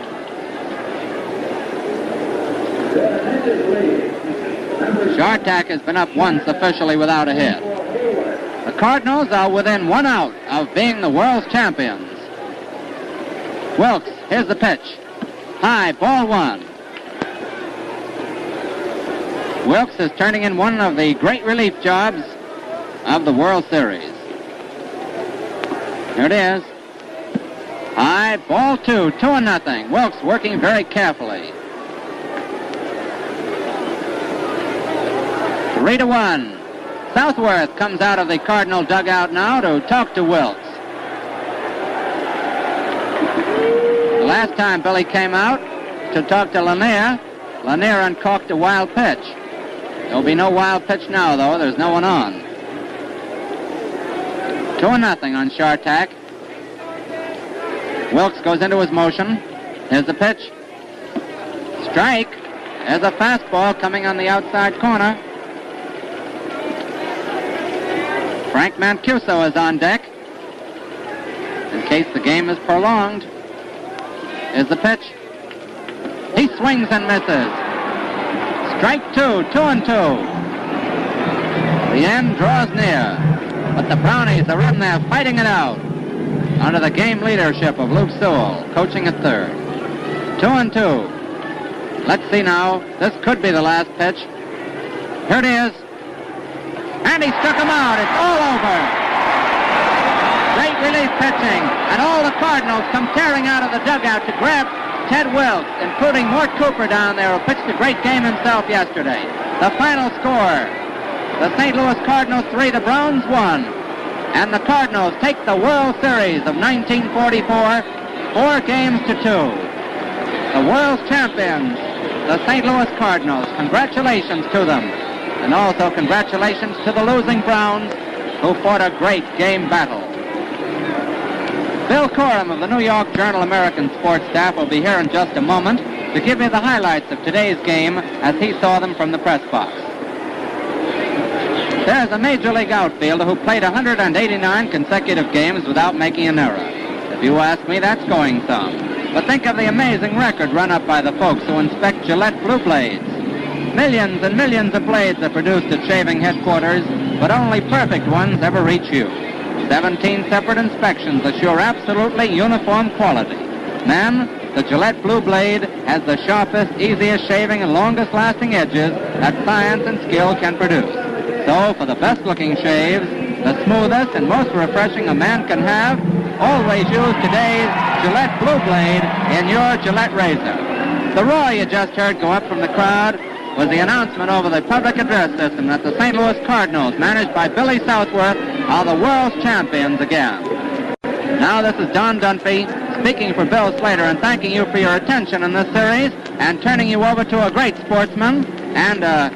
Shartak has been up once officially without a hit. The Cardinals are within 1 out of being the world's champions. Wilkes, here's the pitch. High, ball 1. Wilkes is turning in one of the great relief jobs of the World Series. Here it is. High, ball 2, 2-0. Wilkes working very carefully. 3-1. Southworth comes out of the Cardinal dugout now to talk to Wilkes. The last time Billy came out to talk to Lanier, Lanier uncorked a wild pitch. There'll be no wild pitch now, though. There's no one on. 2-0 on Shartak. Wilkes goes into his motion. Here's the pitch. Strike. There's a fastball coming on the outside corner. Frank Mancuso is on deck in case the game is prolonged. Here's the pitch. He swings and misses. Strike 2, 2-2. The end draws near, but the Brownies are in there fighting it out under the game leadership of Luke Sewell, coaching at third. 2-2. Let's see now. This could be the last pitch. Here it is. And he struck him out. It's all over. Great relief pitching. And all the Cardinals come tearing out of the dugout to grab Ted Wilkes, including Mort Cooper down there, who pitched a great game himself yesterday. The final score, the St. Louis Cardinals 3, the Browns 1. And the Cardinals take the World Series of 1944, 4 games to 2. The world's champions, the St. Louis Cardinals. Congratulations to them. And also congratulations to the losing Browns, who fought a great game battle. Bill Coram of the New York Journal-American sports staff will be here in just a moment to give you the highlights of today's game as he saw them from the press box. There's a Major League outfielder who played 189 consecutive games without making an error. If you ask me, that's going some. But think of the amazing record run up by the folks who inspect Gillette Blue Blades. Millions and millions of blades are produced at shaving headquarters, but only perfect ones ever reach you. 17 separate inspections assure absolutely uniform quality. Man, the Gillette Blue Blade has the sharpest, easiest shaving and longest lasting edges that science and skill can produce. So, for the best looking shaves, the smoothest and most refreshing a man can have, always use today's Gillette Blue Blade in your Gillette razor. The roar you just heard go up from the crowd was the announcement over the public address system that the St. Louis Cardinals, managed by Billy Southworth, are the world's champions again. Now this is Don Dunphy speaking for Bill Slater and thanking you for your attention in this series and turning you over to a great sportsman and a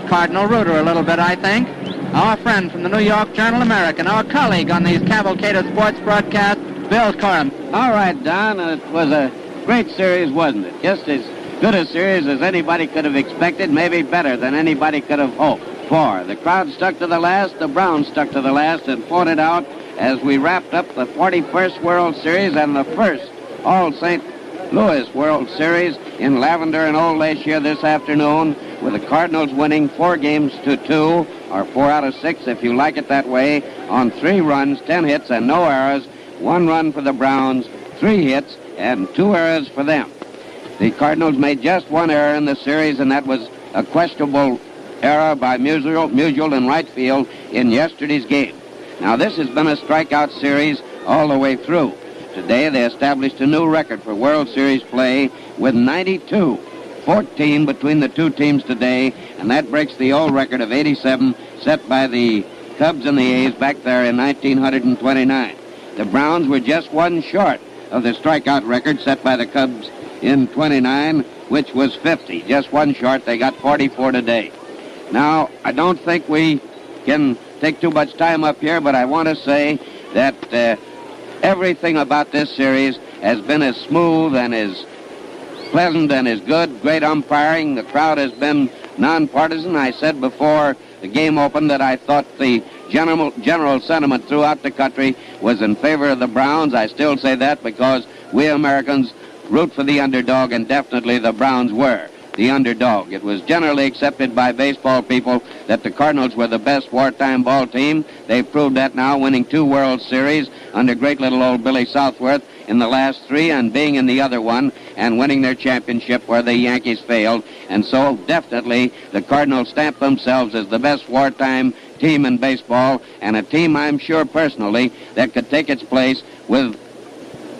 Cardinal rooter a little bit, I think, our friend from the New York Journal-American, our colleague on these Cavalcade of Sports broadcasts, Bill Coram. All right, Don, it was a great series, wasn't it? Just as good a series as anybody could have expected, maybe better than anybody could have hoped for. The crowd stuck to the last, the Browns stuck to the last and fought it out as we wrapped up the 41st World Series and the first All St. Louis World Series in Lavender and Old Lachia this afternoon, with the Cardinals winning 4 games to 2, or 4 out of 6 if you like it that way, on 3 runs, 10 hits and no errors, 1 run for the Browns, 3 hits and 2 errors for them. The Cardinals made just 1 error in the series, and that was a questionable error by Musial in right field in yesterday's game. Now, this has been a strikeout series all the way through. Today, they established a new record for World Series play with 92, 14 between the two teams today, and that breaks the old record of 87 set by the Cubs and the A's back there in 1929. The Browns were just one short of the strikeout record set by the Cubs in 29, which was 50. Just one short. They got 44 today. Now, I don't think we can take too much time up here, but I want to say that everything about this series has been as smooth and as pleasant and as good. Great umpiring. The crowd has been nonpartisan. I said before the game opened that I thought the general sentiment throughout the country was in favor of the Browns. I still say that because we Americans root for the underdog, and definitely the Browns were the underdog. It was generally accepted by baseball people that the Cardinals were the best wartime ball team. They've proved that now, winning 2 World Series under great little old Billy Southworth in the last 3 and being in the other one and winning their championship where the Yankees failed. And so definitely the Cardinals stamped themselves as the best wartime team in baseball, and a team I'm sure personally that could take its place with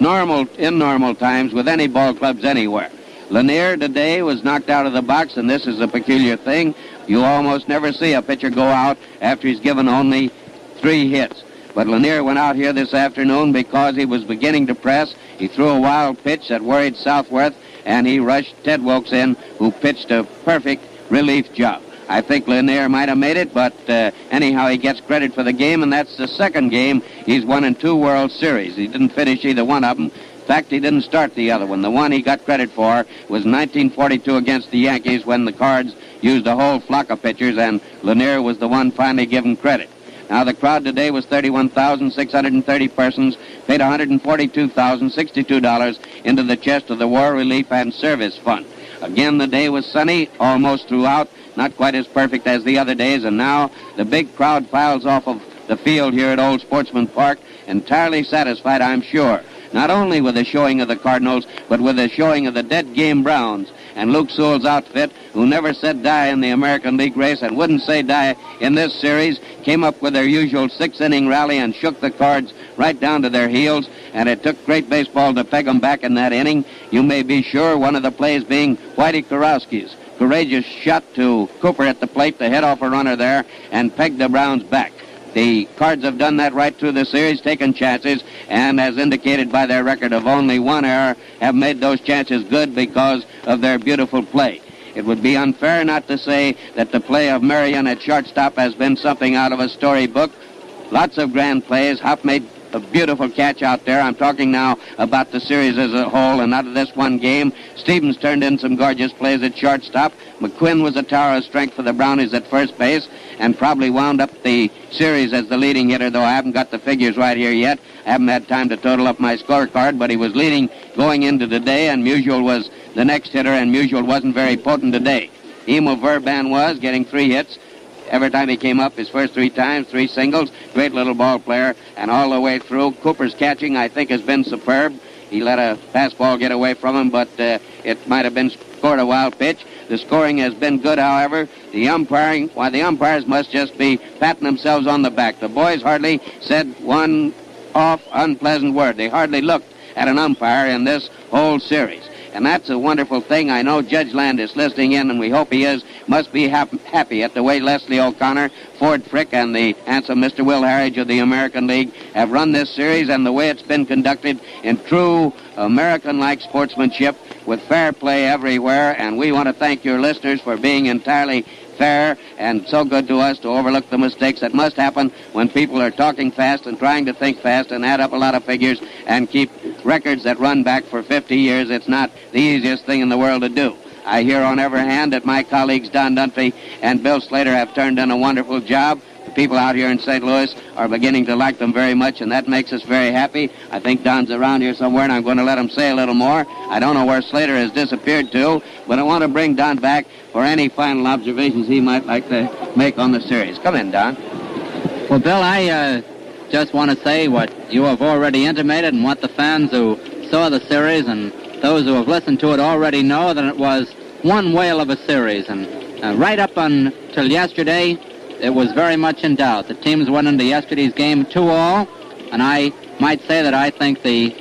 in normal times with any ball clubs anywhere. Lanier today was knocked out of the box, and this is a peculiar thing. You almost never see a pitcher go out after he's given only 3 hits. But Lanier went out here this afternoon because he was beginning to press. He threw a wild pitch that worried Southworth, and he rushed Ted Wilkes in, who pitched a perfect relief job. I think Lanier might have made it, but anyhow, he gets credit for the game, and that's the second game he's won in 2 World Series. He didn't finish either one of them. In fact, he didn't start the other one. The one he got credit for was 1942 against the Yankees when the Cards used a whole flock of pitchers, and Lanier was the one finally given credit. Now, the crowd today was 31,630 persons, paid $142,062 into the chest of the War Relief and Service Fund. Again, the day was sunny almost throughout, not quite as perfect as the other days, and now the big crowd files off of the field here at Old Sportsman Park, entirely satisfied, I'm sure, not only with the showing of the Cardinals, but with the showing of the dead game Browns and Luke Sewell's outfit, who never said die in the American League race and wouldn't say die in this series, came up with their usual 6-inning rally and shook the Cards right down to their heels, and it took great baseball to peg them back in that inning. You may be sure one of the plays being Whitey Kurowski's courageous shot to Cooper at the plate to head off a runner there and peg the Browns back. The Cards have done that right through the series, taken chances, and as indicated by their record of only 1 error, have made those chances good because of their beautiful play. It would be unfair not to say that the play of Marion at shortstop has been something out of a storybook. Lots of grand plays. Hop made a beautiful catch out there. I'm talking now about the series as a whole and not of this one game. Stevens turned in some gorgeous plays at shortstop. McQuinn was a tower of strength for the Brownies at first base and probably wound up the series as the leading hitter, though I haven't got the figures right here yet. I haven't had time to total up my scorecard, but he was leading going into today, and Musial was the next hitter, and Musial wasn't very potent today. Emil Verban was getting 3 hits. Every time he came up, his first 3 times, 3 singles. Great little ball player, and all the way through. Cooper's catching, I think, has been superb. He let a fastball get away from him, but it might have been scored a wild pitch. The scoring has been good, however. The umpiring, why, the umpires must just be patting themselves on the back. The boys hardly said one unpleasant word. They hardly looked at an umpire in this whole series. And that's a wonderful thing. I know Judge Landis, listening in, and we hope he is, must be happy at the way Leslie O'Connor, Ford Frick, and the handsome Mr. Will Harridge of the American League have run this series, and the way it's been conducted in true American-like sportsmanship with fair play everywhere. And we want to thank your listeners for being entirely fair and so good to us to overlook the mistakes that must happen when people are talking fast and trying to think fast and add up a lot of figures and keep records that run back for 50 years. It's not the easiest thing in the world to do. I hear on every hand that my colleagues Don Dunphy and Bill Slater have turned in a wonderful job. The people out here in St. Louis are beginning to like them very much, and that makes us very happy. I think Don's around here somewhere, and I'm going to let him say a little more. I don't know where Slater has disappeared to, but I want to bring Don back for any final observations he might like to make on the series. Come in, Don. Well, Bill, I just want to say what you have already intimated and what the fans who saw the series and those who have listened to it already know, that it was one whale of a series. And right up until yesterday, it was very much in doubt. The teams went into yesterday's game 2-all, and I might say that I think the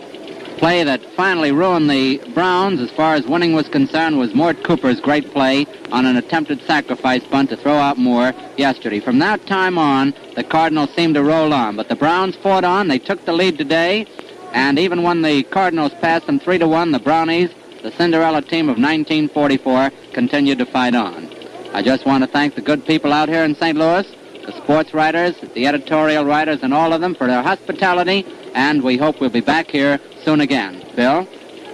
play that finally ruined the Browns as far as winning was concerned was Mort Cooper's great play on an attempted sacrifice bunt to throw out Moore yesterday. From that time on, the Cardinals seemed to roll on, but the Browns fought on. They took the lead today, and even when the Cardinals passed them 3-1, the Brownies, the Cinderella team of 1944, continued to fight on. I just want to thank the good people out here in St. Louis, the sports writers, the editorial writers, and all of them for their hospitality, and we hope we'll be back here soon again. Bill?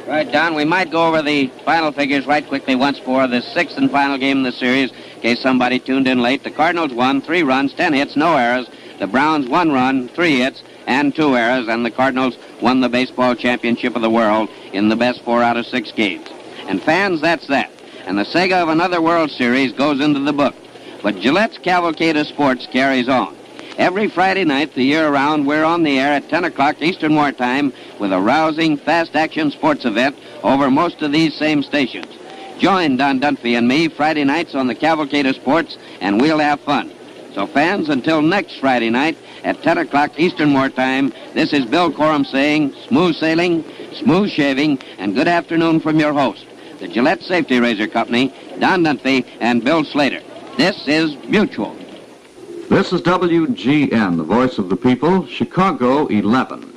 Right, Don, we might go over the final figures right quickly once more. The sixth and final game in the series, in case somebody tuned in late. The Cardinals won 3 runs, 10 hits, no errors. The Browns 1 run, 3 hits, and 2 errors, and the Cardinals won the baseball championship of the world in the best 4 out of 6 games. And fans, that's that. And the saga of another World Series goes into the book. But Gillette's Cavalcade of Sports carries on. Every Friday night, the year around, we're on the air at 10 o'clock Eastern Wartime with a rousing, fast-action sports event over most of these same stations. Join Don Dunphy and me Friday nights on the Cavalcade of Sports, and we'll have fun. So, fans, until next Friday night at 10 o'clock Eastern Wartime, this is Bill Corum saying smooth sailing, smooth shaving, and good afternoon from your host, the Gillette Safety Razor Company, Don Dunphy, and Bill Slater. This is Mutual. This is WGN, the voice of the people, Chicago 11.